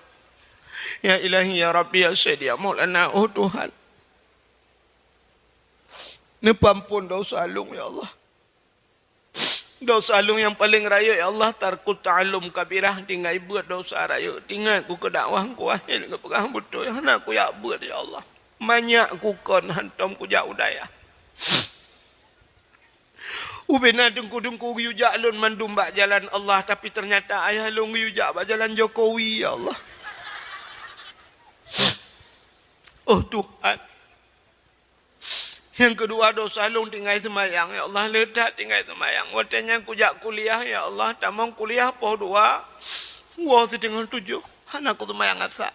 Ya ilahi ya Rabbi ya Sayyid ya Maulana. Oh Tuhan. Ni pampun dosa alung ya Allah. Dosa alung yang paling raya ya Allah. Tarkut ta'alum kabirah. Tinggal buat dosa raya. Tinggal ku ke dakwah ku ahil ke pegang betul. Anak ku ya buat ya Allah. Banyak ku kon hantam ku jauh daya. Ubena dengku-dengku yujak lun mandum bak jalan Allah. Tapi ternyata ayah lung yujak bak jalan Jokowi ya Allah. Oh Tuhan. Yang kedua dosa lung tinggal semayang ya Allah letak tinggal semayang. Waktunya kujak kuliah ya Allah tamang kuliah poh dua. Wah setengah 7 anakku semayang asa.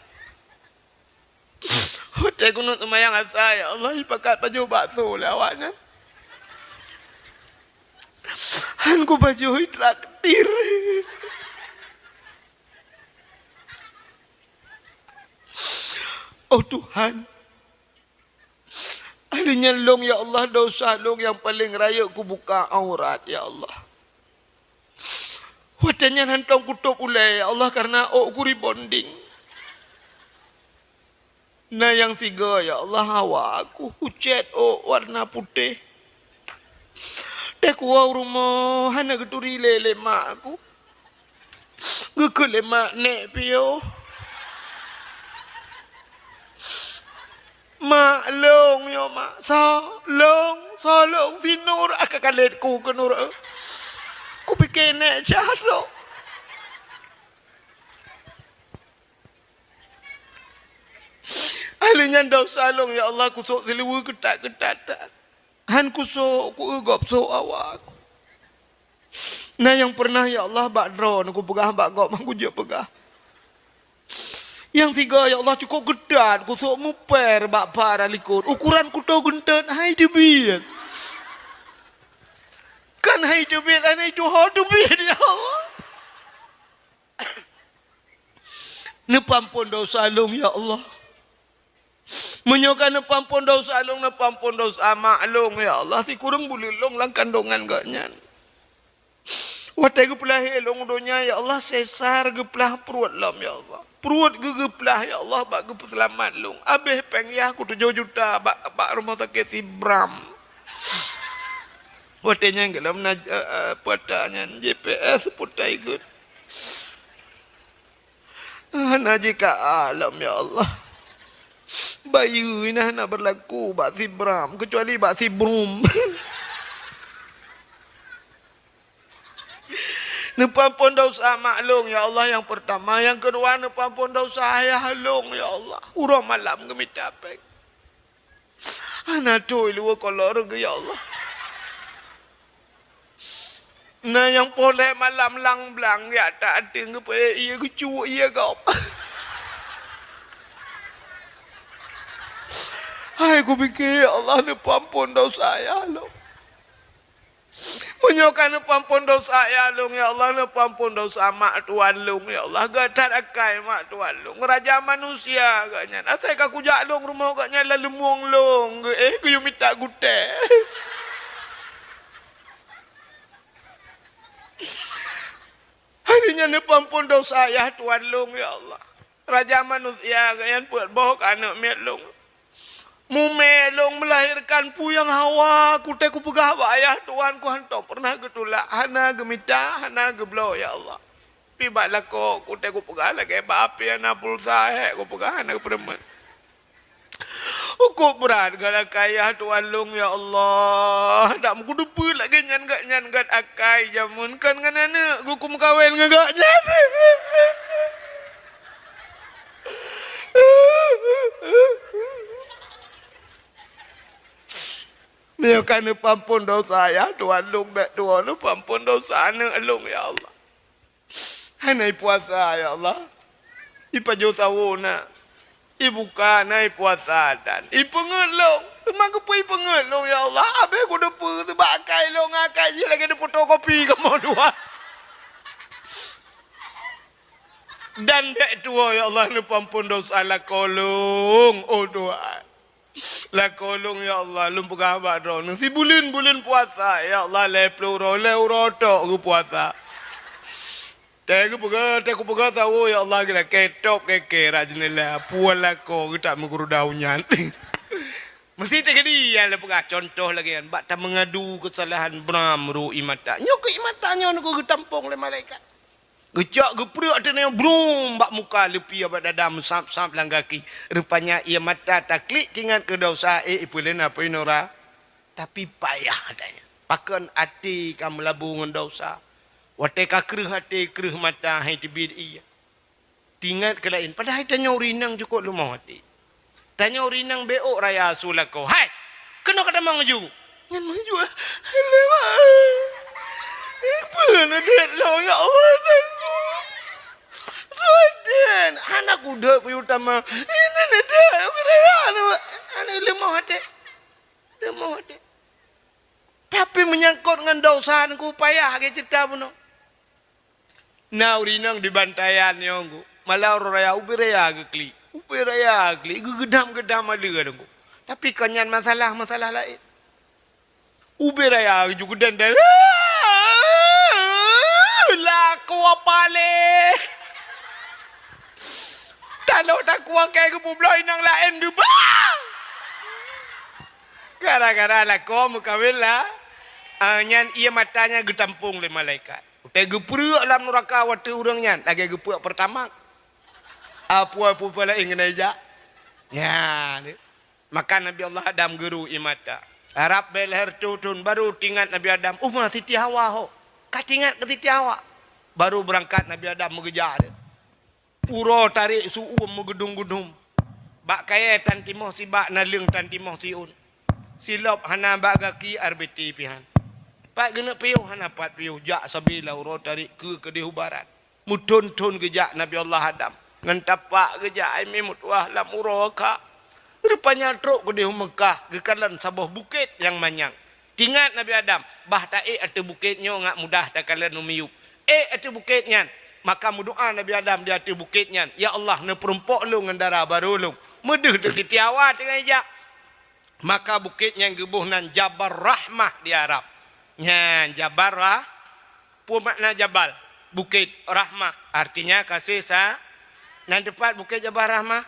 Waktu aku semayang asa ya Allah pakai baju bakso lawaknya. Anku baju traktir. Oh Tuhan. Adanya long ya Allah dosa long yang paling raya ku buka aurat ya Allah. Wadanya hantam kutuk ulai ya Allah karena ku rebonding. Nah yang tiga ya Allah hawa aku hucet warna putih. Tek wow rumah hana geturi lele mak aku. Gekele mak nek pio. Mak long yo mak long sinur akakalet ku ke nur. Ku pikir nek jahat lo. Alinya dosa long ya Allah ku sok seliwu ketat-ketatan. Han ku sok ku egop sok awak. Nah yang pernah ya Allah bak drone ku pegah bak gop aku je pegah. Yang tiga ya Allah cukup gedan ku sok muper bak para likun. Ukuran ku tau gentan hai debit. Kan hai debit anai tu ha debit ya Allah. Nepampun dosa long ya Allah. Menyokan nepampun dosa long nepampun dosa maklong ya Allah. Si kurang boleh long lang kandungan gaknyan. Watai geplah long donya ya Allah sesar geplah perut lam ya Allah. Perut gegeplah ya Allah bak gep selamat long. Abeh pengyah ku 7 juta bak rumah sakit si Bram. Watainya gelam na patanya GPS putai good. Naji ka alam ya Allah. Bayu ini nak berlaku bak si Bram kecuali bak si Brum. Nepampun dosa maklum ya Allah yang pertama, yang kedua nepampun dosa ayah halung ya Allah. Urang malam gemitapek. Ana tu lu kolor ge ya Allah. Nah yang boleh malam lang blang ya tak ada ke iya ke cu iya kau. Hai aku fikir ya Allah nepampun dosa ayah lo. Menyokan pampun dosa ya lung ya Allah, pampun dosa mak tuan lung ya Allah, gatat akai mak tuan lung, raja manusia agaknya. Asai kaku jak lung rumah agaknya lalu muang lung, ku minta gute. Harinya ni pampun dosa ya tuan lung ya Allah, raja manusia agaknya buat bohong anak miat lung. Mumelong melahirkan puyang Hawa, kutek ku pegah ayah tuan ku hantar pernah getulak hana gemita hana geblo ya Allah. Pibat lako kutek ku pegah lagi bapi ana pulsa ku pegah hana permen. Uku berat gara kaya tuan lung ya Allah. Tak muku depu lagi nyan gat akai jamun kan ngana gukum kawin ngagak nyan. Mereka ni pampun dosa ya tuan lung bek tuan ni pampun dosa ni lung ya Allah. Hanai puasa ya Allah. Ipa jo sawuna. Ibuka nai puasa dan ipengelong. Memang ke pi pengelong ya Allah. Abe ku depu tu bakai long akai je lagi de fotokopi kamu dua. Dan bek tua ya Allah ni pampun dosa la kolong oh Tuhan. La kolong ya Allah lumpu kabar dong si bulan puasa ya Allah le pluro le uroto ku puasa tegu pega tahu ya Allah kira ketok keke rajinela puala ko kita menguru daunnya mesti tegedi ya le pega contoh lagi kan bak tak mengadu kesalahan bramru imata nyok imatanya ku tampung le malaikat gejak geprek ada yang brum bak muka lepi abad dadam sap langgaki rupanya ia mata taklik ingat ke dosa ipulen apa inora tapi payah adanya pakan hati kamu labungan dosa wate kakreh hati kreh mata hai tibid iya tingat ke lain padahal tanya urinang cukup lu mau hati tanya urinang beok raya sulako hai kena kata mangju nyan maju lewa Pernah dia lo ya Allah aku. Roden anak udah ku utama. Ini ada anak lemah hati. Tapi menyangkut dengan dosaanku payah ke cerita puno. Nah urinang di bantayan yongku. Malah raya ubiraya kekli. Gedam ada kadangku. Tapi kanyan masalah lain. Ubiraya juga dan laku apa le? Kalau tak kuat kayak kebublai nang lain juga. Gara-gara laku mukawin lah. Nyan ia matanya getampung le malaikat. Utai gepruk dalam neraka waktu orangnya. Lagi gepruk pertama. Apa-apa pula ingin aja. Ya. Maka Nabi Allah Adam geru imata. Harap belher tutun baru tinggal Nabi Adam. Umar Siti Hawa ho. Katingat ke Siti Hawa. Baru berangkat Nabi Adam mengejar dia. Uro tarik su'um megedung-gedung. Bak kaya tan timoh si bak nalung tan timoh si un. Silop hana bak gaki arbeti pihan. Pak gena piuh hana pat piuh. Jak sabila uro tarik ke dihu barat. Mutun-tun gejak Nabi Allah Adam. Ngan tapak gejak aimi mutwah lam uro ka. Rupanya truk ke dihu Mekah. Gekalan sabuh bukit yang manyang. Tingat Nabi Adam. Bah taik atau bukitnya ngak mudah tak kalian umiyup. Atau bukitnya. Maka berdoa Nabi Adam di atas bukitnya. Ya Allah, ne perumpok lu ngendara baru lu. Medeh de kitiawa tengah ijak. Maka bukitnya gebuh nan Jabal Rahmah di Arab. Nya Jabal Rah. Pun makna Jabal. Bukit Rahmah. Artinya kasih sa. Nan depan bukit Jabal Rahmah.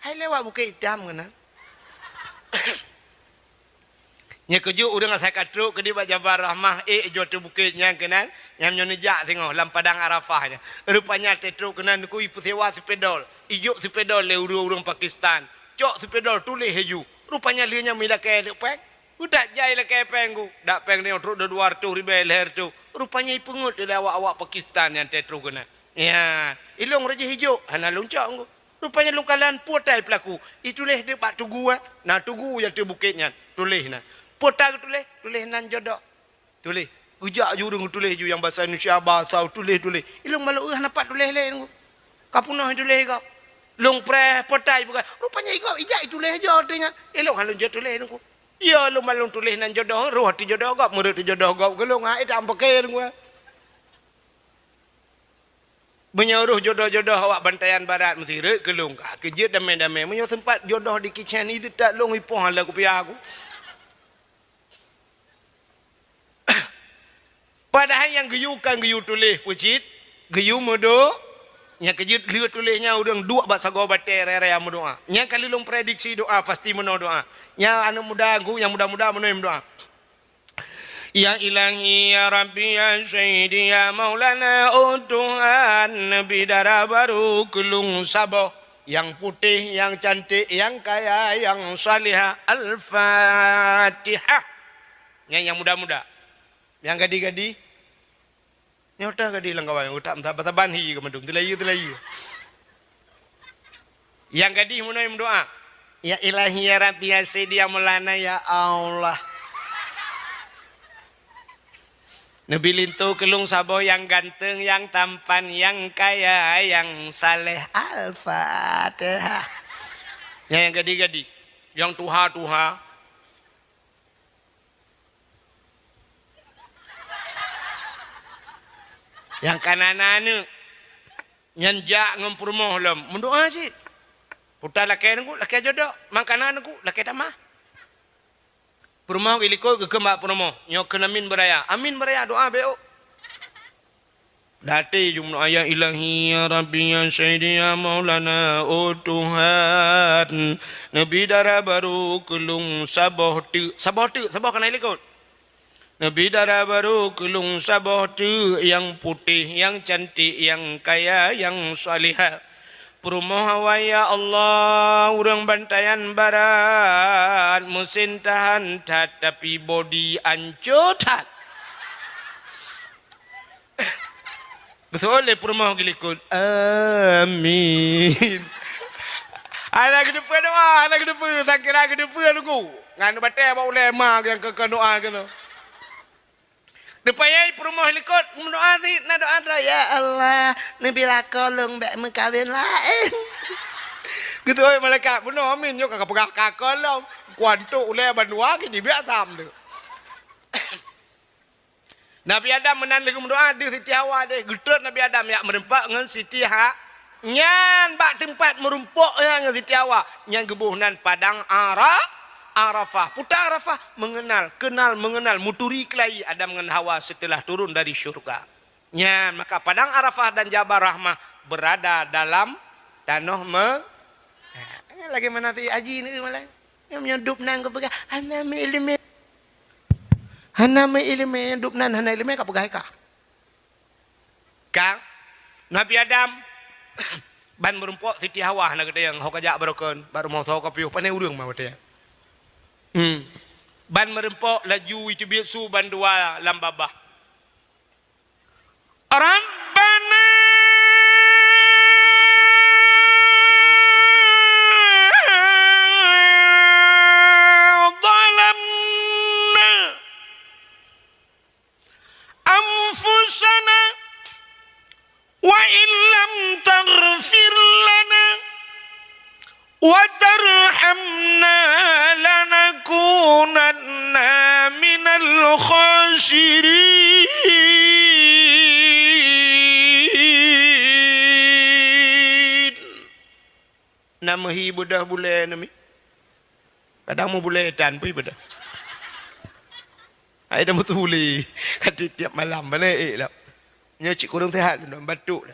Hai lewat bukit hitam kena. Nya keju urang saya katruk ke di Jabal Rahmah jo tu bukitnya kenan nyam nyonejak tengok lam padang Arafahnya rupanya tetruk kenan ku ipu sewa sepedol ijo sepedol le urang Pakistan cok sepedol tulis heju rupanya lianya mila ke pek udak jai le ke pengku dak peng ni truk 200 ribu leher tu Rupanya ipungut dari awak-awak Pakistan yang tetru kena. Ya, ilong raja hijau, hana loncak ngku. Rupanya lungkalan putai pelaku. Itulah dia pak tugu ah. Nah tugu yang tu bukitnya. Tulis nah. Putai tulis nan jodoh. Tulis. Ujak jurung tulis ju yang bahasa Indonesia bahasa tulis. Ilong malu nampak tulis lain ngku. Kapunah tulis kau. Long pre potai bukan. Rupanya ikau ijak tulis je artinya. Elok halun je tulis nunggu. Ya lu malung tulis nan jodoh, roh ti jodoh gak, murid ti jodoh gak. Gelong ai tak pakai nunggu. Menyuruh jodoh-jodoh awak bantaian barat mesti rek gelong kak. Kejut damai-damai. Menyo sempat jodoh di kitchen itu tak long ipoh lah ku pi aku. Padahal yang geyukan geyu tulis pucit, geyu modo. Yang kejut lihat tulisnya orang dua bahasa gua bater raya doa. Yang kali long prediksi doa pasti meno doa. Yang anu muda aku yang muda-muda meno doa. Ya ilahi ya rabbi ya sayyidi ya maulana oh Tuhan bidara baru kelung saboh yang putih yang cantik yang kaya yang salihah al-fatihah. Yang muda-muda. Yang gadi-gadi nyota gadi langgawan utak taban hi kemandung telayu. Yang gadi munai doa. Ya ilahi ya rabbi ya sayyidi ya maulana ya Allah. Nabi lintu kelung sabo yang ganteng, yang tampan, yang kaya, yang saleh. Al-Fatihah. Yang gadi-gadi, yang tuha-tuha. Yang kanan-anu nyanjak ngempurmoh lem mendoa sih putar laki jodoh makanan aku laki tamah purmoh iliko gekembak purmoh nyok kenamin beraya amin beraya doa beo dati jumno ayat ilahi ya rabbi ya sayyidi ya maulana oh Tuhan nabi dara baru kelung saboh kana iliko Nabi dara baru kelung saboh tu yang putih, yang cantik, yang kaya, yang salihah. Perumahan ya Allah, orang bantaian barat, musim tahan tapi body ancutan. Betul le perumahan gilikut. Amin. Anak kedepan doa, anak kedepan, tak kira kedepan aku. Ngan batai bau lema yang ke doa kena. Depayai perumah likut mendoa si na doa ya Allah nabi lakolong bek mekawin lain. Gitu oi malaikat puno amin yo kakak pegah kakolong kuantu ule bandua ki dibek tam tu. Nabi Adam menan lagi mendoa di Siti Hawa deh getut Nabi Adam ya merempak ngan Siti Ha nyan bak tempat merumpuk yang Siti Hawa nyan gebuhnan padang Arafah, putar Arafah mengenal muturi kelai Adam dengan Hawa setelah turun dari syurga. Ya, maka padang Arafah dan Jabal Rahmah berada dalam tanah lagi mana tu aji ni malah. Yang menyedup nang ke pegah haname ilmu dup nan hana ilmu ka pegah ka. Kang Nabi Adam ban merumpuk Siti Hawa nak gede yang hokajak barokon baru mau tahu kopi panai urang mah teh. Ban merempok laju itu bisu ban dua lambabah. Rabbana zalamna anfusana wa illam taghfir lana wa tarhamna lanakunanna minal khasirin. Nama hi budah boleh nami. Kadang mau boleh dan pun budah. Ai dah betul boleh. Kati tiap malam mana lah. Nya cik kurang sehat dan batuk dah.